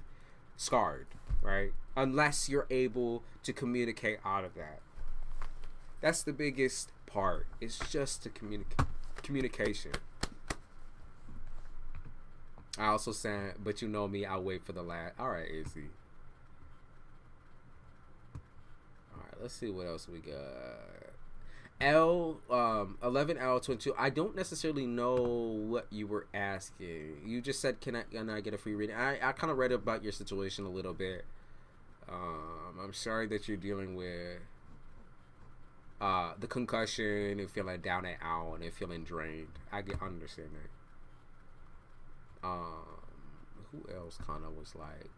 scarred, right? Unless you're able to communicate out of that. That's the biggest part. It's just the communication. I also said, but you know me, I'll wait for the last. All right, Izzy. All right, let's see what else we got. 11L22. I don't necessarily know what you were asking. You just said, can I get a free reading? I kind of read about your situation a little bit. I'm sorry that you're dealing with the concussion and feeling down and out and feeling drained. I understand that. Who else kind of was like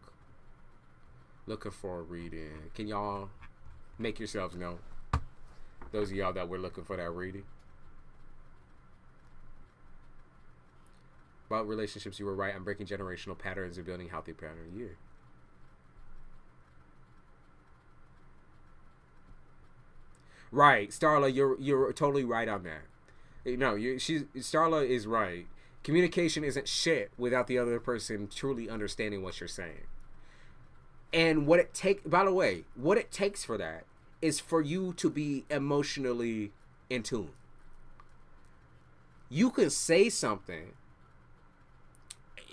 looking for a reading? Can y'all make yourselves known? Those of y'all that were looking for that reading. About relationships, you were right. I'm breaking generational patterns and building healthy patterns. Yeah. Right, Starla, you're totally right on that. No, Starla is right. Communication isn't shit without the other person truly understanding what you're saying. And what it takes for that is for you to be emotionally in tune. You can say something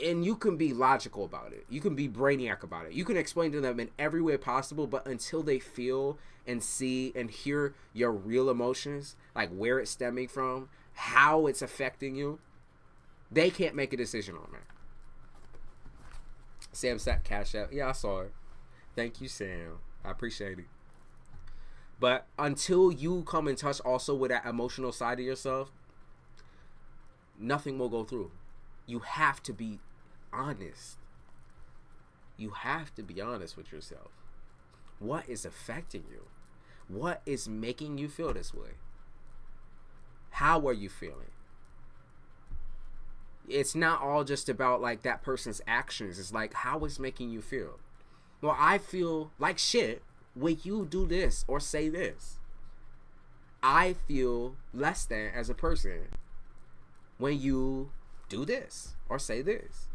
and you can be logical about it. You can be brainiac about it. You can explain to them in every way possible, but until they feel and see and hear your real emotions, like where it's stemming from, how it's affecting you, they can't make a decision on that. Sam sat cash out. Yeah, I saw it. Thank you, Sam. I appreciate it. But until you come in touch also with that emotional side of yourself, nothing will go through. You have to be honest. You have to be honest with yourself. What is affecting you? What is making you feel this way? How are you feeling? It's not all just about like that person's actions. It's like how it's making you feel. Well, I feel like shit when you do this or say this. I feel less than as a person when you do this or say this.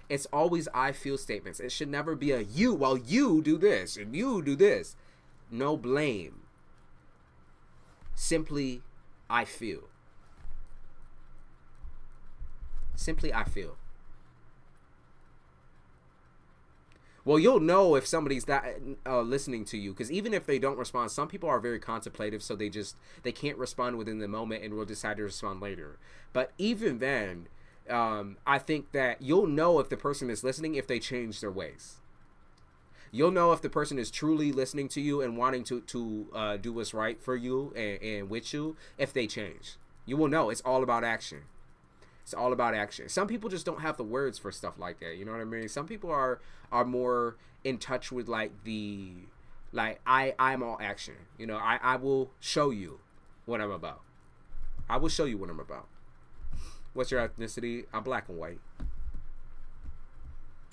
It's always I feel statements. It should never be a you, well, you do this and you do this. No blame. Simply, I feel. Simply, I feel. Well, you'll know if somebody's not listening to you, because even if they don't respond, some people are very contemplative, so they can't respond within the moment and will decide to respond later. But even then, I think that you'll know if the person is listening if they change their ways. You'll know if the person is truly listening to you and wanting to do what's right for you and with you if they change. You will know. It's all about action. It's all about action. Some people just don't have the words for stuff like that. You know what I mean? Some people are more in touch with I'm all action. You know, I will show you what I'm about. I will show you what I'm about. What's your ethnicity? I'm black and white.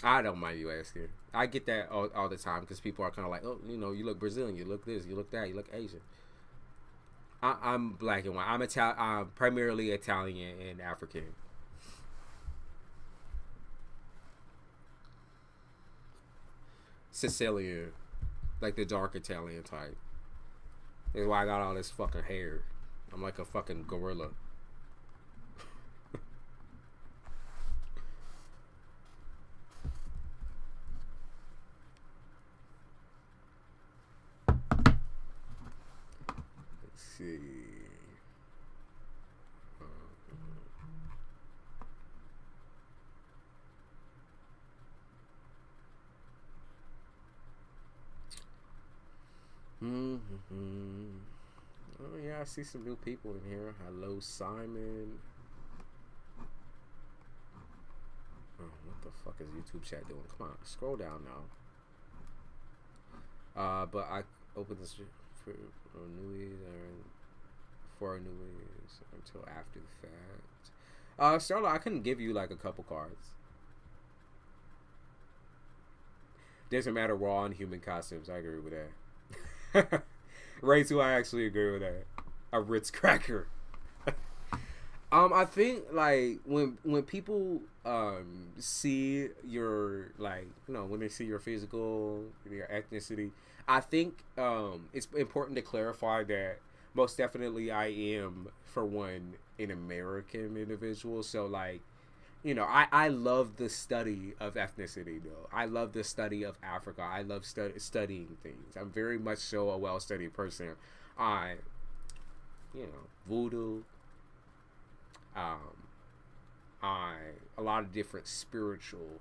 I don't mind you asking. I get that all the time because people are kind of like, oh, you know, you look Brazilian, you look this, you look that, you look Asian. I'm black and white. I'm primarily Italian and African. Sicilian, like the dark Italian type. That's why I got all this fucking hair. I'm like a fucking gorilla. Let's see. Oh yeah, I see some new people in here. Hello, Simon. Oh, what the fuck is YouTube chat doing? Come on, scroll down now. But I opened this for New Year's or for New Year's until after the fact. Starla, I couldn't give you like a couple cards. Doesn't matter. We're all in human costumes. I agree with that. Ray 2, I actually agree with that. A Ritz cracker. I think like when people see your like when they see your physical, your ethnicity, I think it's important to clarify that most definitely I am, for one, an American individual. So like, I love the study of ethnicity though. I love the study of Africa. I love studying things. I'm very much so a well-studied person. Voodoo. A lot of different spiritual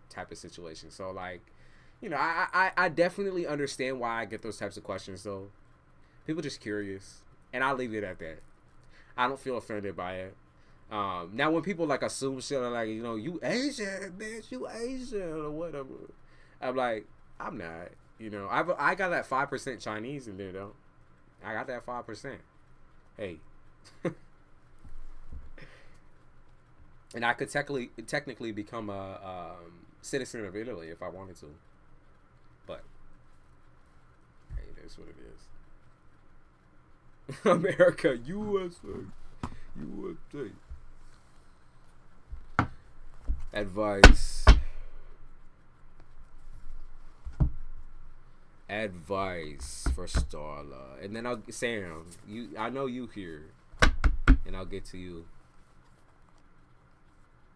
type of situations. So like, I definitely understand why I get those types of questions though. People just curious, and I'll leave it at that. I don't feel offended by it. Now when people like assume shit like, you Asian, bitch, you Asian or whatever, I'm like, I'm not. I got that 5% Chinese in there though. I got that 5%. Hey. And I could technically become a citizen of Italy if I wanted to. But, hey, that's what it is. America, USA. USA. Advice for Starla. And then Sam, I know you here. And I'll get to you.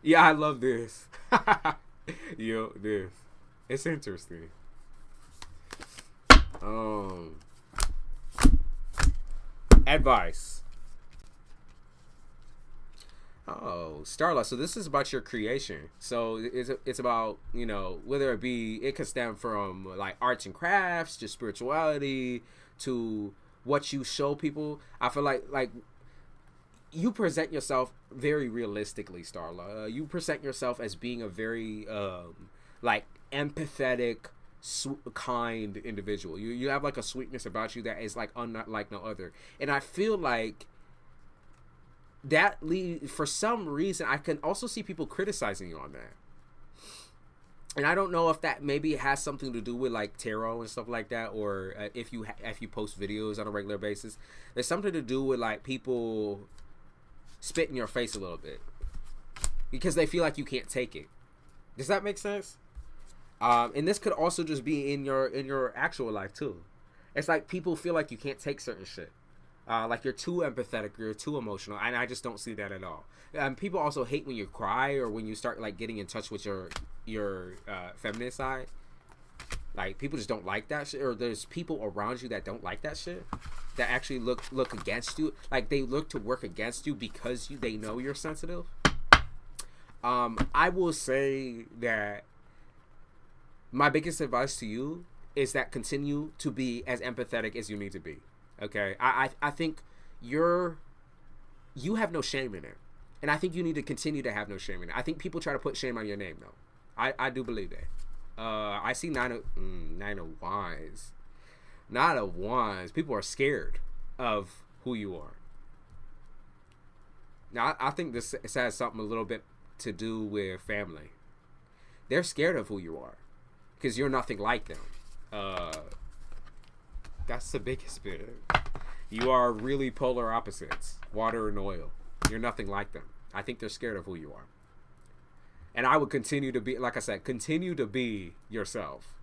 Yeah, I love this. This. It's interesting. Advice. Oh, Starla. So this is about your creation. So it's about, whether it could stem from like arts and crafts to spirituality to what you show people. I feel like you present yourself very realistically, Starla. You present yourself as being a very empathetic, kind individual. You have like a sweetness about you that is like unlike no other. And I feel like that for some reason I can also see people criticizing you on that. And I don't know if that maybe has something to do with like tarot and stuff like that, or if you post videos on a regular basis, there's something to do with like people spit in your face a little bit because they feel like you can't take it. Does that make sense? And this could also just be in your actual life too. It's like people feel like you can't take certain shit. Like you're too empathetic, you're too emotional, and I just don't see that at all. People also hate when you cry or when you start like getting in touch with your feminine side. Like people just don't like that shit, or there's people around you that don't like that shit, that actually look against you. Like they look to work against you because they know you're sensitive. I will say that my biggest advice to you is that continue to be as empathetic as you need to be. Okay, I think you have no shame in it, and I think you need to continue to have no shame in it. I think people try to put shame on your name though. I do believe that. I see nine of wands. Nine of wands. People are scared of who you are. Now, I think this has something a little bit to do with family. They're scared of who you are because you're nothing like them. That's the biggest bit. You are really polar opposites, water and oil. You're nothing like them. I think they're scared of who you are. And I would continue to be, like I said, continue to be yourself.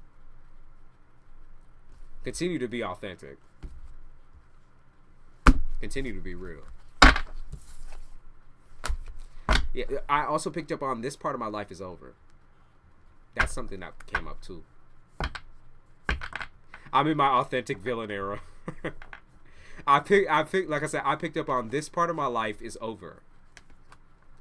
Continue to be authentic. Continue to be real. Yeah, I also picked up on this part of my life is over. That's something that came up too. I'm in my authentic villain era. I picked, like I said, I picked up on this part of my life is over.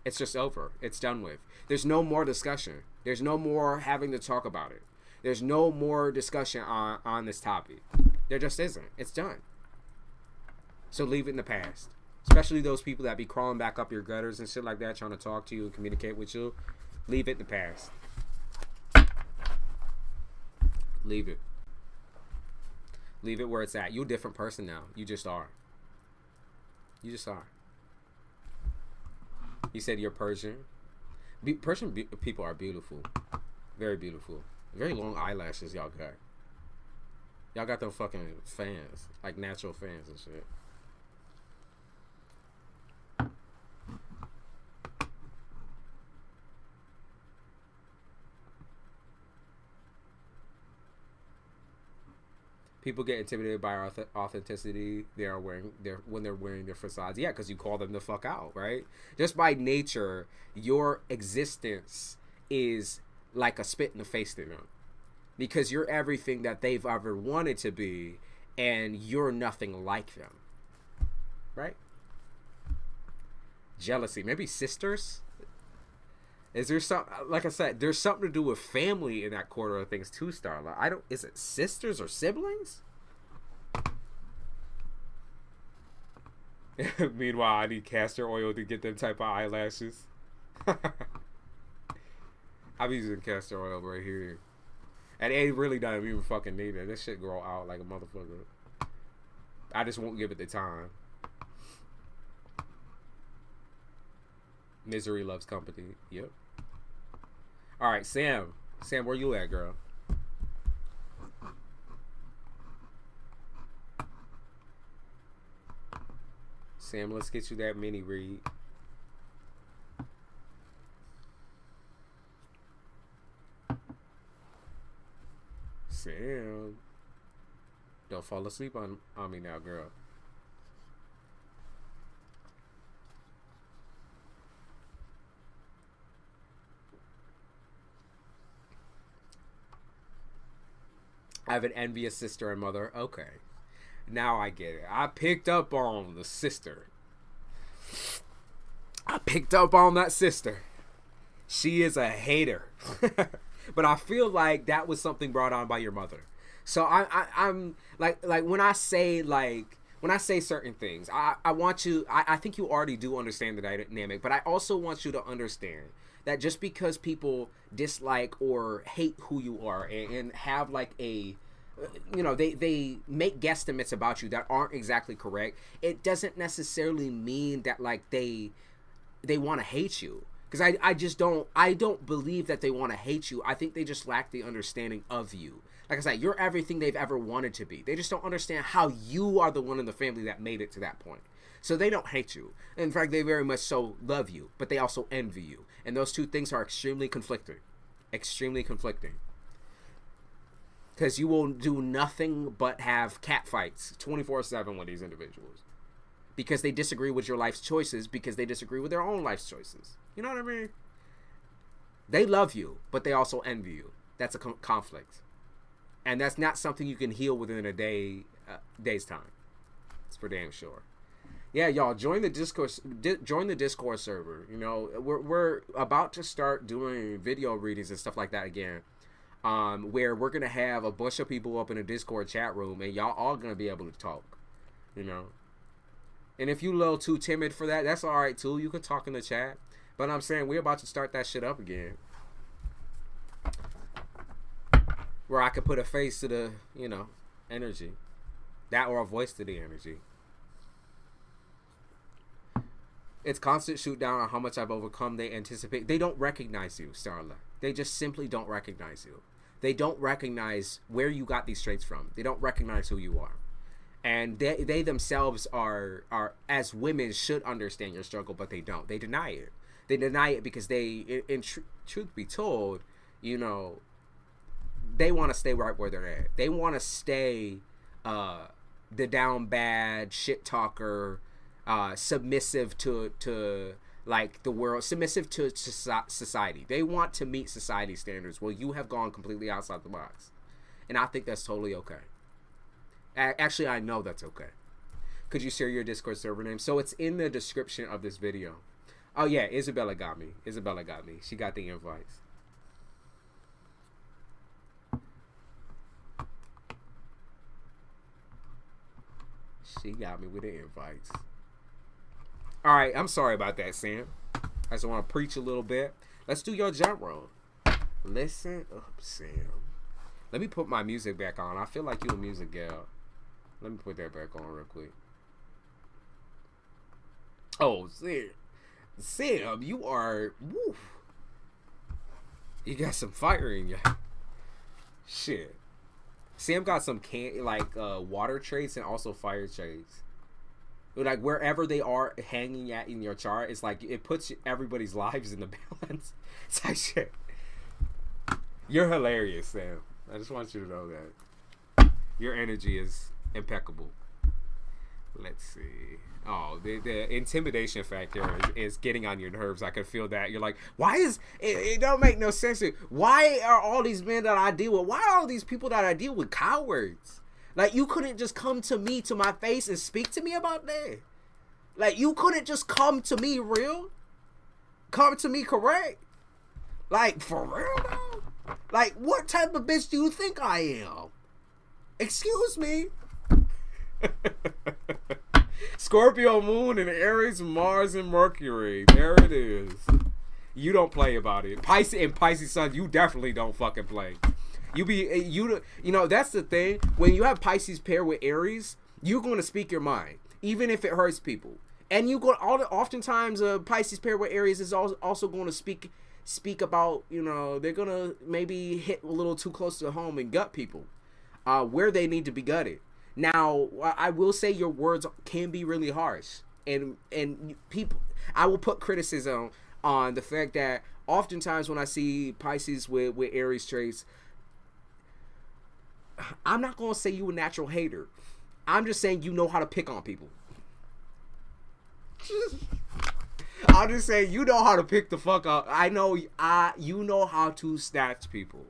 It's just over. It's done with. There's no more discussion. There's no more having to talk about it. There's no more discussion on this topic. There just isn't. It's done. So leave it in the past. Especially those people that be crawling back up your gutters and shit like that, trying to talk to you and communicate with you. Leave it in the past. Leave it. Leave it where it's at. You're a different person now. You just are. You just are. You said you're Persian. Persian people are beautiful. Very beautiful. Very long eyelashes y'all got. Y'all got them fucking fans. Like natural fans and shit. People get intimidated by our authenticity. When they're wearing their facades. Yeah, because you call them the fuck out, right? Just by nature, your existence is like a spit in the face to them, because you're everything that they've ever wanted to be, and you're nothing like them, right? Jealousy, maybe sisters. Is there some, like I said, there's something to do with family in that quarter of things too, Starla. Is it sisters or siblings? Meanwhile, I need castor oil to get them type of eyelashes. I'm using castor oil right here. And it really doesn't even fucking need it. This shit grow out like a motherfucker. I just won't give it the time. Misery loves company. Yep. Alright, Sam. Sam, where you at, girl? Sam, let's get you that mini read. Sam. Don't fall asleep on me now, girl. I have an envious sister and mother. Okay. Now I get it. I picked up on the sister. I picked up on that sister. She is a hater. But I feel like that was something brought on by your mother. So I'm like when I say certain things, I want you, I think you already do understand the dynamic, but I also want you to understand that just because people dislike or hate who you are and have like a, you know, they make guesstimates about you that aren't exactly correct, it doesn't necessarily mean that like they want to hate you. Because I don't believe that they want to hate you. I think they just lack the understanding of you. Like I said, you're everything they've ever wanted to be. They just don't understand how you are the one in the family that made it to that point. So they don't hate you. In fact, they very much so love you, but they also envy you. And those two things are extremely conflicting. Extremely conflicting. Because you will do nothing but have cat fights 24/7 with these individuals. Because they disagree with your life's choices, because they disagree with their own life's choices. You know what I mean? They love you, but they also envy you. That's a conflict. And that's not something you can heal within a day's time. It's for damn sure. Yeah, y'all, join the Discord server. You know, we're about to start doing video readings and stuff like that again. Where we're going to have a bunch of people up in a Discord chat room, and y'all all going to be able to talk. You know? And if you a little too timid for that, that's all right too. You can talk in the chat. But I'm saying we're about to start that shit up again. Where I could put a face to the, you know, energy. That or a voice to the energy. It's constant shoot down on how much I've overcome. They anticipate. They don't recognize you, Starla. They just simply don't recognize you. They don't recognize where you got these traits from. They don't recognize who you are. And they themselves are, as women, should understand your struggle, but they don't. They deny it. They deny it because they, truth be told, you know, they want to stay right where they're at. They want to stay the down bad, shit talker, submissive to like the world, submissive to society. They want to meet society standards. Well, you have gone completely outside the box. And I think that's totally okay. Actually, I know that's okay. Could you share your Discord server name? So it's in the description of this video. Oh yeah, Isabella got me. Isabella got me. She got the invites. She got me with the invites. All right, I'm sorry about that, Sam. I just want to preach a little bit. Let's do your genre. Listen up, Sam. Let me put my music back on. I feel like you a music gal. Let me put that back on real quick. Oh, Sam, you are... Woo. You got some fire in you. Shit. Sam got some water traits and also fire traits. Like wherever they are hanging at in your chart, it's like it puts everybody's lives in the balance. It's like shit. You're hilarious, Sam. I just want you to know that. Your energy is impeccable. Let's see. Oh, the intimidation factor is getting on your nerves. I can feel that. You're like, why is it don't make no sense. Why are all these men that I deal with, why are all these people that I deal with cowards? Like, you couldn't just come to me, to my face, and speak to me about that. Like, you couldn't just come to me real? Come to me correct? Like, for real, though? Like, what type of bitch do you think I am? Excuse me? Scorpio moon and Aries, Mars, and Mercury. There it is. You don't play about it. Pisces sun, you definitely don't fucking play. You know, that's the thing. When you have Pisces pair with Aries, you're going to speak your mind, even if it hurts people. And oftentimes Pisces pair with Aries is also going to speak about, you know, they're going to maybe hit a little too close to home and gut people where they need to be gutted. Now, I will say your words can be really harsh, and people, I will put criticism on the fact that oftentimes when I see Pisces with Aries traits, I'm not going to say you a natural hater. I'm just saying you know how to pick on people. I'm just saying you know how to pick the fuck up. You know how to snatch people.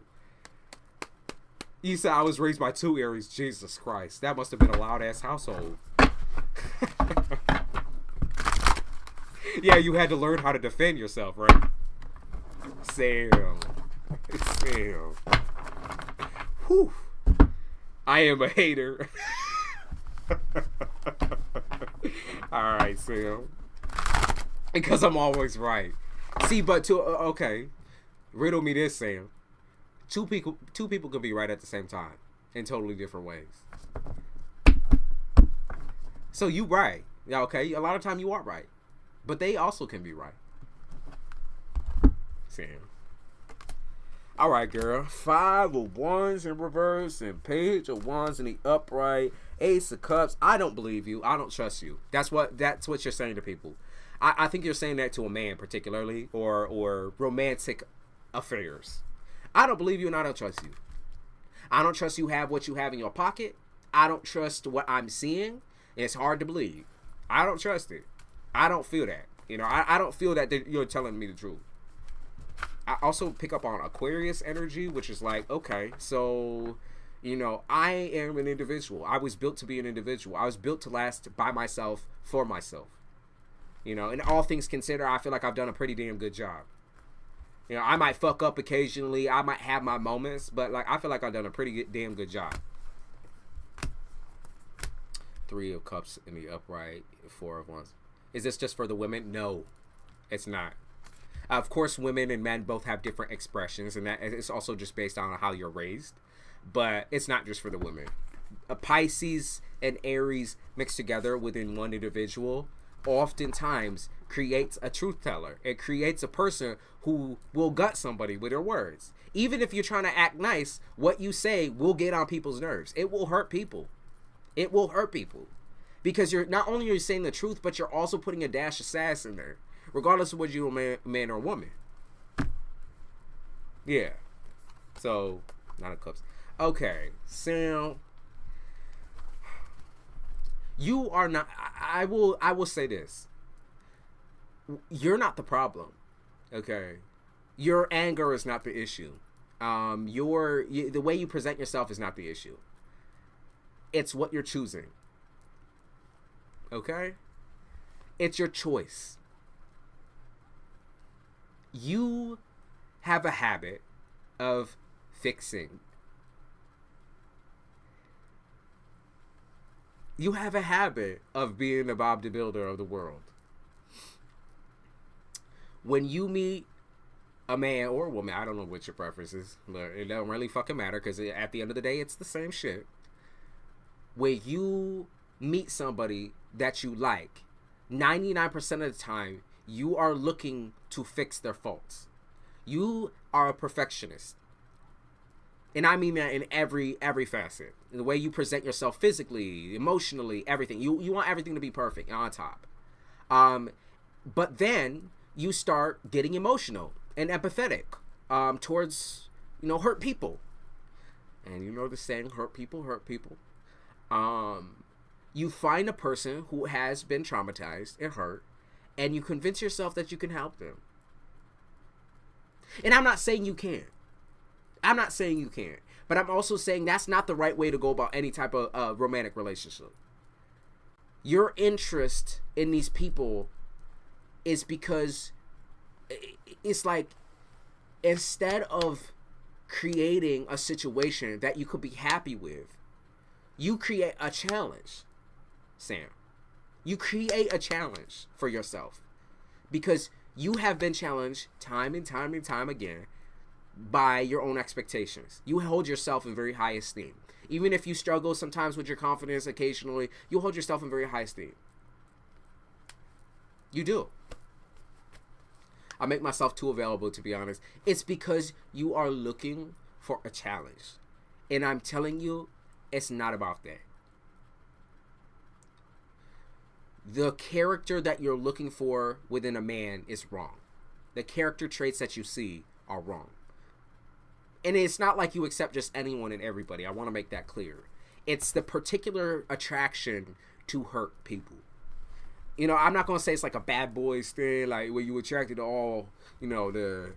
You said I was raised by 2 Aries. Jesus Christ. That must have been a loud-ass household. Yeah, you had to learn how to defend yourself, right? Sam. Whew. I am a hater. Alright, Sam. Because I'm always right. See, but okay. Riddle me this, Sam. Two people can be right at the same time in totally different ways. So you right. Yeah, okay. A lot of time you are right. But they also can be right. Sam. Alright, girl. 5 of Wands in reverse and Page of Wands in the upright. Ace of Cups. I don't believe you. I don't trust you. That's what you're saying to people. I think you're saying that to a man particularly, or romantic affairs. I don't believe you and I don't trust you. I don't trust you have what you have in your pocket. I don't trust what I'm seeing. It's hard to believe. I don't trust it. I don't feel that. You know, I don't feel that you're telling me the truth. I also pick up on Aquarius energy, which is like, okay, so, you know, I am an individual. I was built to be an individual. I was built to last by myself, for myself. You know, and all things considered, I feel like I've done a pretty damn good job. You know, I might fuck up occasionally. I might have my moments, but like I feel like I've done a pretty damn good job. 3 of Cups in the upright, 4 of Wands. Is this just for the women? No, it's not. Of course, women and men both have different expressions, and that it's also just based on how you're raised. But it's not just for the women. A Pisces and Aries mixed together within one individual oftentimes creates a truth teller. It creates a person who will gut somebody with their words. Even if you're trying to act nice, what you say will get on people's nerves. It will hurt people. It will hurt people. Because you're not only are you saying the truth, but you're also putting a dash of sass in there. Regardless of whether you're a man or a woman. Yeah. So, 9 of Cups. Okay. Sam. You are not... I will say this. You're not the problem. Okay? Your anger is not the issue. The way you present yourself is not the issue. It's what you're choosing. Okay? It's your choice. You have a habit of fixing. You have a habit of being the Bob the Builder of the world. When you meet a man or a woman, I don't know what your preference is, but it don't really fucking matter, because at the end of the day, it's the same shit. Where you meet somebody that you like, 99% of the time, you are looking to fix their faults. You are a perfectionist. And I mean that in every facet. The way you present yourself physically, emotionally, everything. You want everything to be perfect and on top. But then you start getting emotional and empathetic towards, hurt people. And you know the saying, hurt people hurt people. You find a person who has been traumatized and hurt, and you convince yourself that you can help them. And I'm not saying you can't. But I'm also saying that's not the right way to go about any type of romantic relationship. Your interest in these people is because it's like, instead of creating a situation that you could be happy with, you create a challenge, Sam. You create a challenge for yourself because you have been challenged time and time again by your own expectations. You hold yourself in very high esteem. Even if you struggle sometimes with your confidence occasionally, you hold yourself in very high esteem. You do. I make myself too available, to be honest. It's because you are looking for a challenge. And I'm telling you, it's not about that. The character that you're looking for within a man is wrong. The character traits that you see are wrong. And it's not like you accept just anyone and everybody. I want to make that clear. It's the particular attraction to hurt people. I'm not going to say it's like a bad boys thing, like where you attracted to all, the,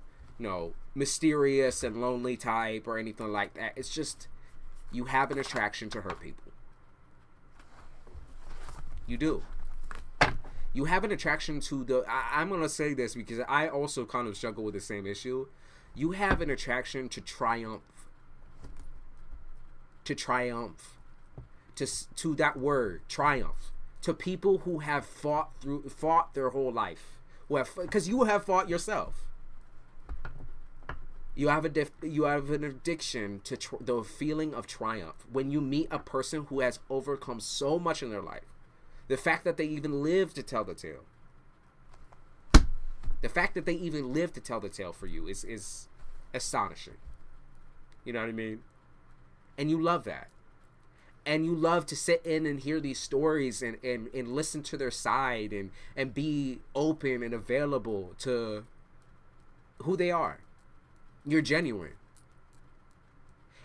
mysterious and lonely type or anything like that. It's just, you have an attraction to hurt people. You do. You have an attraction to I'm going to say this because I also kind of struggle with the same issue. You have an attraction to triumph. To that word, triumph. To people who have fought their whole life. Because you have fought yourself. You have an addiction to the feeling of triumph. When you meet a person who has overcome so much in their life. The fact that they even live to tell the tale. The fact that they even live to tell the tale for you is astonishing. You know what I mean? And you love that. And you love to sit in and hear these stories and listen to their side and be open and available to who they are. You're genuine.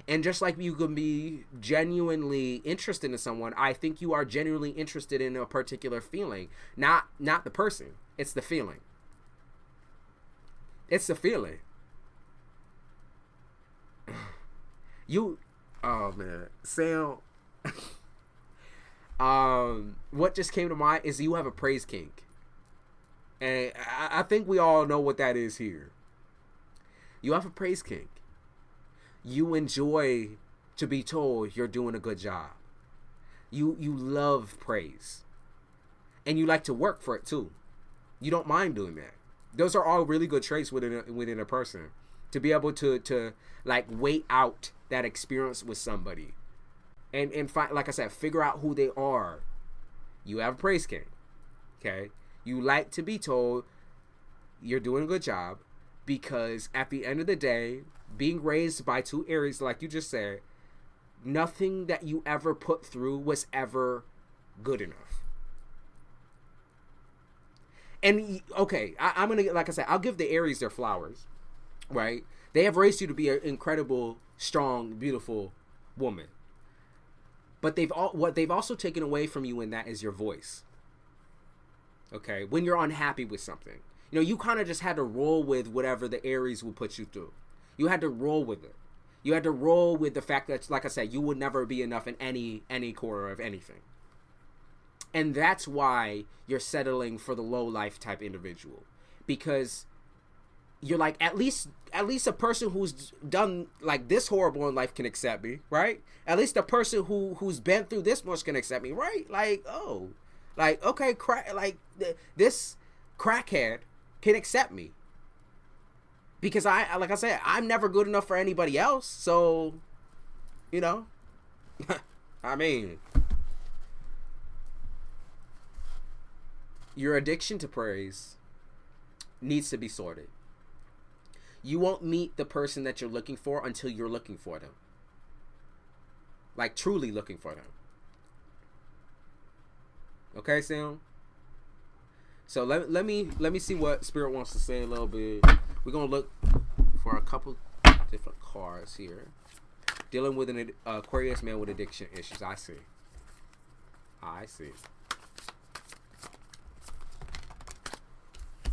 And just like you can be genuinely interested in someone, I think you are genuinely interested in a particular feeling. Not the person. It's the feeling. It's the feeling. Oh man. Sam, what just came to mind is you have a praise kink. And I think we all know what that is here. You have a praise kink. You enjoy to be told you're doing a good job. You love praise. And you like to work for it too. You don't mind doing that. Those are all really good traits within a person. To be able to like wait out that experience with somebody. And find, like I said, figure out who they are. You have a praise kink. Okay? You like to be told you're doing a good job. Because at the end of the day, being raised by two Aries, like you just said, nothing that you ever put through was ever good enough. And, okay, I'm going to, like I said, I'll give the Aries their flowers, right? They have raised you to be an incredible, strong, beautiful woman. But what they've also taken away from you in that is your voice. Okay? When you're unhappy with something. You kind of just had to roll with whatever the Aries will put you through. You had to roll with it. You had to roll with the fact that, like I said, you would never be enough in any corner of anything. And that's why you're settling for the low life type individual. Because you're like, at least a person who's done like this horrible in life can accept me, right? At least a person who's been through this much can accept me, right? Like, oh, like, okay, this crackhead can accept me Because like I said, I'm never good enough for anybody else. So, you know, I mean, your addiction to praise needs to be sorted. You won't meet the person that you're looking for until you're looking for them. Like, truly looking for them. Okay, Sam? So let me see what Spirit wants to say a little bit. We're going to look for a couple different cards here. Dealing with an Aquarius man with addiction issues. I see.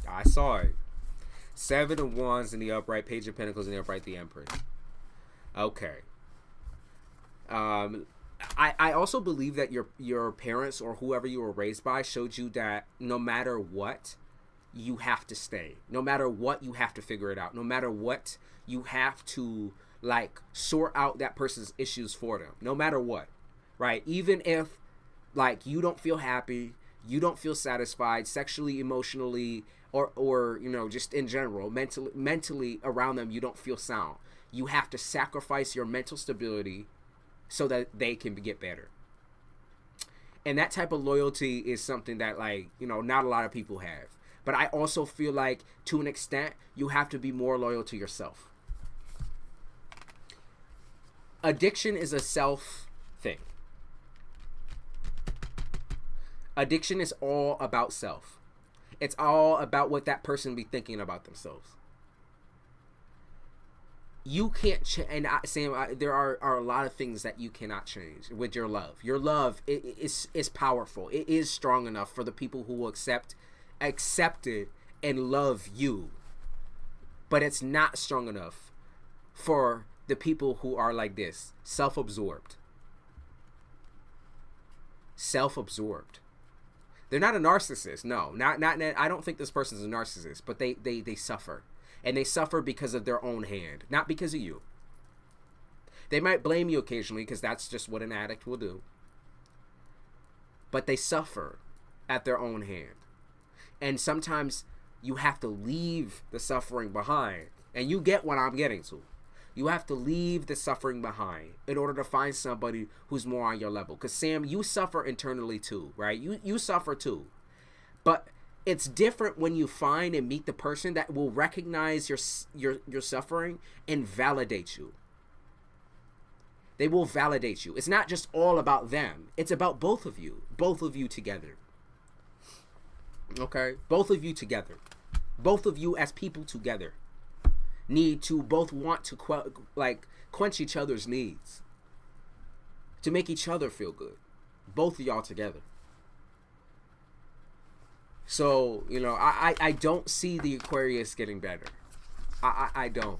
I saw it. 7 of Wands in the upright, Page of Pentacles in the upright, the Empress. Okay. I also believe that your parents or whoever you were raised by showed you that no matter what, you have to stay. No matter what, you have to figure it out. No matter what, you have to, like, sort out that person's issues for them. No matter what, right? Even if, like, you don't feel happy, you don't feel satisfied sexually, emotionally, or you know, just in general, mentally around them, you don't feel sound. You have to sacrifice your mental stability so that they can get better. And that type of loyalty is something that, like, you know, not a lot of people have. But I also feel like, to an extent, you have to be more loyal to yourself. Addiction is a self thing. Addiction is all about self. It's all about what that person be thinking about themselves. You can't change, and Sam, there are a lot of things that you cannot change with your love. Your love is powerful. It is strong enough for the people who will accept it and love you. But it's not strong enough for the people who are like this, self-absorbed. Self-absorbed. They're not a narcissist. No, not. I don't think this person's a narcissist, but they suffer. And they suffer because of their own hand, not because of you. They might blame you occasionally because that's just what an addict will do. But they suffer at their own hand. And sometimes you have to leave the suffering behind. And you get what I'm getting to. You have to leave the suffering behind in order to find somebody who's more on your level. Because, Sam, you suffer internally too, right? You suffer too. But it's different when you find and meet the person that will recognize your suffering and validate you. They will validate you. It's not just all about them. It's about both of you. Both of you together. Okay? Both of you together. Both of you as people together need to both want to quench each other's needs. To make each other feel good. Both of y'all together. So, you know, I don't see the Aquarius getting better. I don't.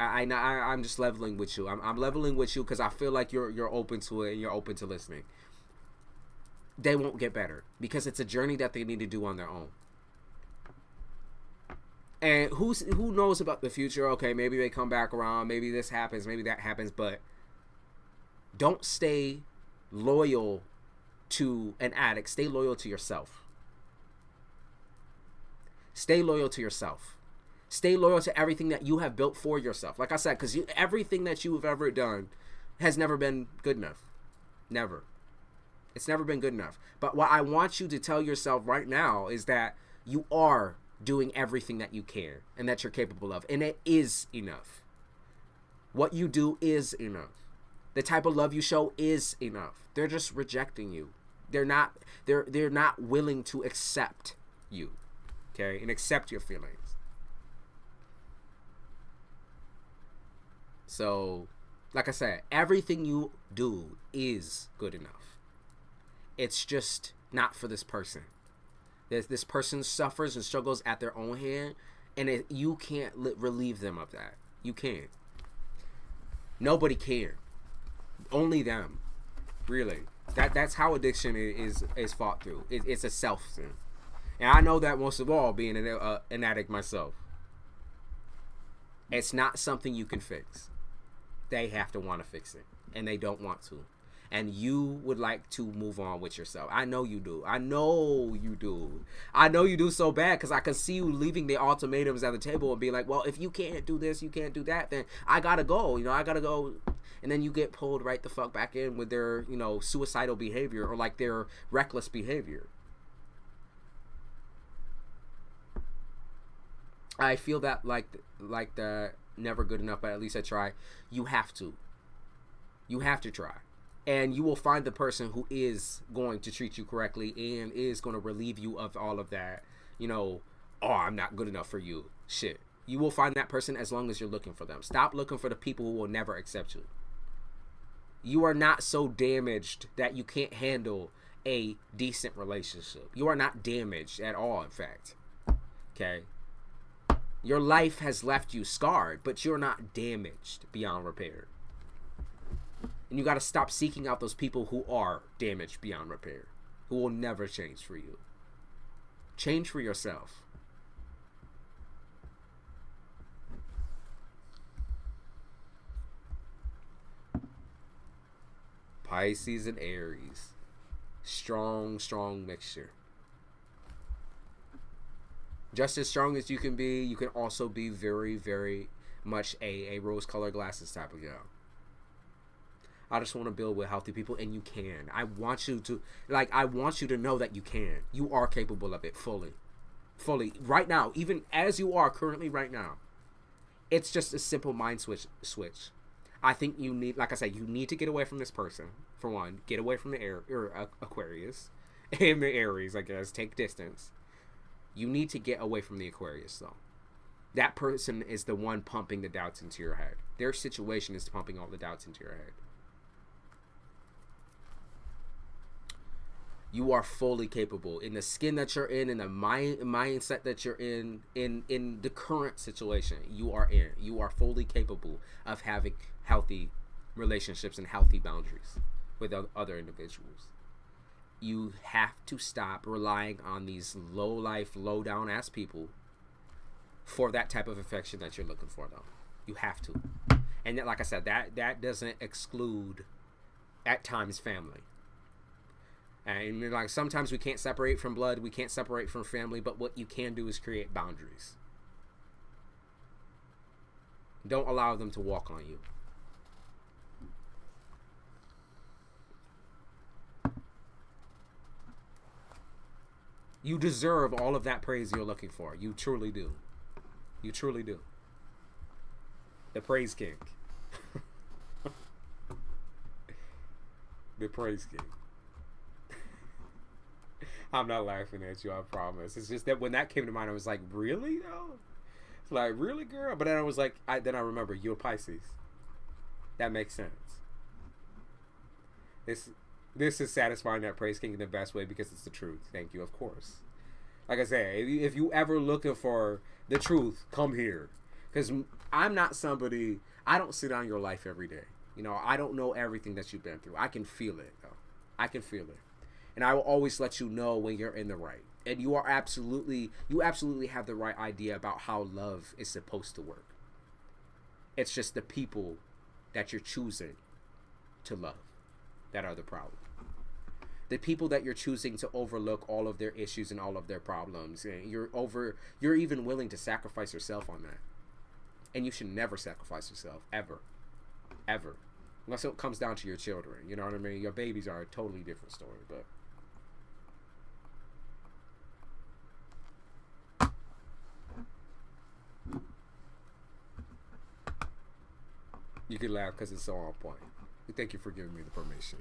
I'm just leveling with you. I'm leveling with you because I feel like you're open to it and you're open to listening. They won't get better because it's a journey that they need to do on their own. And who knows about the future? Okay, maybe they come back around. Maybe this happens. Maybe that happens. But don't stay loyal to an addict. Stay loyal to yourself. Stay loyal to yourself. Stay loyal to everything that you have built for yourself. Like I said, because everything that you've ever done has never been good enough. Never. It's never been good enough. But what I want you to tell yourself right now is that you are doing everything that you can and that you're capable of. And it is enough. What you do is enough. The type of love you show is enough. They're just rejecting you. They're not willing to accept you. Okay, and accept your feelings. So, like I said, everything you do is good enough. It's just not for this person. This person suffers and struggles at their own hand, and you can't relieve them of that. You can't. Nobody can. Only them. Really. That's how addiction is fought through. It's a self thing. And I know that most of all, being an addict myself. It's not something you can fix. They have to want to fix it. And they don't want to. and you would like to move on with yourself. I know you do. I know you do. I know you do so bad, because I can see you leaving the ultimatums at the table and being like, well, if you can't do this, you can't do that, then I gotta go. You know, I gotta go. And then you get pulled right the fuck back in with their, you know, suicidal behavior, or like their reckless behavior. I feel that like the never good enough, but at least I try. You have to. You have to try. And you will find the person who is going to treat you correctly and is going to relieve you of all of that, you know, oh, I'm not good enough for you shit. You will find that person as long as you're looking for them. Stop looking for the people who will never accept you. You are not so damaged that you can't handle a decent relationship. You are not damaged at all, in fact. Okay? Your life has left you scarred, but you're not damaged beyond repair. And you got to stop seeking out those people who are damaged beyond repair, who will never change for you. Change for yourself. Pisces and Aries. Strong, strong mixture. Just as strong as you can be, you can also be very, very much a rose-colored glasses type of girl. I just want to build with healthy people, and you can. I want you to know that you can. You are capable of it fully. Fully. Right now, even as you are currently right now. It's just a simple mind switch. I think you need, like I said, you need to get away from this person, for one. Get away from the Aquarius and the Aries, I guess. Take distance. You need to get away from the Aquarius, though. That person is the one pumping the doubts into your head. Their situation is pumping all the doubts into your head. You are fully capable in the skin that you're in the mindset that you're in the current situation you are in. You are fully capable of having healthy relationships and healthy boundaries with other individuals. You have to stop relying on these low life, low down ass people for that type of affection that you're looking for, though. You have to. And like I said, that doesn't exclude at times family. And like sometimes we can't separate from blood, we can't separate from family, but what you can do is create boundaries. Don't allow them to walk on you. You deserve all of that praise you're looking for. You truly do. You truly do. The praise king. The praise king. I'm not laughing at you, I promise. It's just that when that came to mind, I was like, really, though? Like, really, girl? But then I was like, then I remember, you're Pisces. That makes sense. This is satisfying that praise king in the best way because it's the truth. Thank you, of course. Like I said, if you ever looking for the truth, come here. Because I'm not somebody, I don't sit on your life every day. You know, I don't know everything that you've been through. I can feel it, though. I can feel it. And I will always let you know when you're in the right. And you absolutely have the right idea about how love is supposed to work. It's just the people that you're choosing to love that are the problem. The people that you're choosing to overlook all of their issues and all of their problems, and you're even willing to sacrifice yourself on that. And you should never sacrifice yourself, ever. Unless it comes down to your children, you know what I mean? Your babies are a totally different story, but you can laugh because it's so on point. Thank you for giving me the permission.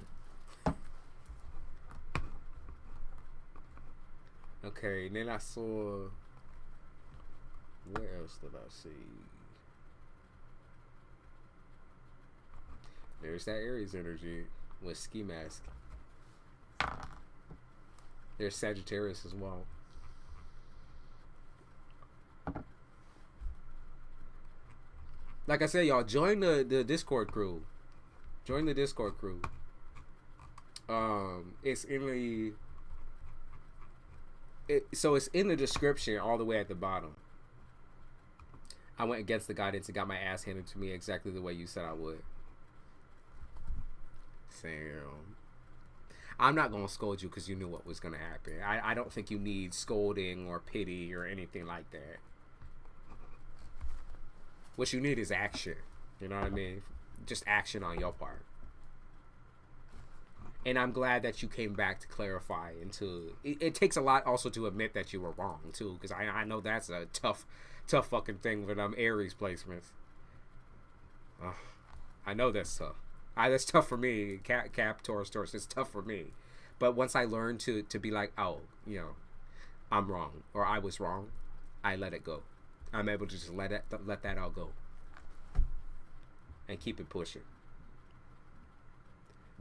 Okay, then I saw... Where else did I see? There's that Aries energy with Ski Mask. There's Sagittarius as well. Like I said, y'all, join the Discord crew. Join the Discord crew. It's in the... So it's in the description all the way at the bottom. I went against the guidance and got my ass handed to me exactly the way you said I would. So, I'm not gonna scold you because you knew what was gonna happen. I don't think you need scolding or pity or anything like that. What you need is action. You know what I mean? Just action on your part. And I'm glad that you came back to clarify and to. It takes a lot also to admit that you were wrong too, because I know that's a tough fucking thing with Aries placements. I know that's tough. That's tough for me. Cap, Taurus. It's tough for me. But once I learned to be like, oh, I'm wrong, or I was wrong, I let it go. I'm able to just let that all go and keep it pushing.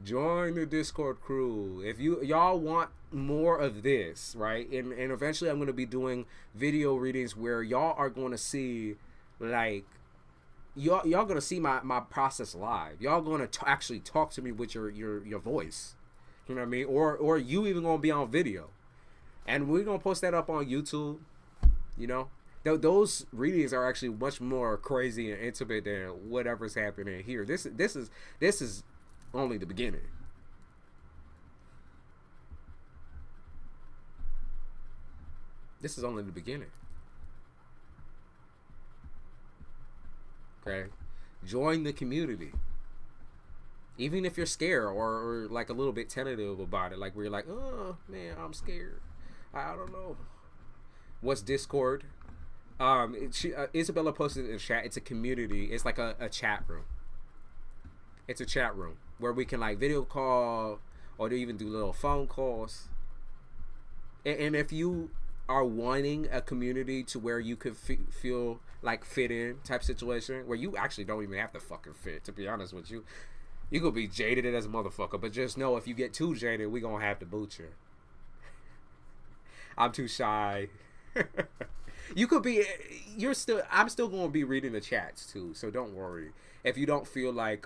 Join the Discord crew if y'all want more of this, right? And eventually I'm going to be doing video readings where y'all are going to see, like, y'all going to see my process live. Y'all going to actually talk to me with your voice. You know what I mean? Or you even going to be on video. And we're going to post that up on YouTube, Those readings are actually much more crazy and intimate than whatever's happening here. This is only the beginning. This is only the beginning. Okay? Join the community. Even if you're scared or like a little bit tentative about it, like where you're like, oh man, I'm scared. I don't know. What's Discord? Isabella posted in the chat. It's a community. It's like a chat room. It's a chat room where we can like video call or even do little phone calls. And if you are wanting a community to where you could feel like fit in type situation where you actually don't even have to fucking fit, to be honest with you. You could be jaded as a motherfucker, but just know if you get too jaded, we gonna have to boot you. I'm too shy. You could be. I'm still gonna be reading the chats too, so don't worry. If you don't feel like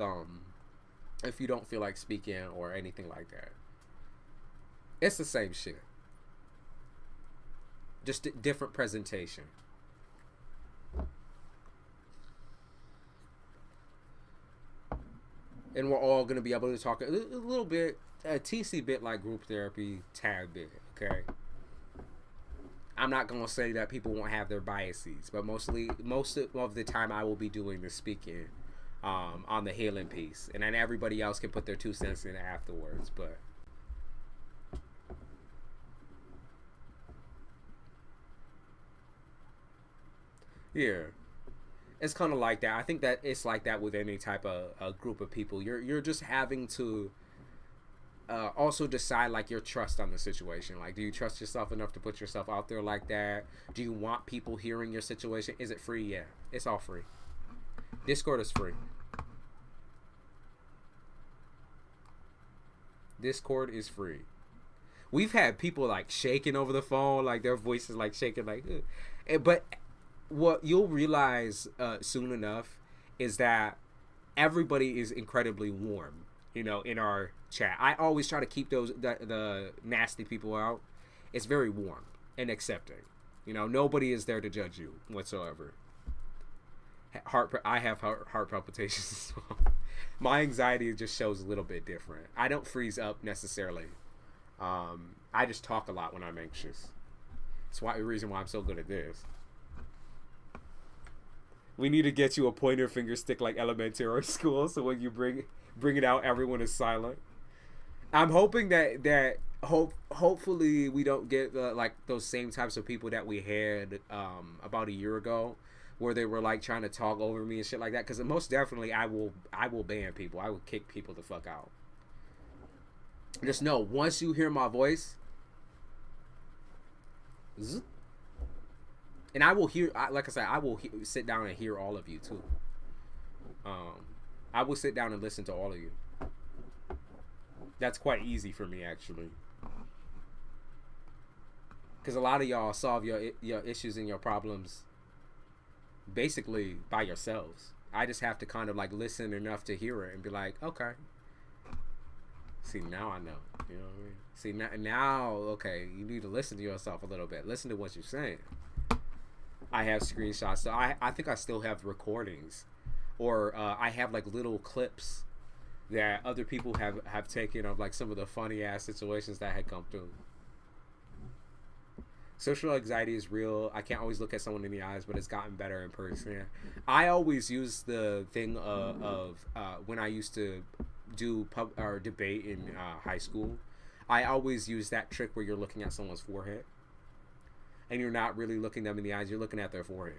speaking or anything like that, it's the same shit. Just different presentation. And we're all going to be able to talk a little bit, a TC bit like group therapy, tad bit, okay? I'm not going to say that people won't have their biases, but most of the time I will be doing the speaking on the healing piece. And then everybody else can put their 2 cents in afterwards, but... yeah. It's kind of like that. I think that it's like that with any type of a group of people. You're just having to also decide like your trust on the situation. Like, do you trust yourself enough to put yourself out there like that? Do you want people hearing your situation? Is it free? Yeah, it's all free. Discord is free. Discord is free. We've had people like shaking over the phone, like their voices like shaking, like. But what you'll realize soon enough is that everybody is incredibly warm, in our chat. I always try to keep the nasty people out. It's very warm and accepting. Nobody is there to judge you whatsoever. I have heart palpitations as well. My anxiety just shows a little bit different. I don't freeze up necessarily. I just talk a lot when I'm anxious. It's the reason why I'm so good at this. We need to get you a pointer finger stick like elementary school, so when you bring it out, everyone is silent. I'm hoping that hopefully we don't get like those same types of people that we had about a year ago, where they were like trying to talk over me and shit like that. Because most definitely I will ban people. I will kick people the fuck out. Just know, once you hear my voice, and I will hear, like I said, I will sit down and hear all of you too. I will sit down and listen to all of you. That's quite easy for me, actually. Because a lot of y'all solve your issues and your problems basically by yourselves. I just have to kind of like listen enough to hear it and be like, okay. See, now I know. You know what I mean? See, now, okay, you need to listen to yourself a little bit. Listen to what you're saying. I have screenshots. So I think I still have recordings. Or I have like little clips that other people have taken of like some of the funny ass situations that had come through. Social anxiety is real. I can't always look at someone in the eyes, but it's gotten better in person. I always use the thing of when I used to do pub or debate in high school. I always use that trick where you're looking at someone's forehead, and you're not really looking them in the eyes. You're looking at their forehead.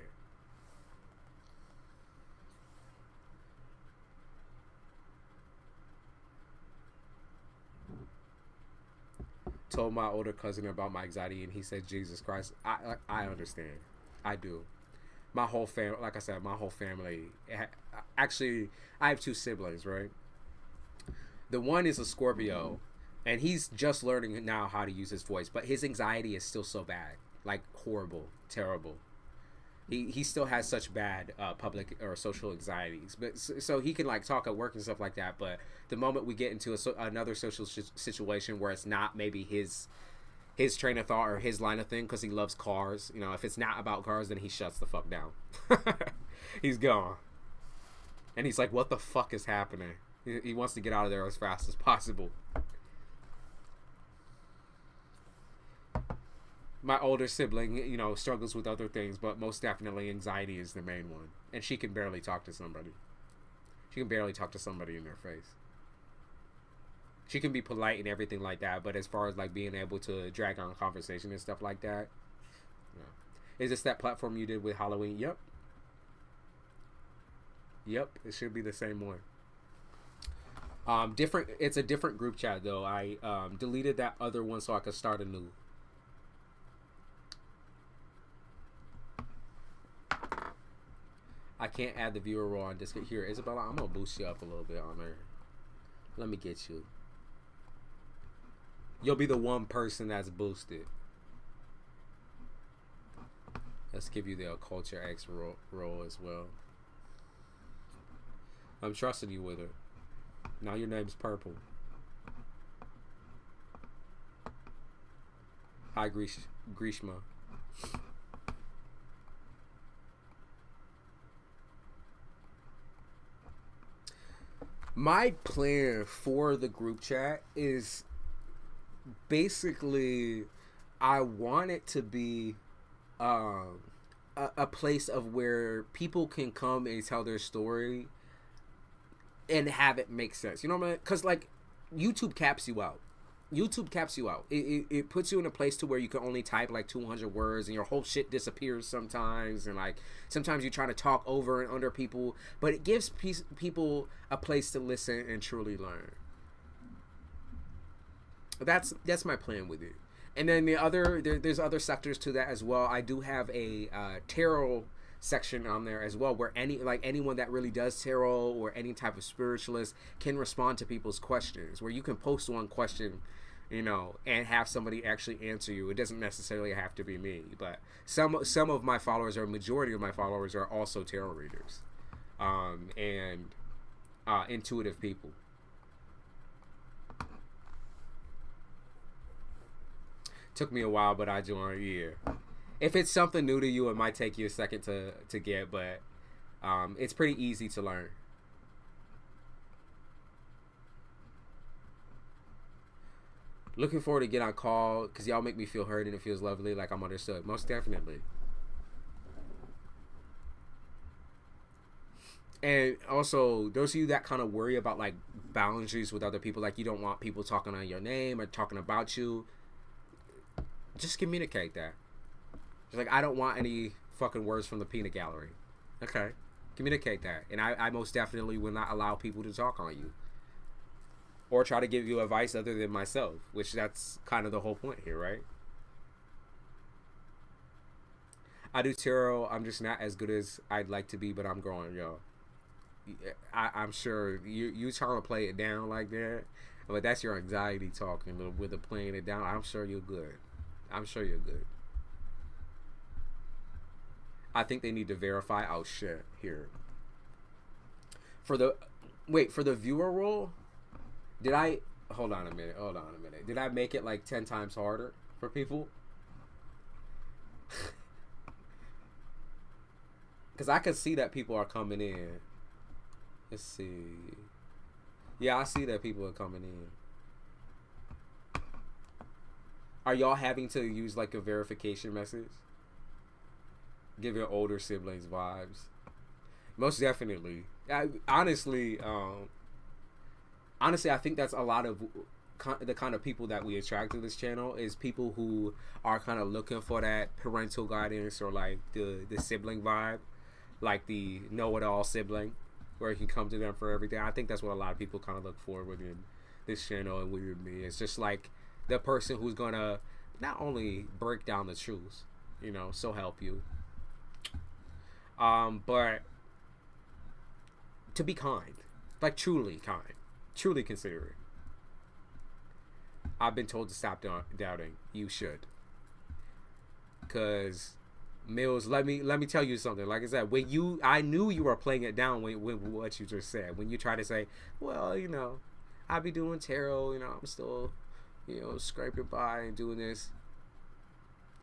Told my older cousin about my anxiety, and he said, Jesus Christ. I understand. I do. My whole family, like I said, my whole family. Actually, I have 2 siblings, right? The one is a Scorpio, and he's just learning now how to use his voice, but his anxiety is still so bad, like horrible, terrible. He still has such bad public or social anxieties, but so he can like talk at work and stuff like that. But the moment we get into another social situation where it's not maybe his train of thought or his line of thing, because he loves cars, you know, if it's not about cars, then he shuts the fuck down. He's gone, and he's like, "What the fuck is happening?" He wants to get out of there as fast as possible. My older sibling, you know, struggles with other things, but most definitely anxiety is the main one. And she can barely talk to somebody. She can barely talk to somebody in their face. She can be polite and everything like that, but as far as like being able to drag on a conversation and stuff like that, no. Is this that platform you did with Halloween? Yep. Yep, it should be the same one. Different. It's a different group chat though. I deleted that other one so I could start a new. I can't add the viewer role on Discord. Here, Isabella, I'm gonna boost you up a little bit on there. Let me get you. You'll be the one person that's boosted. Let's give you the Occulture X role as well. I'm trusting you with it. Now your name's Purple. Hi, Grishma. My plan for the group chat is basically I want it to be a place of where people can come and tell their story and have it make sense. You know what I mean? Because like YouTube caps you out. YouTube caps you out. It puts you in a place to where you can only type like 200 words and your whole shit disappears sometimes, and like sometimes you're trying to talk over and under people, but it gives people a place to listen and truly learn. That's my plan with it. And then there's other sectors to that as well. I do have a tarot section on there as well, where anyone that really does tarot or any type of spiritualist can respond to people's questions, where you can post one question, you know, and have somebody actually answer you. It doesn't necessarily have to be me, but some of my followers, or majority of my followers, are also tarot readers and intuitive people. Took me a while, but I joined. Yeah. If it's something new to you, it might take you a second to get, but it's pretty easy to learn. Looking forward to get on call, because y'all make me feel heard and it feels lovely, like I'm understood. Most definitely. And also, those of you that kind of worry about like boundaries with other people, like you don't want people talking on your name or talking about you, just communicate that. Just like, I don't want any fucking words from the peanut gallery. Okay. Communicate that. And I most definitely will not allow people to talk on you or try to give you advice other than myself, which that's kind of the whole point here, right? I do tarot. I'm just not as good as I'd like to be, but I'm growing, y'all. I'm sure you trying to play it down like that, but that's your anxiety talking with the playing it down. I'm sure you're good. I'm sure you're good. I think they need to verify. Oh shit! Here. For the viewer role, did I hold on a minute? Did I make it like 10 times harder for people? Because I can see that people are coming in. Let's see. Yeah, I see that people are coming in. Are y'all having to use like a verification message? Give your older siblings vibes. Most definitely. Honestly, I think that's a lot of the kind of people that we attract to this channel is people who are kind of looking for that parental guidance or like the sibling vibe, like the know-it-all sibling, where you can come to them for everything. I think that's what a lot of people kind of look for within this channel and with me. It's just like the person who's gonna not only break down the truth, you know, so help you, but to be kind, like truly kind, truly considerate. I've been told to stop doubting. You should, cause Mills, let me tell you something. Like I said, I knew you were playing it down with what you just said. When you try to say, well, you know, I be doing tarot, you know, I'm still, you know, scraping by and doing this.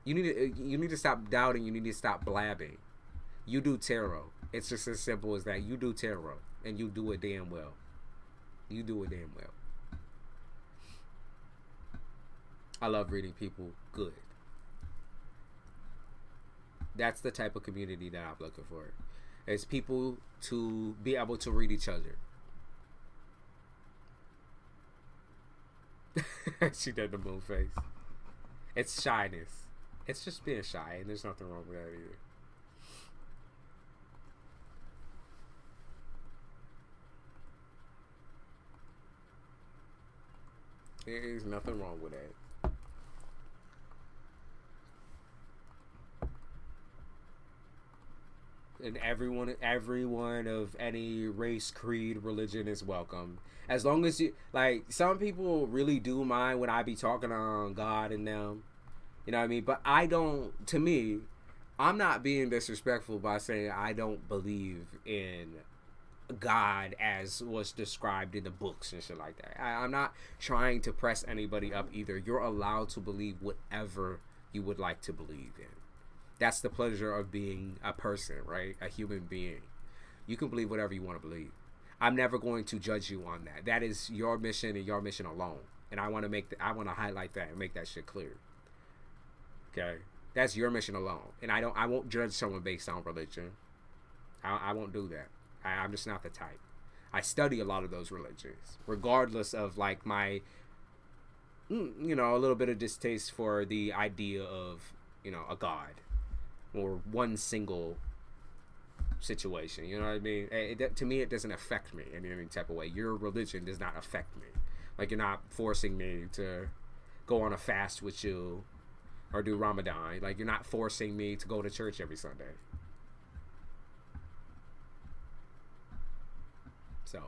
You need to stop doubting. You need to stop blabbing. You do tarot. It's just as simple as that. You do tarot, and you do it damn well. You do it damn well. I love reading people good. That's the type of community that I'm looking for. It's people to be able to read each other. She did the moon face. It's shyness. It's just being shy, and there's nothing wrong with that either. There's nothing wrong with that. And everyone of any race, creed, religion is welcome. As long as you, like, some people really do mind when I be talking on God and them. You know what I mean? But I don't, to me, I'm not being disrespectful by saying I don't believe in God as was described in the books and shit like that. I'm not trying to press anybody up either. You're allowed to believe whatever you would like to believe in. That's the pleasure of being a person, right? A human being. You can believe whatever you want to believe. I'm never going to judge you on that. That is your mission and your mission alone. And I want to highlight that and make that shit clear. Okay? That's your mission alone. And I won't judge someone based on religion. I won't do that. I'm just not the type. I study a lot of those religions, regardless of like my, you know, a little bit of distaste for the idea of, you know, a God or one single situation. You know what I mean? To me, it doesn't affect me in any type of way. Your religion does not affect me. Like, you're not forcing me to go on a fast with you or do Ramadan. Like, you're not forcing me to go to church every Sunday. So,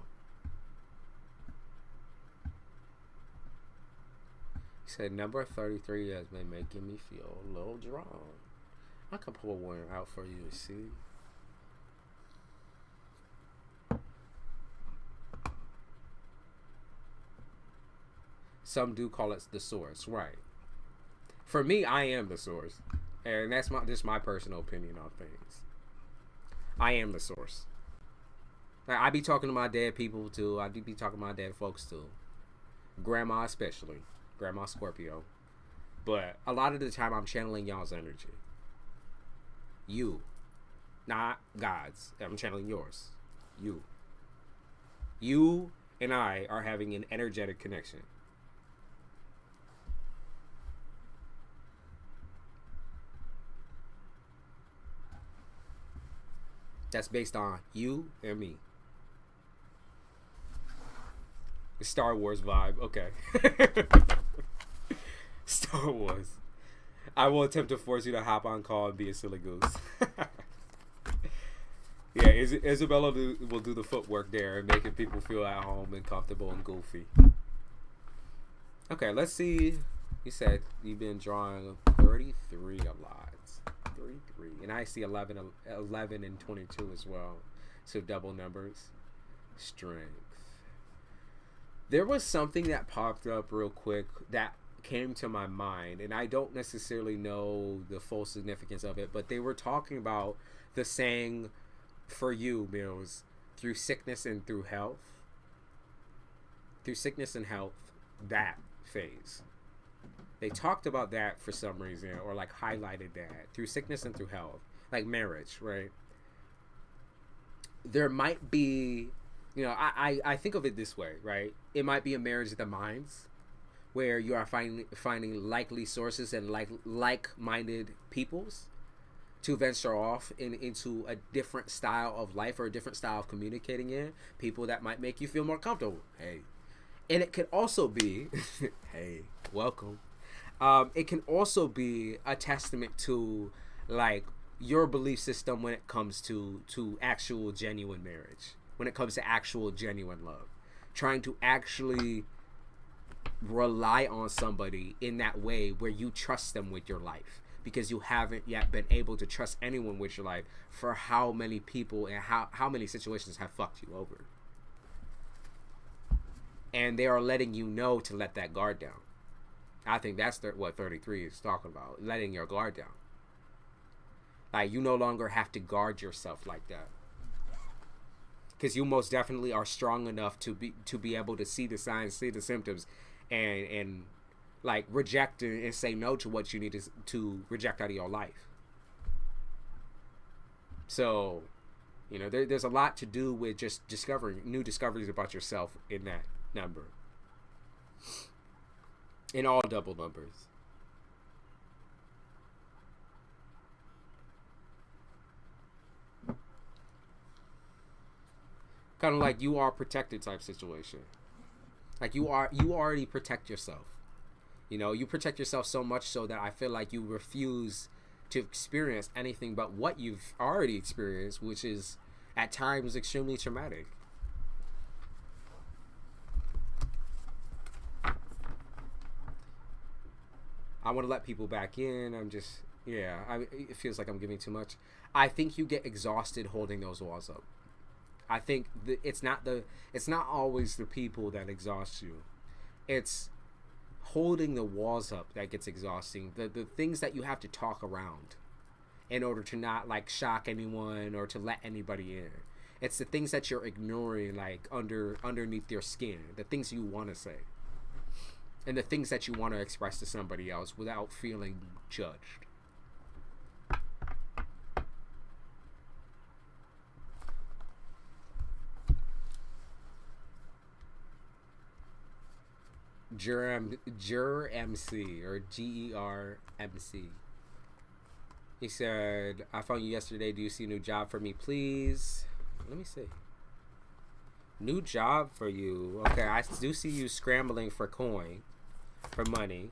he said, number 33 has been making me feel a little drawn. I can pull one out for you to see. Some do call it the source, right? For me, I am the source. And that's just my personal opinion on things. I am the source. I be talking to my dead people too. I do be talking to my dead folks too. Grandma especially. Grandma Scorpio. But a lot of the time I'm channeling y'all's energy. You. Not God's. I'm channeling yours. You. You and I are having an energetic connection. That's based on you and me. The Star Wars vibe. Okay. Star Wars. I will attempt to force you to hop on call and be a silly goose. Yeah, Isabella will do the footwork there and making people feel at home and comfortable and goofy. Okay, let's see. You said you've been drawing 33 a lot. 33. And I see 11 and 22 as well. So double numbers. Strength. There was something that popped up real quick that came to my mind, and I don't necessarily know the full significance of it, but they were talking about the saying, for you, Mills, through sickness and through health. through sickness and health, that phase. They talked about that for some reason, or like highlighted that through sickness and through health, like marriage, right? There might be, you know, I think of it this way, right? It might be a marriage of the minds, where you are finding likely sources and like-minded peoples to venture off into a different style of life or a different style of communicating in, people that might make you feel more comfortable. Hey. And it could also be, hey, welcome. It can also be a testament to like your belief system when it comes to actual genuine marriage, when it comes to actual genuine love, trying to actually rely on somebody in that way where you trust them with your life, because you haven't yet been able to trust anyone with your life for how many people and how many situations have fucked you over. And they are letting you know to let that guard down. I think that's what 33 is talking about, letting your guard down. Like, you no longer have to guard yourself like that, because you most definitely are strong enough to be able to see the signs, see the symptoms, and like reject and say no to what you need to reject out of your life. So, you know, there's a lot to do with just discovering new discoveries about yourself in that number. In all double numbers. Kind of like you are protected type situation. Like you already protect yourself. You know, you protect yourself so much so that I feel like you refuse to experience anything but what you've already experienced, which is at times extremely traumatic. I want to let people back in. I'm just, it feels like I'm giving too much. I think you get exhausted holding those walls up. I think it's not always the people that exhaust you. It's holding the walls up that gets exhausting. The things that you have to talk around in order to not like shock anyone or to let anybody in. It's the things that you're ignoring, like underneath your skin, the things you want to say, and the things that you want to express to somebody else without feeling judged. GerMC or GERMC. He said, I found you yesterday. Do you see a new job for me, please? Let me see. New job for you. Okay, I do see you scrambling for coin, for money.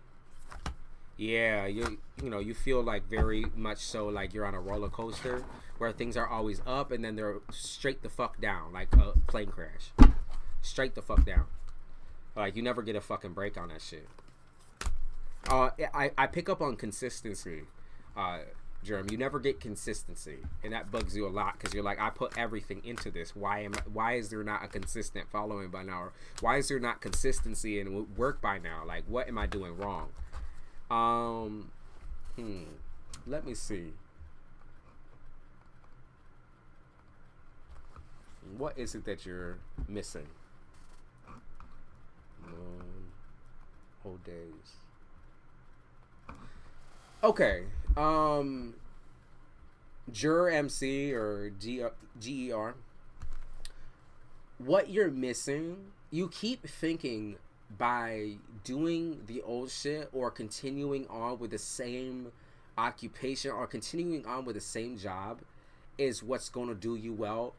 Yeah, you feel like very much so like you're on a roller coaster where things are always up and then they're straight the fuck down, like a plane crash. Straight the fuck down. Like, you never get a fucking break on that shit. I pick up on consistency, Jerem. You never get consistency, and that bugs you a lot because you're like, I put everything into this. Why is there not a consistent following by now? Why is there not consistency and work by now? Like, what am I doing wrong? Let me see. What is it that you're missing? Whole days. Okay. GerMC or GER. What you're missing, you keep thinking by doing the old shit or continuing on with the same occupation or continuing on with the same job is what's going to do you well,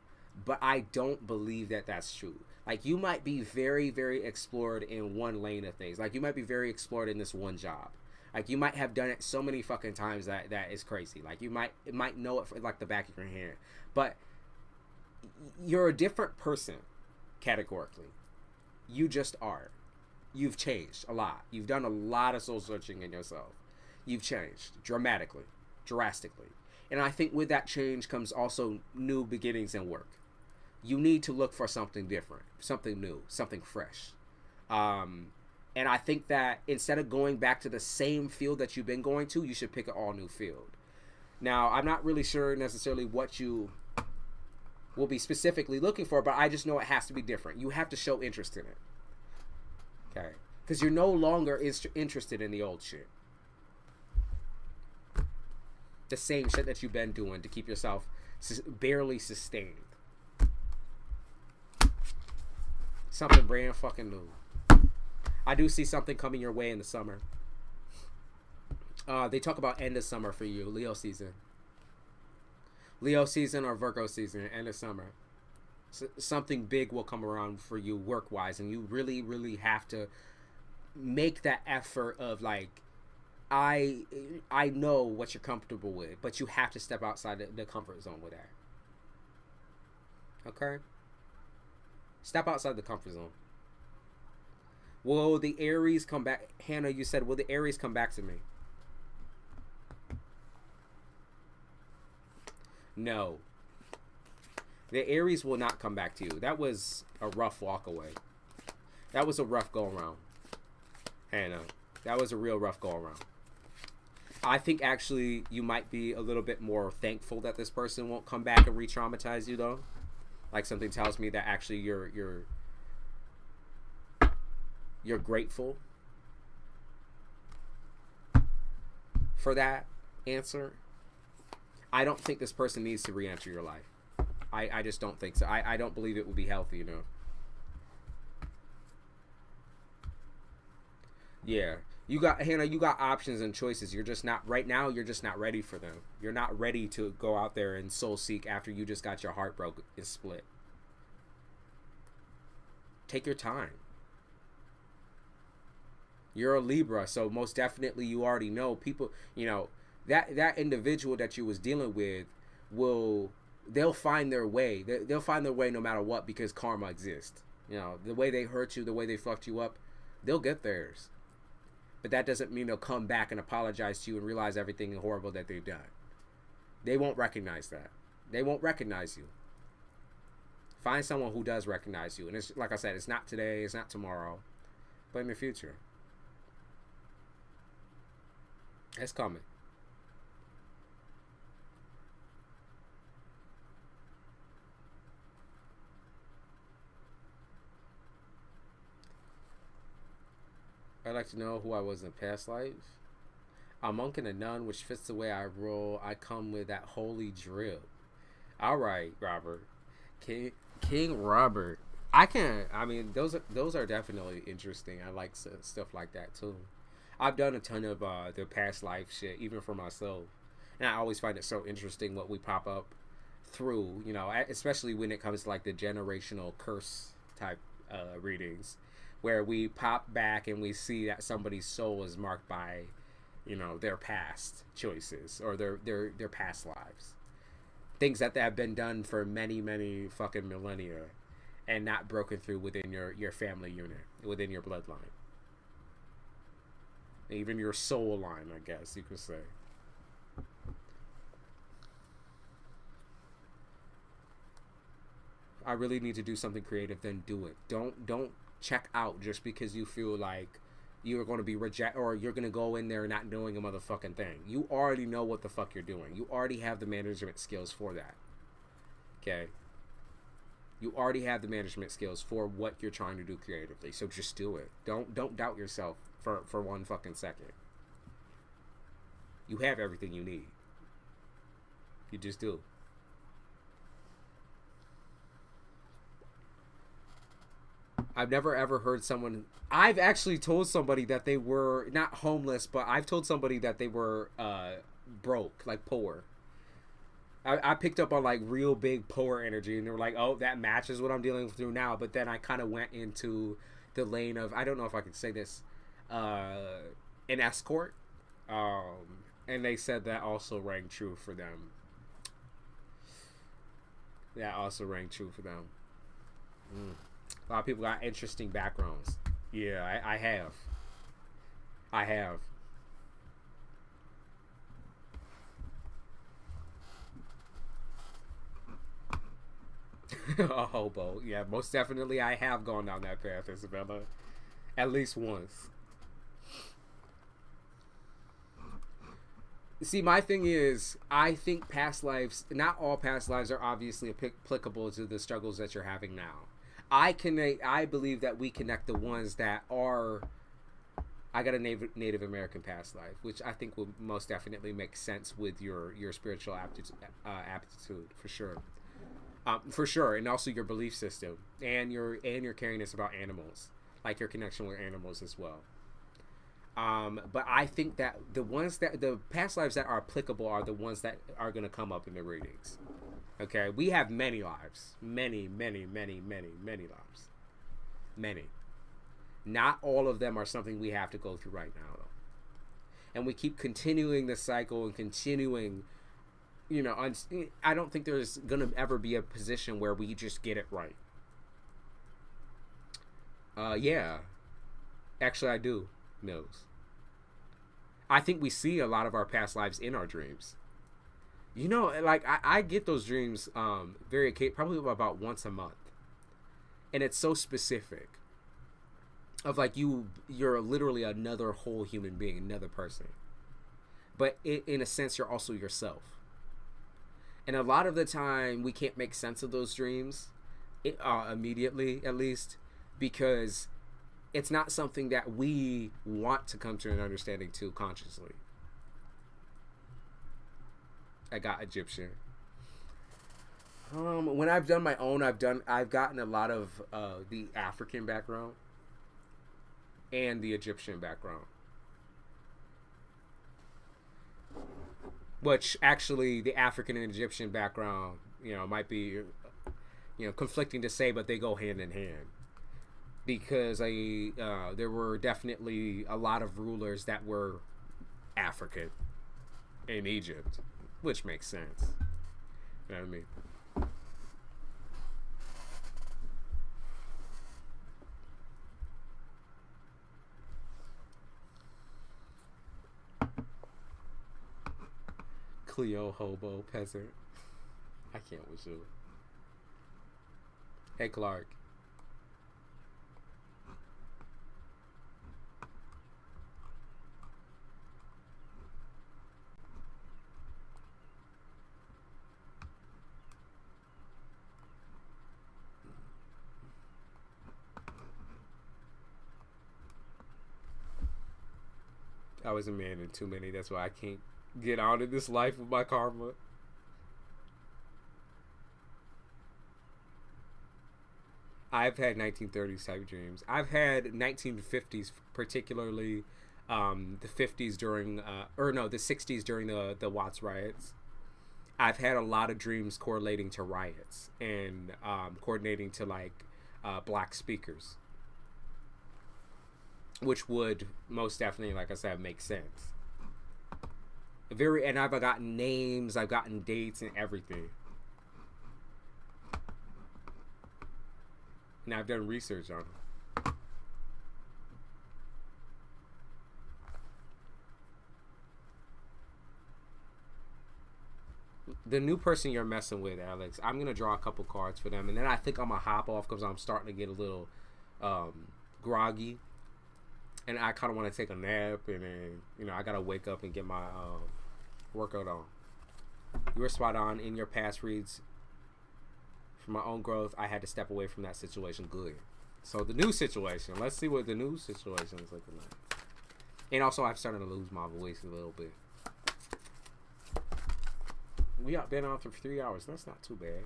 but I don't believe that that's true. Like, you might be very, very explored in one lane of things. Like, you might be very explored in this one job. Like, you might have done it so many fucking times that is crazy. Like, it might know it for, like, the back of your hand. But you're a different person, categorically. You just are. You've changed a lot. You've done a lot of soul searching in yourself. You've changed drastically. And I think with that change comes also new beginnings and work. You need to look for something different, something new, something fresh. And I think that instead of going back to the same field that you've been going to, you should pick an all new field. Now, I'm not really sure necessarily what you will be specifically looking for, but I just know it has to be different. You have to show interest in it. Okay? Because you're no longer interested in the old shit. The same shit that you've been doing to keep yourself barely sustained. Something brand fucking new. I do see something coming your way in the summer. They talk about end of summer for you, Leo season. Leo season or Virgo season, end of summer. Something big will come around for you work-wise, and you really, really have to make that effort of like, I know what you're comfortable with, but you have to step outside the comfort zone with that. Okay? Step outside the comfort zone. Will the Aries come back? Hannah, you said, will the Aries come back to me? No. The Aries will not come back to you. That was a rough walk away. That was a rough go around. Hannah, that was a real rough go around. I think actually you might be a little bit more thankful that this person won't come back and re-traumatize you though. Like something tells me that actually you're grateful for that answer. I don't think this person needs to re-enter your life. I just don't think so. I don't believe it would be healthy enough. Yeah. Hannah, you got options and choices. You're just not, right now, you're just not ready for them. You're not ready to go out there and soul seek after you just got your heart broken and split. Take your time. You're a Libra, so most definitely you already know people, that individual that you was dealing with they'll find their way. They'll find their way no matter what, because karma exists. The way they hurt you, the way they fucked you up, they'll get theirs. But that doesn't mean they'll come back and apologize to you and realize everything horrible that they've done. They won't recognize that. They won't recognize you. Find someone who does recognize you. And it's like I said, it's not today, it's not tomorrow, but in the future. It's coming. I'd like to know who I was in past life. A monk and a nun, which fits the way I roll. I come with that holy drip. All right, Robert. King Robert. Those are definitely interesting. I like stuff like that too. I've done a ton of the past life shit, even for myself. And I always find it so interesting what we pop up through, especially when it comes to like the generational curse type readings, where we pop back and we see that somebody's soul is marked by, their past choices or their past lives. Things that have been done for many, many fucking millennia and not broken through within your family unit, within your bloodline. Even your soul line, I guess you could say. I really need to do something creative, then do it. Don't check out just because you feel like you're going to be rejected or you're going to go in there not knowing a motherfucking thing. You already know what the fuck you're doing. You already have the management skills for that. Okay? You already have the management skills for what you're trying to do creatively. So just do it. Don't doubt yourself for one fucking second. You have everything you need. You just do. I've never ever heard someone... I've actually told somebody that they were not homeless, but I've told somebody that they were broke, like poor. I picked up on like real big poor energy, and they were like, oh, that matches what I'm dealing through now. But then I kind of went into the lane of, I don't know if I could say this, an escort. And they said that also rang true for them. That also rang true for them. A lot of people got interesting backgrounds. Yeah, I have. A hobo. Yeah, most definitely I have gone down that path, Isabella. At least once. See, my thing is, I think past lives, not all past lives are obviously applicable to the struggles that you're having now. I believe that we connect the ones that are. I got a Native American past life, which I think will most definitely make sense with your spiritual aptitude for sure, and also your belief system and your caringness about animals, like your connection with animals as well. But I think that the past lives that are applicable are the ones that are going to come up in the readings. Okay, we have many lives, many lives, many. Not all of them are something we have to go through right now, though. And we keep continuing the cycle and continuing, I don't think there's going to ever be a position where we just get it right. Yeah. Actually, I do, Mills. I think we see a lot of our past lives in our dreams. Like, I get those dreams probably about once a month. And it's so specific. Of like you're literally another whole human being, another person, but in a sense you're also yourself. And a lot of the time we can't make sense of those dreams immediately, at least, because it's not something that we want to come to an understanding to consciously. I got Egyptian. When I've done my own, I've gotten a lot of the African background and the Egyptian background, which actually the African and Egyptian background, might be, conflicting to say, but they go hand in hand, because there were definitely a lot of rulers that were African in Egypt, which makes sense. You know what I mean? Cleo, hobo, peasant. I can't with you. Hey, Clark. I was a man in too many. That's why I can't get on in this life with my karma. I've had 1930s type dreams. I've had 1950s, particularly the 50s during, the 60s during the Watts riots. I've had a lot of dreams correlating to riots and coordinating to black speakers, which would most definitely, like I said, make sense. And I've gotten names, I've gotten dates and everything. And I've done research on them. The new person you're messing with, Alex, I'm going to draw a couple cards for them. And then I think I'm going to hop off because I'm starting to get a little groggy. And I kind of want to take a nap. And then, I got to wake up and get my workout on. You were spot on in your past reads. For my own growth, I had to step away from that situation. Good. So the new situation. Let's see what the new situation is looking like. And also, I've started to lose my voice a little bit. We have been on for 3 hours. That's not too bad.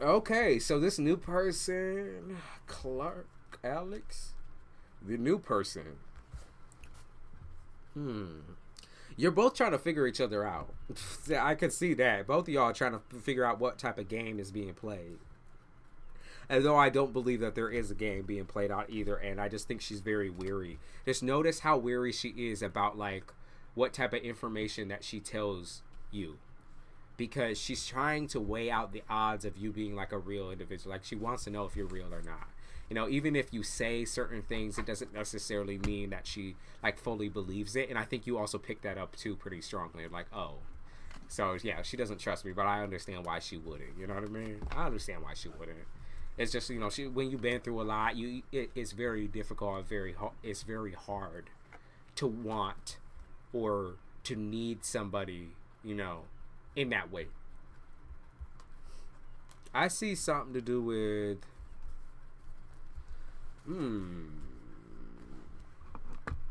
Okay, so this new person, Clark, Alex, the new person. You're both trying to figure each other out. I could see that. Both of y'all are trying to figure out what type of game is being played. And though I don't believe that there is a game being played out either, and I just think she's very weary. Just notice how weary she is about what type of information that she tells you. Because she's trying to weigh out the odds of you being a real individual. She wants to know if you're real or not. Even if you say certain things, it doesn't necessarily mean that she fully believes it. And I think you also picked that up too pretty strongly. Oh, so yeah, she doesn't trust me, but I understand why she wouldn't. You know what I mean? I understand why she wouldn't. It's just when you've been through a lot, it's very difficult and it's very hard to want or to need somebody, you know, in that way. I see something to do with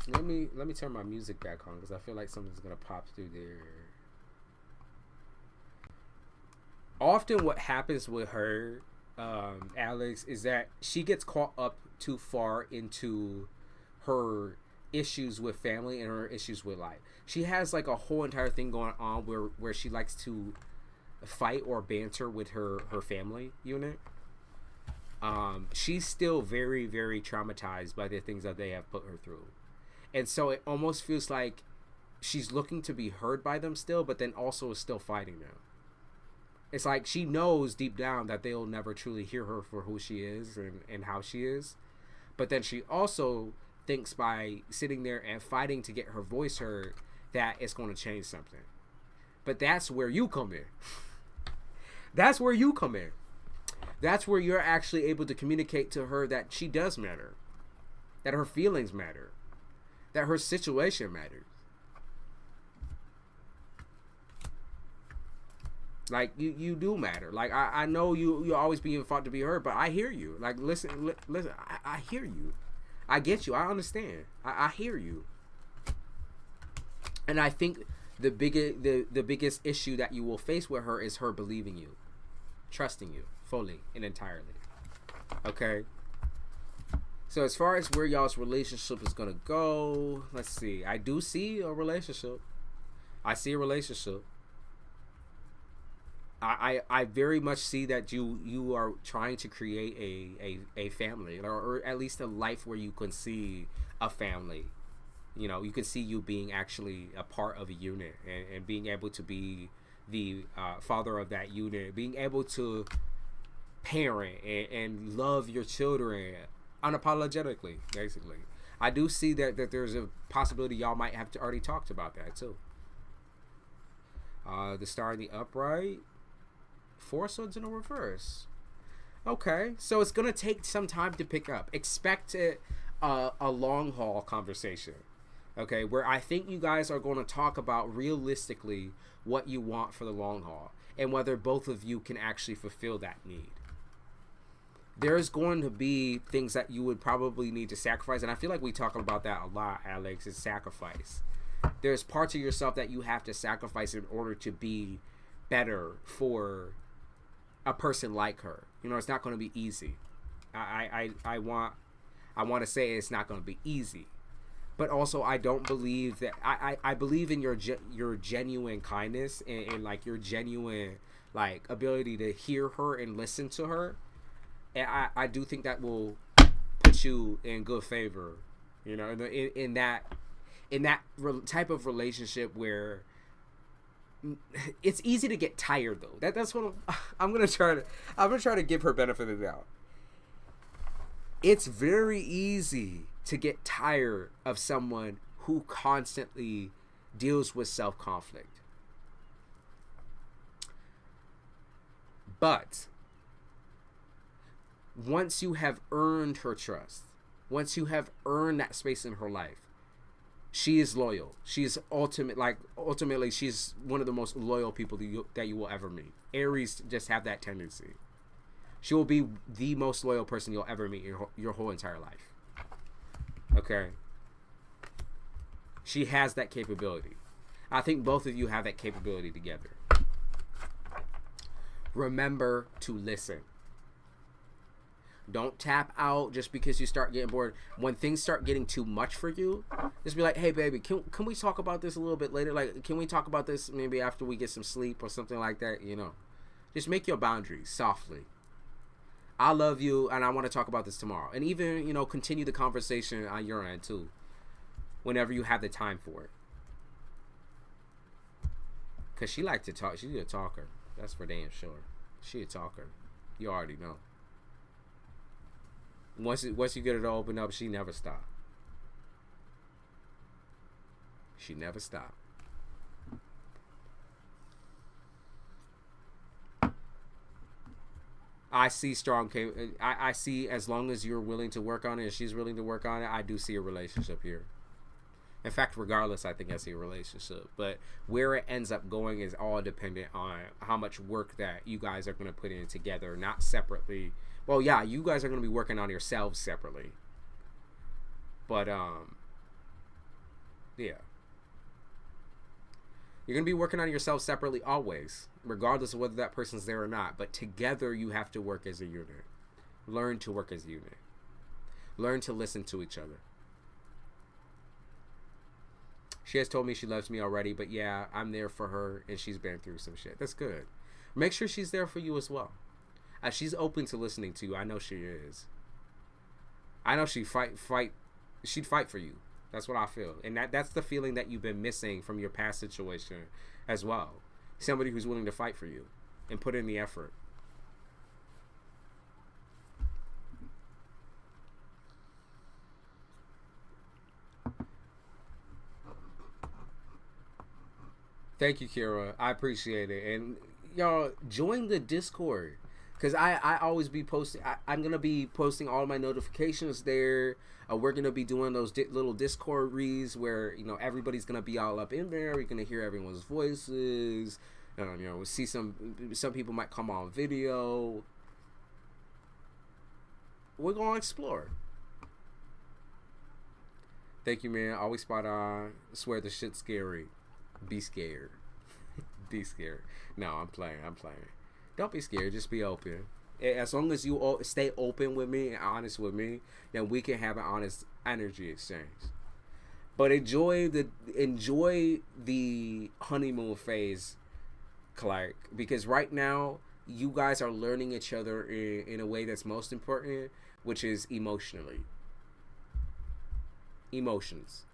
let me turn my music back on because I feel like something's gonna pop through there. Often what happens with her, Alex, is that she gets caught up too far into her issues with family and her issues with life. She has like a whole entire thing going on where she likes to fight or banter with her family unit. She's still very, very traumatized by the things that they have put her through. And so it almost feels like she's looking to be heard by them still, but then also is still fighting them. It's like she knows deep down that they'll never truly hear her for who she is and how she is. But then she also thinks by sitting there and fighting to get her voice heard that it's going to change something. But that's where you come in. That's where you come in. That's where you're actually able to communicate to her that she does matter. That her feelings matter. That her situation matters. Like, you do matter. Like, I know you're always being fought to be heard, but I hear you. Like, listen, I hear you. I get you. I understand. I hear you. And I think the biggest issue that you will face with her is her believing you. Trusting you fully and entirely. Okay? So as far as where y'all's relationship is going to go, let's see. I do see a relationship. I see a relationship. I very much see that you are trying to create a family, or at least a life where you can see a family. You know, you can see you being actually a part of a unit and being able to be the father of that unit, being able to parent and love your children unapologetically, basically. I do see that there's a possibility y'all might have already talked about that too. The star in the upright. 4 swords in the reverse. Okay, so it's gonna take some time to pick up. Expect a long haul conversation. Okay, where I think you guys are going to talk about realistically what you want for the long haul and whether both of you can actually fulfill that need. There's going to be things that you would probably need to sacrifice, and I feel like we talk about that a lot, Alex, is sacrifice. There's parts of yourself that you have to sacrifice in order to be better for a person like her. You know, it's not going to be easy. I want to say it's not going to be easy, but also I don't believe that I believe in your genuine kindness and like your genuine like ability to hear her and listen to her, and I do think that will put you in good favor. You know, in that type of relationship where it's easy to get tired though. That's what I'm gonna try to give her benefit of the doubt. It's very easy to get tired of someone who constantly deals with self-conflict. But once you have earned her trust, once you have earned that space in her life, she is loyal. She's ultimately, she's one of the most loyal people that you will ever meet. Aries just have that tendency. She will be the most loyal person you'll ever meet your whole entire life. Okay? She has that capability. I think both of you have that capability together. Remember to listen. Don't tap out just because you start getting bored. When things start getting too much for you, just be like, hey, baby, can we talk about this a little bit later? Like, can we talk about this maybe after we get some sleep or something like that? You know, just make your boundaries softly. I love you, and I want to talk about this tomorrow. And even, you know, continue the conversation on your end, too, whenever you have the time for it. Because she likes to talk. She's a talker. That's for damn sure. She a talker. You already know. Once you get it to open up, she never stopped. She never stopped. I see I see, as long as you're willing to work on it and she's willing to work on it, I do see a relationship here. In fact, regardless, I think that's a relationship. But where it ends up going is all dependent on how much work that you guys are going to put in together, not separately. Well, yeah, you guys are going to be working on yourselves separately. But, yeah. You're going to be working on yourself separately always, regardless of whether that person's there or not. But together, you have to work as a unit. Learn to work as a unit. Learn to listen to each other. She has told me she loves me already, but yeah, I'm there for her, and she's been through some shit. That's good. Make sure she's there for you as well. She's open to listening to you. I know she is. I know she'd fight for you. That's what I feel. And that's the feeling that you've been missing from your past situation as well. Somebody who's willing to fight for you and put in the effort. Thank you, Kira. I appreciate it. And y'all, join the Discord. Because I always be posting. I'm going to be posting all my notifications there. We're going to be doing those little Discord reads where, you know, everybody's going to be all up in there. We're going to hear everyone's voices. You know, we'll see some people might come on video. We're going to explore. Thank you, man. Always spot on. I swear the shit's scary. Be scared. Be scared. No, I'm playing. Don't be scared. Just be open. As long as you stay open with me and honest with me, then we can have an honest energy exchange. But enjoy the honeymoon phase, Clark, because right now you guys are learning each other in a way that's most important, which is emotionally. Emotions.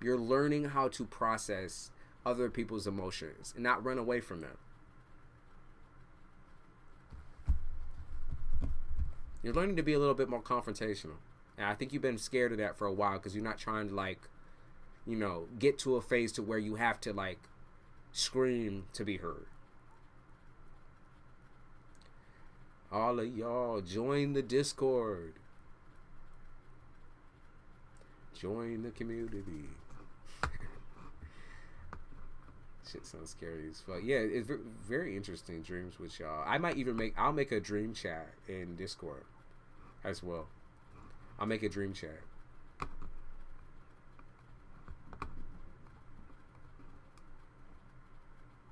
You're learning how to process other people's emotions and not run away from them. You're learning to be a little bit more confrontational. And I think you've been scared of that for a while because you're not trying to, like, you know, get to a phase to where you have to, like, scream to be heard. All of y'all, join the Discord. Join the community. Shit sounds scary as fuck. Yeah, it's very interesting dreams with y'all. I'll make a dream chat in Discord as well. I'll make a dream chat.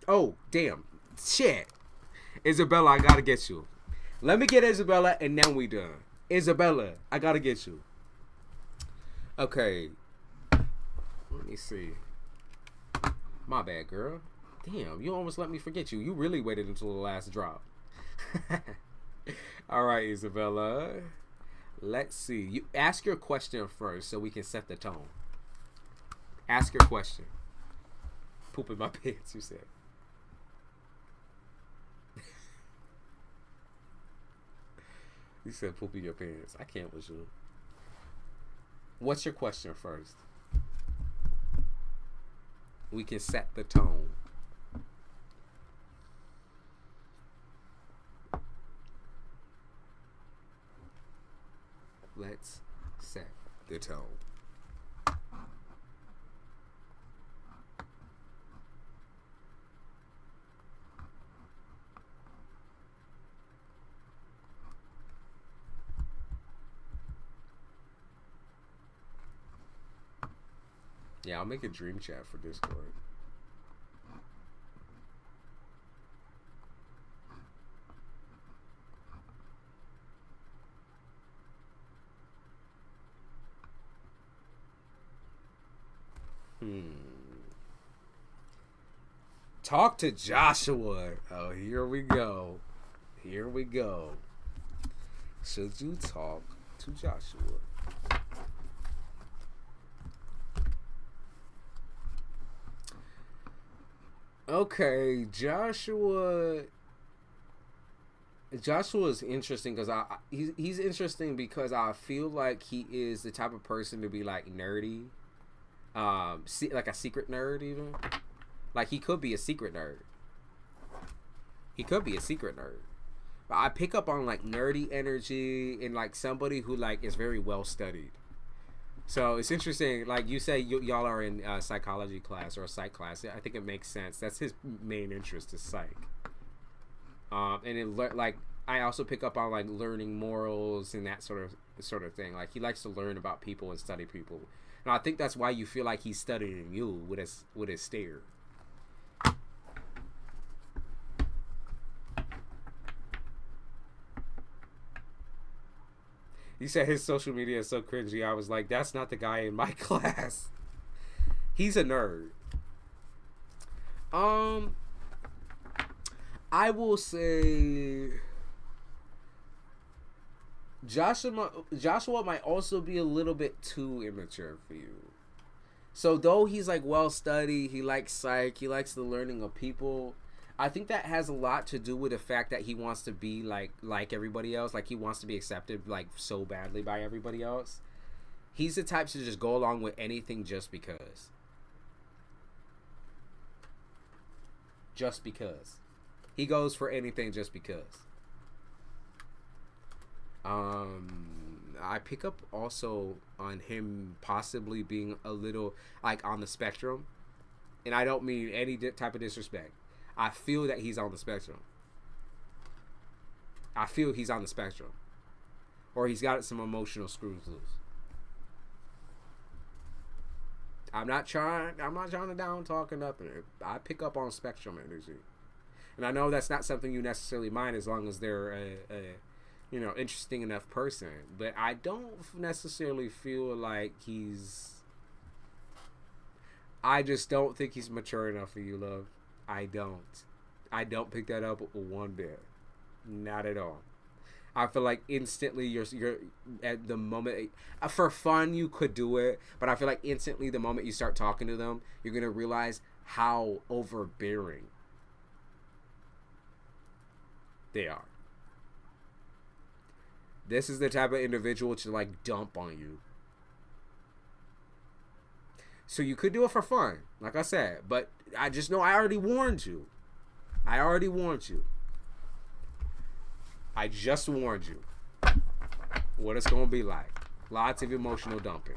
Oh, damn. Shit. Isabella, I gotta get you. Let me get Isabella and then we done. Isabella, I gotta get you. Okay. Let me see. My bad, girl. Damn, you almost let me forget you. You really waited until the last drop. All right, Isabella. Let's see. You ask your question first so we can set the tone. Ask your question. Poop in my pants, you said. You said poop in your pants. I can't with you. What's your question first? We can set the tone. Let's set the tone. Yeah, I'll make a dream chat for Discord. Talk to Joshua. Oh, here we go. Here we go. Should you talk to Joshua? Okay, Joshua is interesting because he's interesting because I feel like he is the type of person to be like nerdy, like a secret nerd even. Like he could be a secret nerd. But I pick up on like nerdy energy and like somebody who like is very well studied. So it's interesting. Like you say, y'all are in psychology class or a psych class. I think it makes sense. That's his main interest is psych. And it like I also pick up on like learning morals and that sort of thing. Like he likes to learn about people and study people. And I think that's why you feel like he's studying you with his stare. He said his social media is so cringy. I was like, that's not the guy in my class. He's a nerd. I will say Joshua might also be a little bit too immature for you. So though he's like well studied, he likes psych, he likes the learning of people. I think that has a lot to do with the fact that he wants to be like everybody else. Like he wants to be accepted like so badly by everybody else. He's the type to just go along with anything just because. Just because. He goes for anything just because. I pick up also on him possibly being a little like on the spectrum. And I don't mean any type of disrespect. I feel that he's on the spectrum. I feel he's on the spectrum. Or he's got some emotional screws loose. I'm not trying to down talk or nothing. I pick up on spectrum energy. And I know that's not something you necessarily mind as long as they're a interesting enough person. But I don't necessarily feel like I just don't think he's mature enough for you, love. I don't pick that up one bit. Not at all. I feel like instantly you're at the moment for fun you could do it, but I feel like instantly the moment you start talking to them, you're gonna realize how overbearing they are. This is the type of individual to like dump on you. So you could do it for fun, like I said, but I just know I already warned you. I just warned you what it's going to be like. Lots of emotional dumping.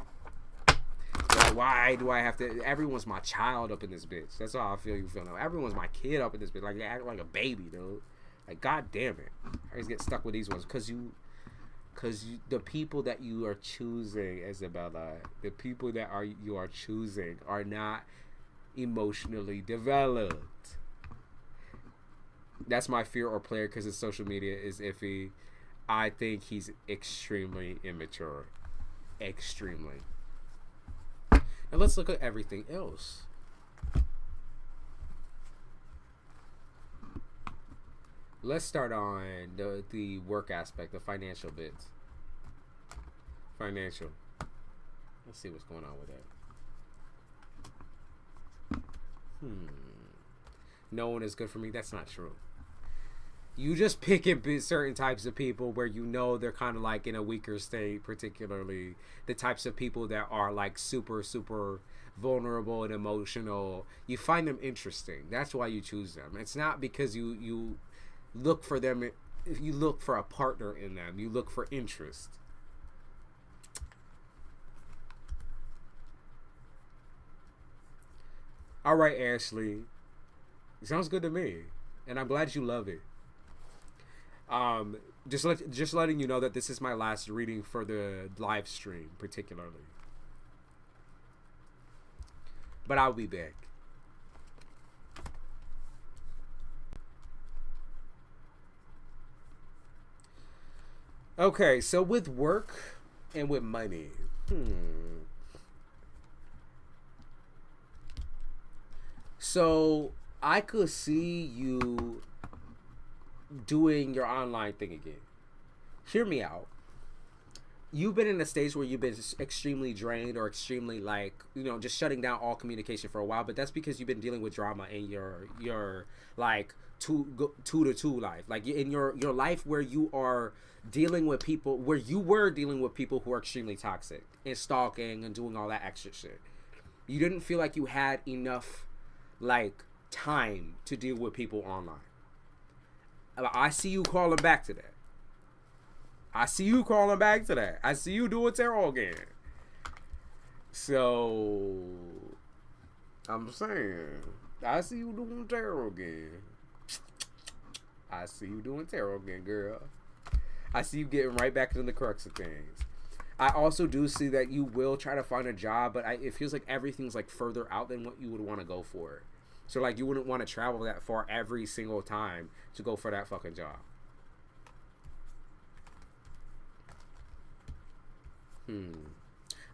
Like, why do I have to... Everyone's my child up in this bitch. That's how I feel you feel now. Everyone's my kid up in this bitch. Like, they act like a baby, dude. Like, god damn it. I always get stuck with these ones. Because the people that you are choosing, Isabella, the people that you are choosing are not emotionally developed. That's my fear or player because his social media is iffy. I think he's extremely immature. Extremely. Now let's look at everything else. Let's start on the work aspect, the financial bits. Financial. Let's see what's going on with that. No one is good for me. That's not true. You just pick at certain types of people where you know they're kind of like in a weaker state, particularly the types of people that are like super, super vulnerable and emotional. You find them interesting. That's why you choose them. It's not because you look for them. If you look for a partner in them, you look for interest. All right, Ashley. Sounds good to me, and I'm glad you love it. Just letting you know that this is my last reading for the live stream, particularly. But I'll be back. Okay, so with work and with money, So I could see you doing your online thing again. Hear me out. You've been in a stage where you've been extremely drained or extremely just shutting down all communication for a while, but that's because you've been dealing with drama in your like two to two life, like in your life where you are dealing with people, where you were dealing with people who are extremely toxic and stalking and doing all that extra shit. You didn't feel like you had enough time to deal with people online. I see you calling back to that. I see you doing tarot again. So I'm saying, I see you doing tarot again. I see you doing tarot again, girl. I see you getting right back into the crux of things. I also do see that you will try to find a job, but it feels like everything's like further out than what you would want to go for. So like you wouldn't want to travel that far every single time to go for that fucking job.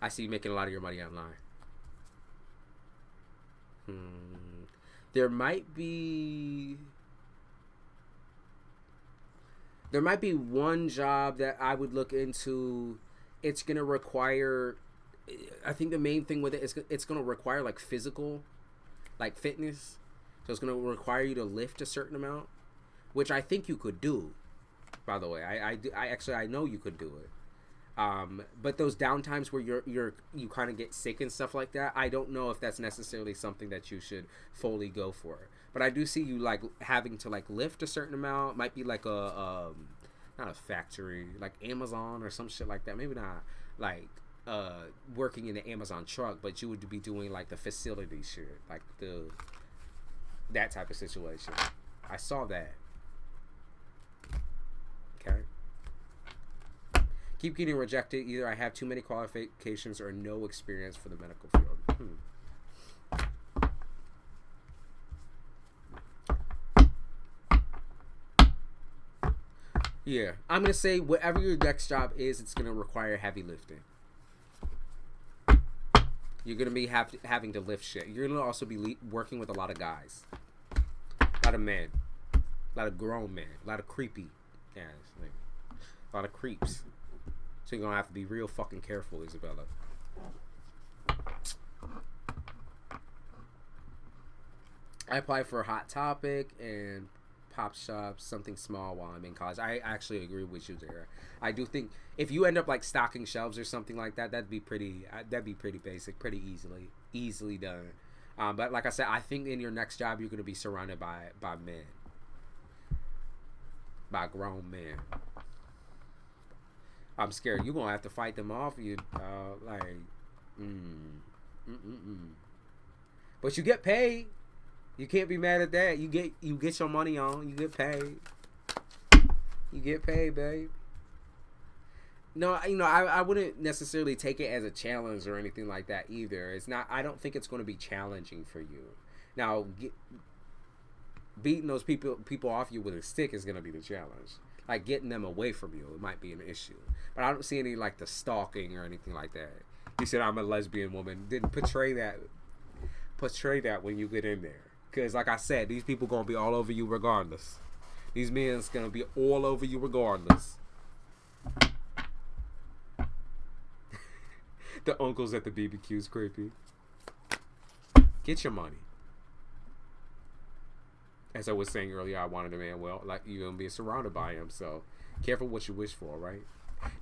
I see you making a lot of your money online. There might be one job that I would look into. It's going to require, I think the main thing with it is it's going to require like physical, like fitness. So it's going to require you to lift a certain amount, which I think you could do, by the way. I know you could do it. But those downtimes where you kind of get sick and stuff like that, I don't know if that's necessarily something that you should fully go for. But I do see you like having to like lift a certain amount. Might be like not a factory, like Amazon or some shit like that. Maybe not like working in the Amazon truck, but you would be doing like the facility shit, like that type of situation. I saw that. Okay. Keep getting rejected. Either I have too many qualifications or no experience for the medical field. Yeah, I'm going to say whatever your next job is, it's going to require heavy lifting. You're going to be having to lift shit. You're going to also be working with a lot of guys. A lot of men. A lot of grown men. A lot of creepy guys. Like, a lot of creeps. So you're going to have to be real fucking careful, Isabella. I applied for Hot Topic and Pop Shop, something small while I'm in college. I actually agree with you there. I do think if you end up like stocking shelves or something like that, that'd be pretty basic, pretty easily done. But like I said, I think in your next job you're going to be surrounded by men, by grown men. I'm scared you're gonna have to fight them off. But you get paid. You can't be mad at that. You get your money on. You get paid. You get paid, babe. No, I wouldn't necessarily take it as a challenge or anything like that either. It's not. I don't think it's going to be challenging for you. Now, beating those people off you with a stick is going to be the challenge. Like getting them away from you, it might be an issue. But I don't see any like the stalking or anything like that. You said I'm a lesbian woman. Didn't portray that when you get in there. Because like I said, these people going to be all over you regardless. These men's going to be all over you regardless. The uncles at the BBQ's creepy. Get your money. As I was saying earlier, I wanted a man. Well, like you're going to be surrounded by him. So careful what you wish for, right?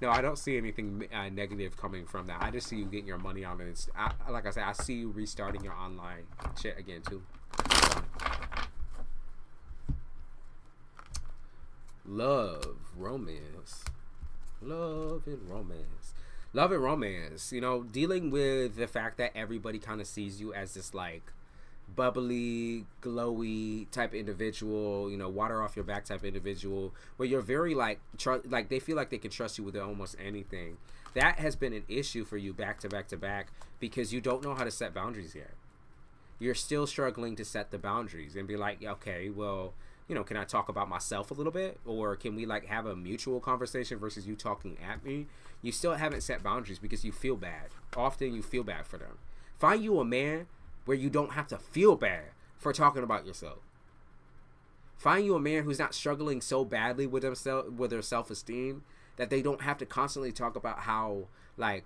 No, I don't see anything negative coming from that. I just see you getting your money on it. Like I said, I see you restarting your online shit again too. Love, romance. Love and romance. You know, dealing with the fact that everybody kind of sees you as this like bubbly, glowy type individual, you know, water off your back type individual, where you're very like they feel like they can trust you with almost anything. That has been an issue for you back to back because you don't know how to set boundaries yet. You're still struggling to set the boundaries and be like, okay, well, you know, can I talk about myself a little bit, or can we like have a mutual conversation versus you talking at me? You still haven't set boundaries because you feel bad. Often you feel bad for them. Find you a man where you don't have to feel bad for talking about yourself. Find you a man who's not struggling so badly with themselves, with their self-esteem, that they don't have to constantly talk about how like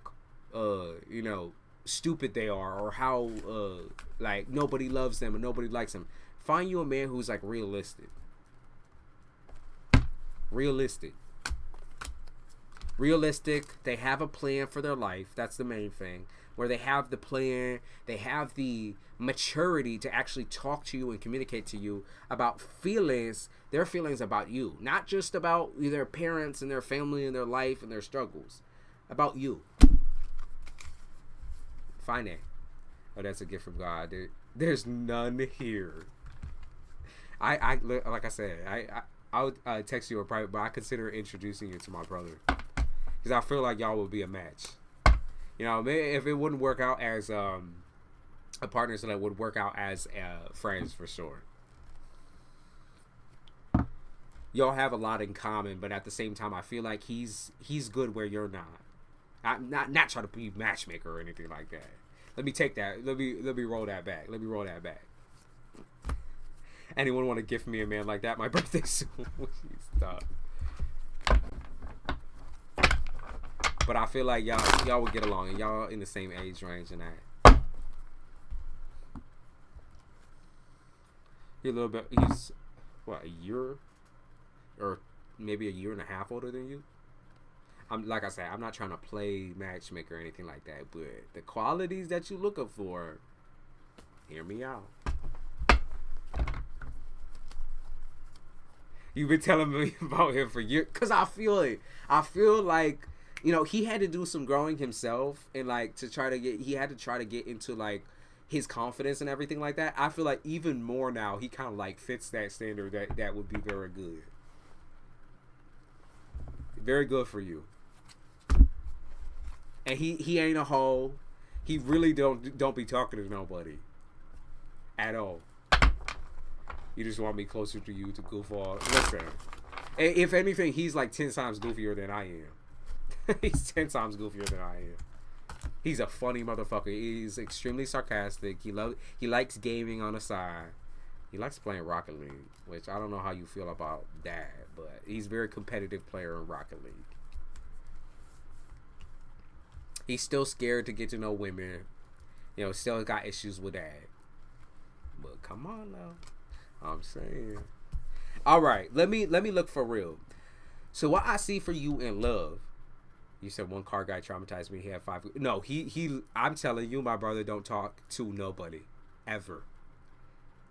you know, stupid they are, or how like nobody loves them and nobody likes them. Find you a man who's like realistic. They have a plan for their life. That's the main thing. Where they have the plan, they have the maturity to actually talk to you and communicate to you about their feelings about you. Not just about their parents and their family and their life and their struggles. About you. Find it. Oh, that's a gift from God. There's none here. I like I said, I'll text you a private, but I consider introducing you to my brother because I feel like y'all will be a match. You know, if it wouldn't work out as a partner, so that would work out as friends for sure. Y'all have a lot in common, but at the same time, I feel like he's good where you're not. I'm not trying to be matchmaker or anything like that. Let me take that. Let me roll that back. Anyone want to gift me a man like that? My birthday soon. Stop. But I feel like y'all would get along, and y'all in the same age range and that. He's a little bit. He's what, a year, or maybe a year and a half older than you. Like I said, I'm not trying to play matchmaker or anything like that, but the qualities that you looking for, hear me out. You've been telling me about him for years, cause I feel it. I feel like, you know, he had to do some growing himself, and like he had to try to get into like his confidence and everything like that. I feel like even more now, he kind of like fits that standard that would be very good. Very good for you. And he ain't a hoe. He really don't be talking to nobody at all. You just want me closer to you to goof off. Listen, if anything, he's like 10 times goofier than I am. He's 10 times goofier than I am. He's a funny motherfucker. He's extremely sarcastic. He likes gaming on the side. He likes playing Rocket League, which I don't know how you feel about that, but he's a very competitive player in Rocket League. He's still scared to get to know women. You know, still got issues with that. But come on now. I'm saying. All right, let me look for real. So what I see for you in love. You said one car guy traumatized me. He had 5. No, he. I'm telling you, my brother don't talk to nobody, ever.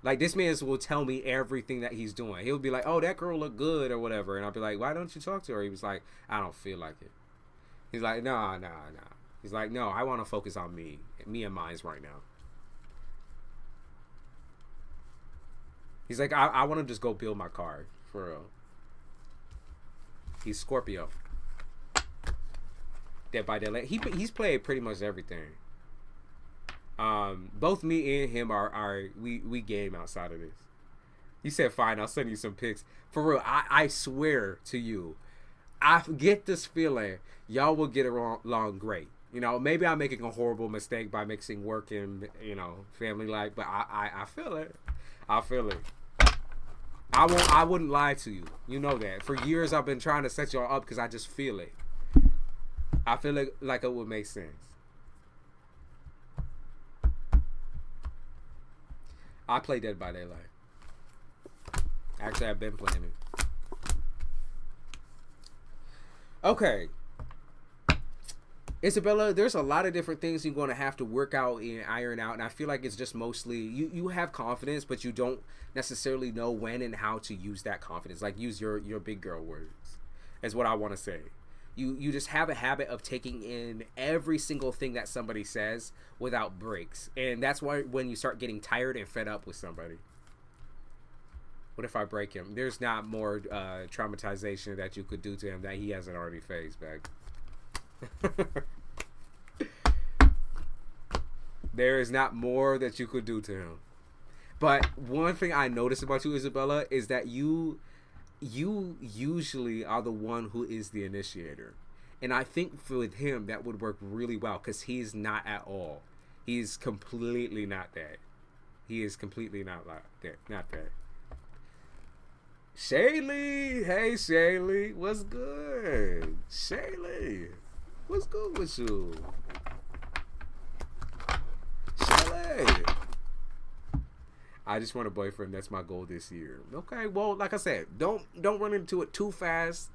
Like, this man will tell me everything that he's doing. He'll be like, "Oh, that girl look good" or whatever, and I'll be like, "Why don't you talk to her?" He was like, "I don't feel like it." He's like, "Nah." He's like, "No, I want to focus on me and mine's right now." He's like, I want to just go build my car, for real. He's Scorpio. Dead by Daylight. He's played pretty much everything. Both me and him we game outside of this. He said, "Fine, I'll send you some pics." For real, I swear to you, I get this feeling y'all will get along great. You know, maybe I'm making a horrible mistake by mixing work and, you know, family life, but I feel it. I feel it. I wouldn't lie to you. You know that. For years I've been trying to set y'all up because I just feel it. I feel like it would make sense. I play Dead by Daylight. Actually, I've been playing it. Okay. Isabella, there's a lot of different things you're going to have to work out and iron out, and I feel like it's just mostly you have confidence, but you don't necessarily know when and how to use that confidence. Like, use your big girl words is what I want to say. You just have a habit of taking in every single thing that somebody says without breaks, and that's why when you start getting tired and fed up with somebody. What if I break him? There's not more traumatization that you could do to him that he hasn't already faced back. There is not more that you could do to him. But one thing I noticed about you, Isabella, is that you usually are the one who is the initiator, and I think with him that would work really well because he's not at all. He's completely not that. He is completely not like that. Not that. Shaylee, hey Shaylee, what's good? Shaylee, what's good with you? Shaylee, I just want a boyfriend. That's my goal this year. Okay, well, like I said, don't run into it too fast.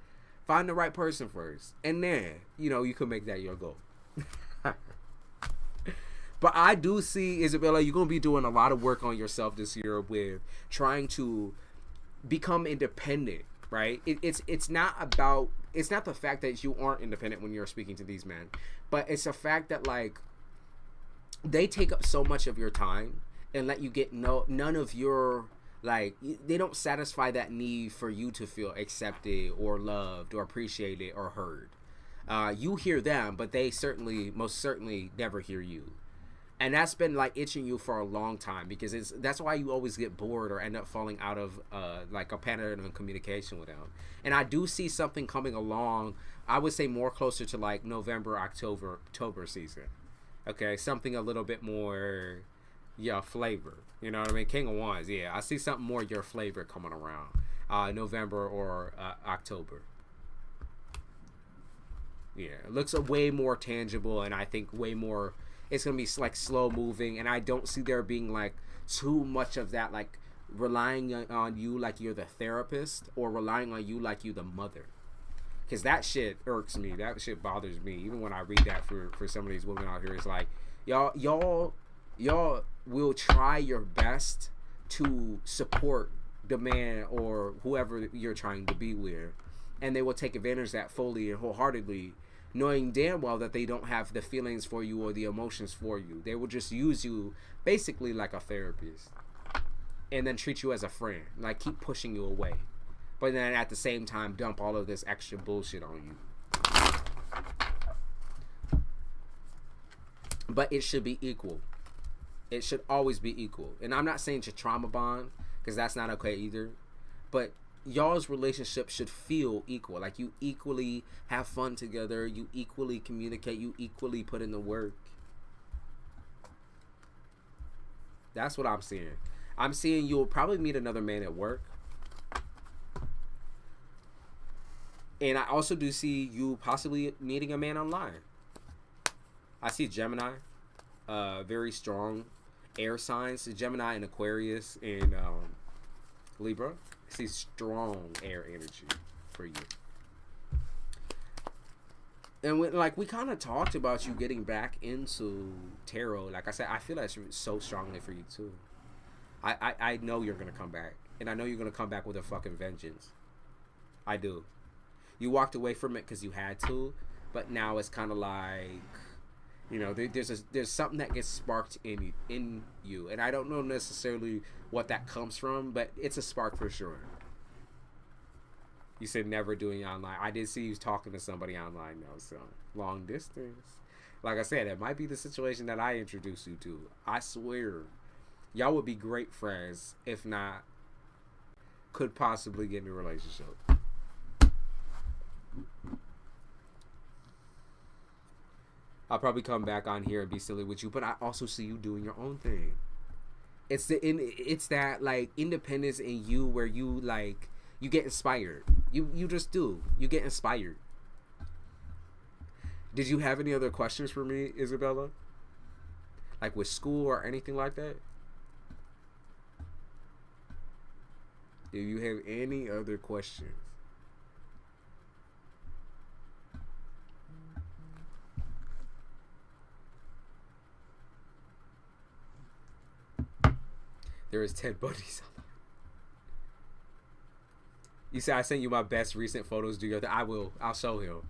Find the right person first, and then you can make that your goal. But I do see, Isabella, you're gonna be doing a lot of work on yourself this year with trying to become independent, right? It's not the fact that you aren't independent when you're speaking to these men, but it's a fact that, like, they take up so much of your time and let you get none of your, like, they don't satisfy that need for you to feel accepted or loved or appreciated or heard. You hear them, but they most certainly never hear you. And that's been like itching you for a long time, because that's why you always get bored or end up falling out of like a pattern of communication with them. And I do see something coming along, I would say more closer to like November, October season. Okay, something a little bit more flavor. You know what I mean? King of Wands, yeah. I see something more your flavor coming around November or October. Yeah, it looks way more tangible, and I think way more, it's going to be like slow moving, and I don't see there being like too much of that, like relying on you like you're the therapist, or relying on you like you the mother. Because that shit irks me. That shit bothers me. Even when I read that for some of these women out here, it's like, y'all will try your best to support the man or whoever you're trying to be with, and they will take advantage of that fully and wholeheartedly, knowing damn well that they don't have the feelings for you or the emotions for you. They will just use you basically like a therapist, and then treat you as a friend, like keep pushing you away, but then at the same time dump all of this extra bullshit on you. But it should be equal. It should always be equal. And I'm not saying to trauma bond, because that's not okay either, but y'all's relationship should feel equal. Like you equally have fun together, you equally communicate, you equally put in the work. That's what I'm seeing. I'm seeing you'll probably meet another man at work. And I also do see you possibly meeting a man online. I see Gemini, very strong air signs, Gemini and Aquarius and Libra. I see strong air energy for you. And we kind of talked about you getting back into tarot. Like I said, I feel that's so strongly for you too. I know you're gonna come back, and I know you're gonna come back with a fucking vengeance. I do. You walked away from it because you had to, but now it's kind of like, you know, there's something that gets sparked in you, and I don't know necessarily what that comes from, but it's a spark for sure. You said never doing online. I did see you talking to somebody online though, so long distance. Like I said, it might be the situation that I introduced you to. I swear, y'all would be great friends, if not, could possibly get in a relationship. I'll probably come back on here and be silly with you, but I also see you doing your own thing. It's that like independence in you where you like, you get inspired. You just do. You get inspired. Did you have any other questions for me, Isabella? Like with school or anything like that? Do you have any other questions? There is 10 buddies. You said I sent you my best recent photos. Do your thing. I will. I'll show him.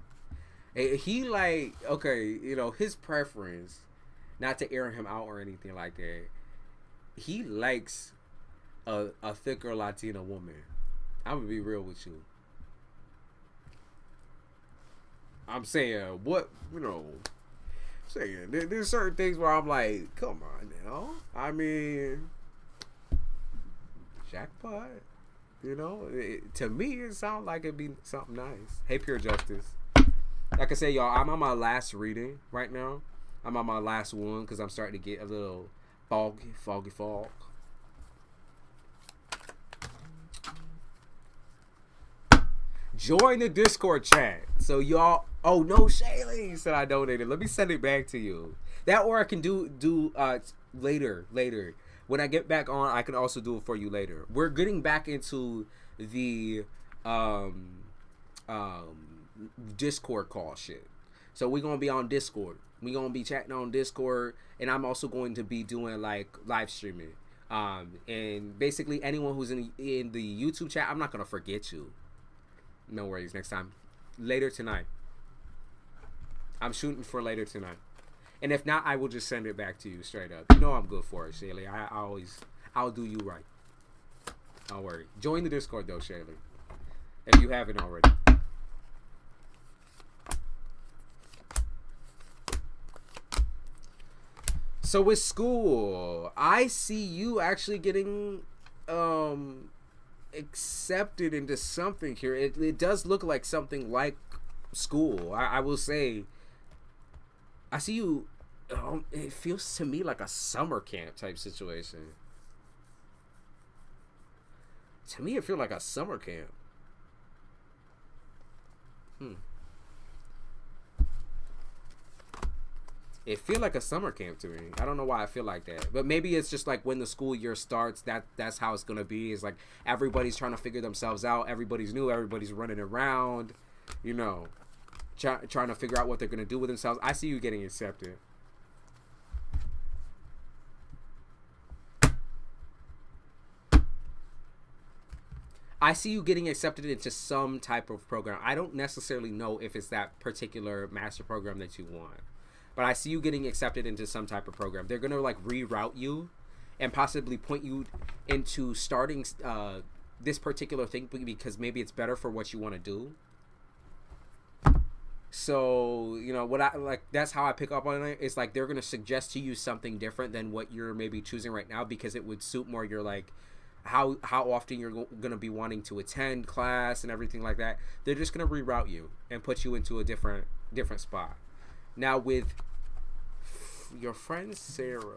He like, okay, you know, his preference, not to air him out or anything like that. He likes a thicker Latina woman. I'm gonna be real with you. I'm saying what, you know. Saying there's certain things where I'm like, come on now. I mean, jackpot. You know, to me, it sounds like it'd be something nice. Hey, Pure Justice. Like I said, y'all, I'm on my last reading right now. I'm on my last one because I'm starting to get a little foggy. Join the Discord chat. So y'all, oh no, Shaylee said I donated. Let me send it back to you. That, or I can do later. When I get back on, I can also do it for you later. We're getting back into the Discord call shit. So we're gonna be on Discord. We're gonna be chatting on Discord, and I'm also going to be doing like live streaming. And basically anyone who's in the YouTube chat, I'm not gonna forget you. No worries. Next time, later tonight. I'm shooting for later tonight. And if not, I will just send it back to you straight up. You know I'm good for it, Shaylee. I'll do you right. Don't worry. Join the Discord though, Shaylee, if you haven't already. So with school, I see you actually getting accepted into something here. It does look like something like school. I will say, I see you. It feels to me like a summer camp type situation. To me, it feels like a summer camp. It feel like a summer camp to me. I don't know why I feel like that, but maybe it's just like when the school year starts. That's how it's gonna be. It's like everybody's trying to figure themselves out. Everybody's new. Everybody's running around. You know, trying to figure out what they're gonna do with themselves. I see you getting accepted. I see you getting accepted into some type of program. I don't necessarily know if it's that particular master program that you want, but I see you getting accepted into some type of program. They're gonna like reroute you and possibly point you into starting this particular thing because maybe it's better for what you want to do. So, you know, what I like, that's how I pick up on it. It's like they're gonna suggest to you something different than what you're maybe choosing right now because it would suit more your like how often you're gonna be wanting to attend class and everything like that. They're just gonna reroute you and put you into a different spot. Now with your friend Sarah,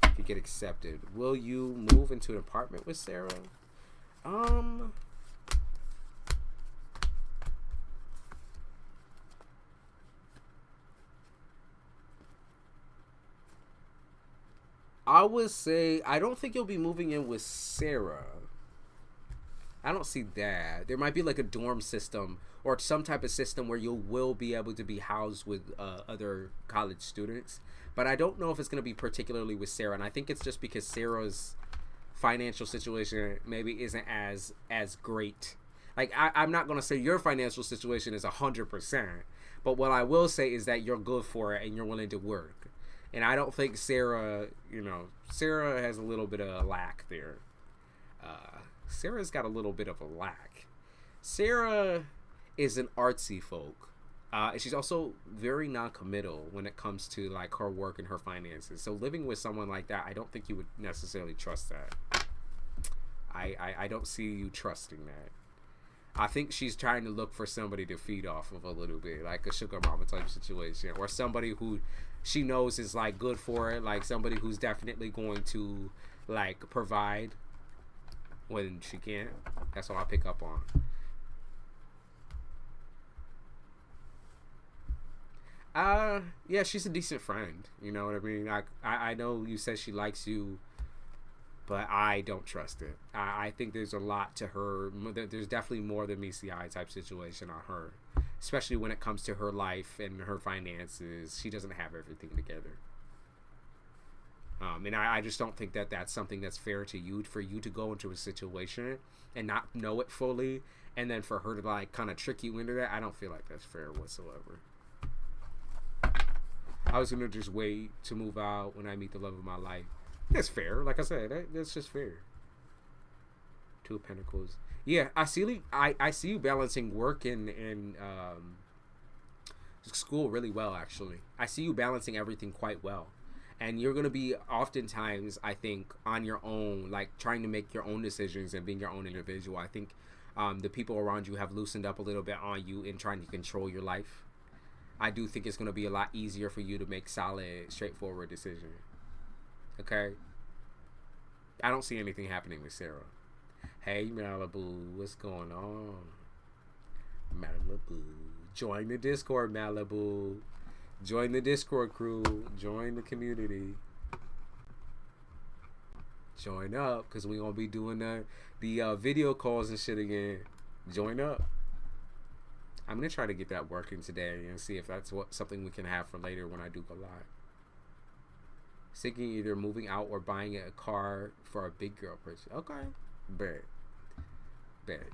if you get accepted, will you move into an apartment with Sarah? I would say I don't think you'll be moving in with Sarah. I don't see that. There might be like a dorm system or some type of system where you will be able to be housed with other college students. But I don't know if it's going to be particularly with Sarah. And I think it's just because Sarah's financial situation maybe isn't as great. Like, I'm not going to say your financial situation is 100%. But what I will say is that you're good for it and you're willing to work. And I don't think Sarah, you know, Sarah has a little bit of a lack there. Sarah's got a little bit of a lack. Sarah is an artsy folk. And she's also very non-committal when it comes to like her work and her finances. So living with someone like that, I don't think you would necessarily trust that. I don't see you trusting that. I think she's trying to look for somebody to feed off of a little bit, like a sugar mama type situation, or somebody who she knows is like good for it, like somebody who's definitely going to like provide when she can't. That's what I pick up on. Yeah, she's a decent friend. You know what I mean? I know you said she likes you, but I don't trust it. I think there's a lot to her. There's definitely more than meets the eye type situation on her, especially when it comes to her life and her finances. She doesn't have everything together. And I just don't think that that's something that's fair to you, for you to go into a situation and not know it fully, and then for her to like kind of trick you into that. I don't feel like that's fair whatsoever. I was gonna just wait to move out when I meet the love of my life. That's fair. Like I said, that's just fair. Two of Pentacles. Yeah, I see you balancing work and school really well, actually. I see you balancing everything quite well. And you're going to be oftentimes, I think, on your own, like trying to make your own decisions and being your own individual. I think the people around you have loosened up a little bit on you in trying to control your life. I do think it's going to be a lot easier for you to make solid, straightforward decisions. Okay? I don't see anything happening with Sarah. Hey, Malibu, what's going on? Malibu. Join the Discord, Malibu. Join the Discord crew. Join the community. Join up, because we're going to be doing the video calls and shit again. Join up. I'm going to try to get that working today and see if that's something we can have for later when I do go live. Thinking either moving out or buying a car for a big girl person. Okay. Bet. Bet.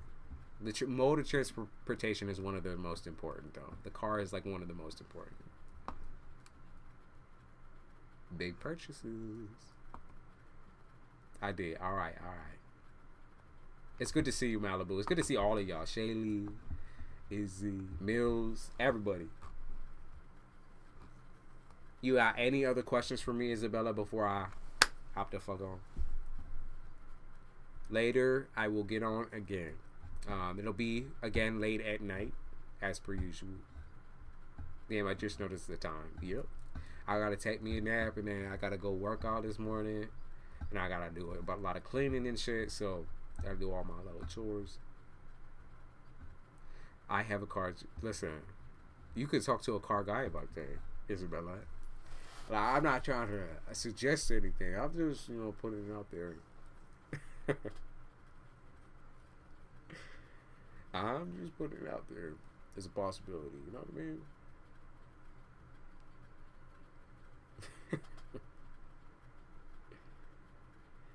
The mode of transportation is one of the most important, though. The car is like one of the most important. Big purchases. I did. All right. It's good to see you, Malibu. It's good to see all of y'all. Shaylee, Izzy, Mills, everybody. You got any other questions for me, Isabella, before I hop the fuck on? Later, I will get on again. It'll be, again, late at night, as per usual. Damn, I just noticed the time. Yep. I gotta take me a nap, and then I gotta go work out this morning. And I gotta do a lot of cleaning and shit, so I gotta do all my little chores. I have a car. Listen, you could talk to a car guy about that, Isabella. Like, I'm not trying to suggest anything. I'm just, putting it out there. I'm just putting it out there as a possibility. You know what I mean?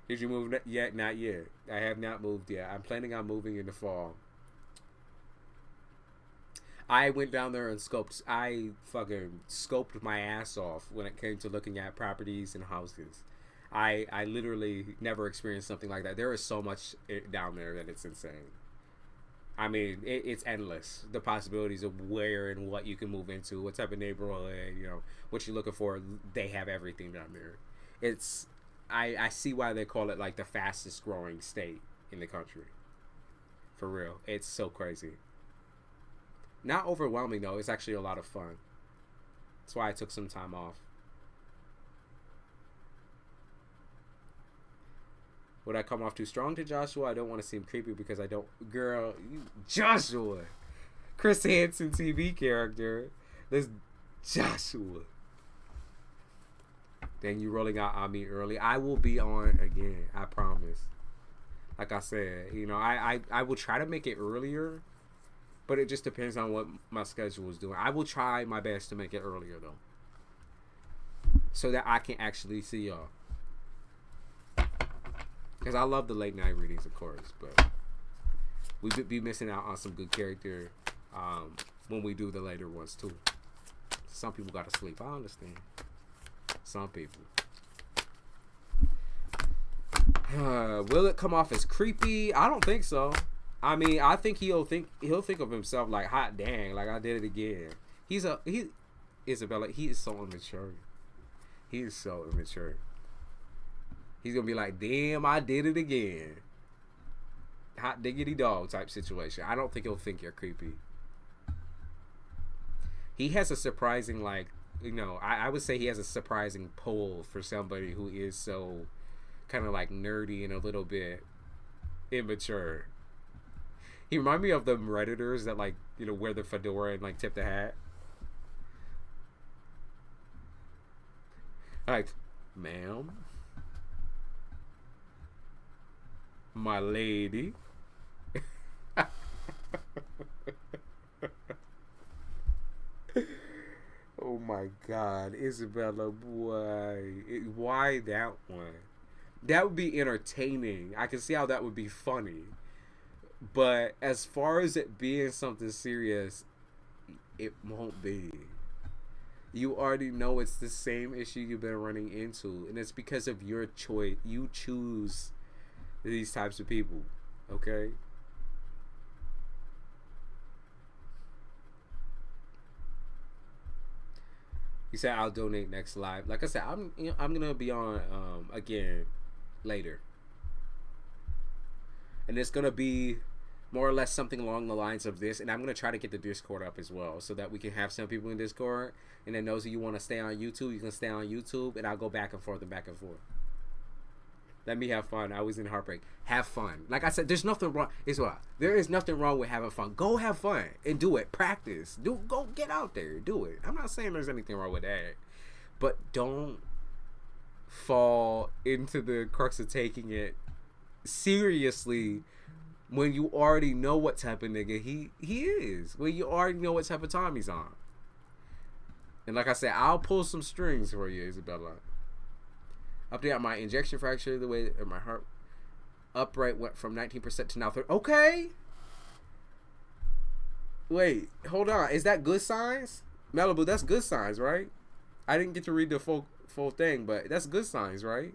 Did you move yet? Not yet. I have not moved yet. I'm planning on moving in the fall. I went down there and I fucking scoped my ass off when it came to looking at properties and houses. I literally never experienced something like that. There is so much down there that it's insane. I mean, it's endless. The possibilities of where and what you can move into, what type of neighborhood, what you're looking for. They have everything down there. I see why they call it like the fastest growing state in the country. For real. It's so crazy. Not overwhelming though. It's actually a lot of fun. That's why I took some time off. Would I come off too strong to Joshua? I don't want to seem creepy because I don't... Girl, Joshua. Chris Hansen TV character. This Joshua. Then you rolling out on me early. I will be on again. I promise. Like I said, I will try to make it earlier, but it just depends on what my schedule is doing. I will try my best to make it earlier though, so that I can actually see y'all. Because I love the late night readings, of course, but we would be missing out on some good character when we do the later ones too. Some people gotta sleep. I understand. Some people. Will it come off as creepy? I don't think so. I mean, I think he'll think of himself like, hot dang, like I did it again. Isabella, he is so immature. He is so immature. He's gonna be like, damn, I did it again. Hot diggity dog type situation. I don't think he'll think you're creepy. He has a surprising, I would say he has a surprising pull for somebody who is so kind of like nerdy and a little bit immature. He reminds me of the Redditors that wear the fedora and tip the hat. Like, ma'am, my lady. Oh my God, Isabella, boy. Why that one? That would be entertaining. I can see how that would be funny. But as far as it being something serious, it won't be. You already know it's the same issue you've been running into. And it's because of your choice. You choose these types of people. Okay? He said I'll donate next live. Like I said, I'm gonna be on again later, and it's gonna be more or less something along the lines of this. And I'm gonna try to get the Discord up as well, so that we can have some people in Discord. And then those of you want to stay on YouTube, you can stay on YouTube, and I'll go back and forth and back and forth. Let me have fun. I was in heartbreak. Have fun. Like I said, there's nothing wrong. It's what? There is nothing wrong with having fun. Go have fun and do it. Practice. Go get out there. Do it. I'm not saying there's anything wrong with that. But don't fall into the crux of taking it seriously when you already know what type of nigga he is. When you already know what type of time he's on. And like I said, I'll pull some strings for you, Isabella. Update on my injection fracture, the way my heart. Upright went from 19% to now 30. Okay. Wait, hold on. Is that good signs? Malibu, that's good signs, right? I didn't get to read the full thing, but that's good signs, right?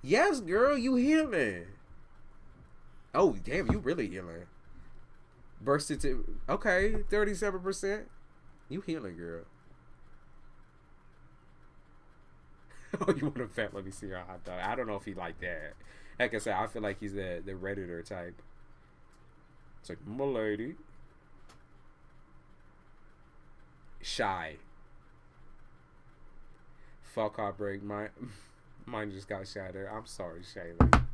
Yes, girl, you healing. Oh, damn, you really healing. Bursted to, okay, 37%. You healing, girl. Oh, you want to vet? Let me see your hot dog. I don't know if he like that. Like I said, I feel like he's the Redditor type. It's like, my lady. Shy. Fuck heartbreak. Mine just got shattered. I'm sorry, Shayla.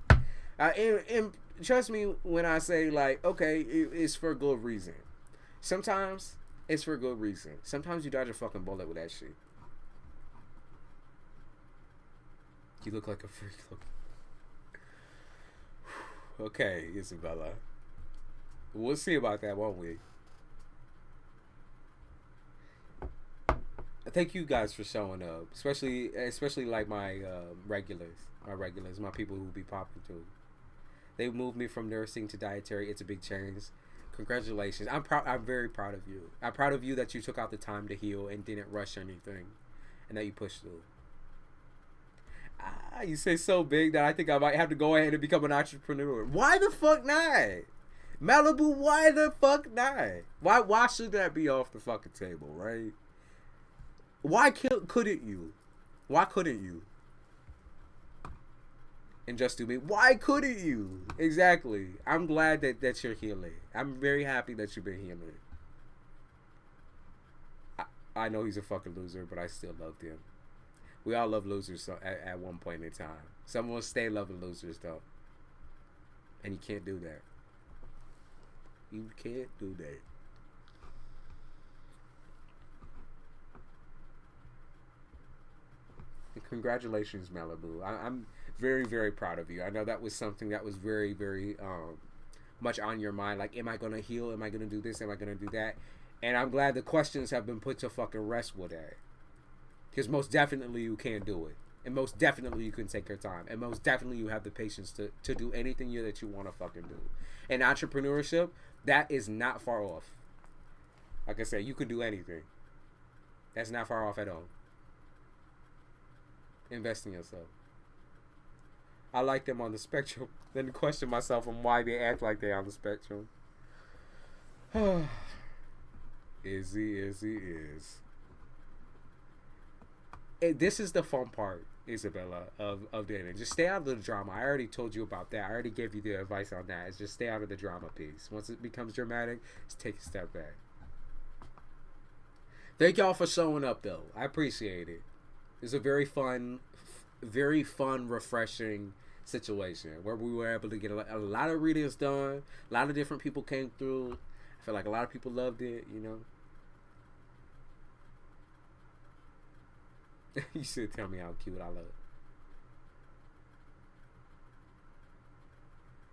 And trust me when I say, like, okay, it's for good reason. Sometimes it's for good reason. Sometimes you dodge a fucking bullet with that shit. You look like a freak. Okay, Isabella. We'll see about that, won't we? Thank you guys for showing up, especially like my regulars, my people who be popping too. They moved me from nursing to dietary. It's a big change. Congratulations. I'm proud. I'm very proud of you. I'm proud of you that you took out the time to heal and didn't rush anything, and that you pushed through. You say so big that I think I might have to go ahead and become an entrepreneur. Why the fuck not? Malibu, why the fuck not? Why should that be off the fucking table, right? Why couldn't you? Why couldn't you? And just do me. Why couldn't you? Exactly. I'm glad that you're healing. I'm very happy that you've been healing. I know he's a fucking loser, but I still loved him. We all love losers at one point in time. Some will stay loving losers, though. And you can't do that. You can't do that. And congratulations, Malibu. I'm very, very proud of you. I know that was something that was very, very much on your mind. Like, am I going to heal? Am I going to do this? Am I going to do that? And I'm glad the questions have been put to fucking rest with that. Because most definitely you can do it. And most definitely you can take your time. And most definitely you have the patience to do anything that you want to fucking do. And entrepreneurship, that is not far off. Like I said, you can do anything. That's not far off at all. Invest in yourself. I like them on the spectrum. Then question myself on why they act like they're on the spectrum. Izzy. This is the fun part, Isabella, of dating. Just stay out of the drama. I already told you about that. I already gave you the advice on that. It's just stay out of the drama piece. Once it becomes dramatic, just take a step back. Thank y'all for showing up, though. I appreciate it. It's a very fun, refreshing situation where we were able to get a lot of readings done. A lot of different people came through. I feel like a lot of people loved it, you know. You should tell me how cute I look.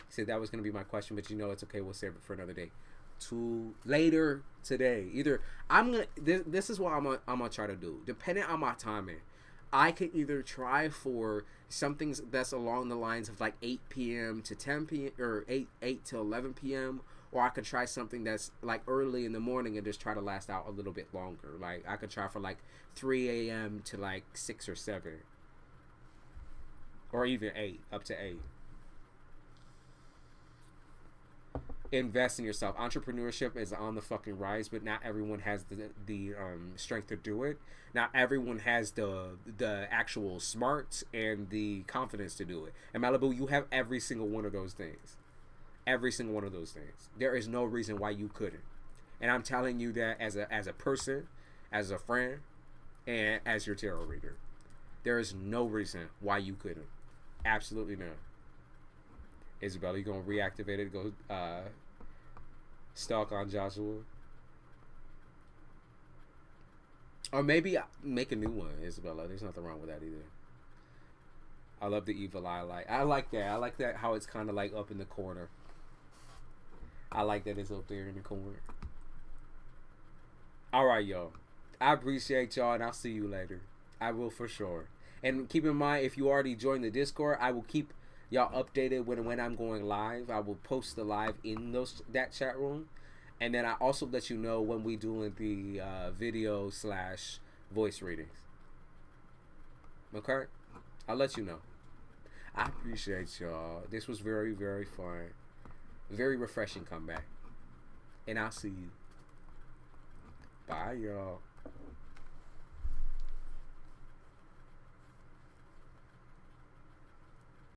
He said that was going to be my question, but you know it's okay. We'll save it for another day. Later today. Either I'm going to... This is what I'm gonna try to do. Depending on my timing, I could either try for something that's along the lines of like 8 p.m. to 10 p.m. or 8 to 11 p.m. Or I could try something that's like early in the morning and just try to last out a little bit longer. Like I could try for like 3 a.m. to like 6 or 7. Or even 8, up to 8. Invest in yourself. Entrepreneurship is on the fucking rise, but not everyone has the strength to do it. Not everyone has the actual smarts and the confidence to do it. And Malibu, you have every single one of those things. Every single one of those things. There is no reason why you couldn't. And I'm telling you that as a person, as a friend, and as your tarot reader. There is no reason why you couldn't. Absolutely none. Isabella, you gonna reactivate it? Go stalk on Joshua, or maybe make a new one, Isabella. There's nothing wrong with that either. I love the evil eye light. I like that. I like that how it's kind of like up in the corner. I like that it's up there in the corner. All right, y'all. I appreciate y'all, and I'll see you later. I will for sure. And keep in mind, if you already joined the Discord, I will keep y'all updated when I'm going live. I will post the live in that chat room, and then I also let you know when we doing the video / voice readings. Okay, I'll let you know. I appreciate y'all. This was very, very fun, very refreshing comeback, and I'll see you. Bye, y'all.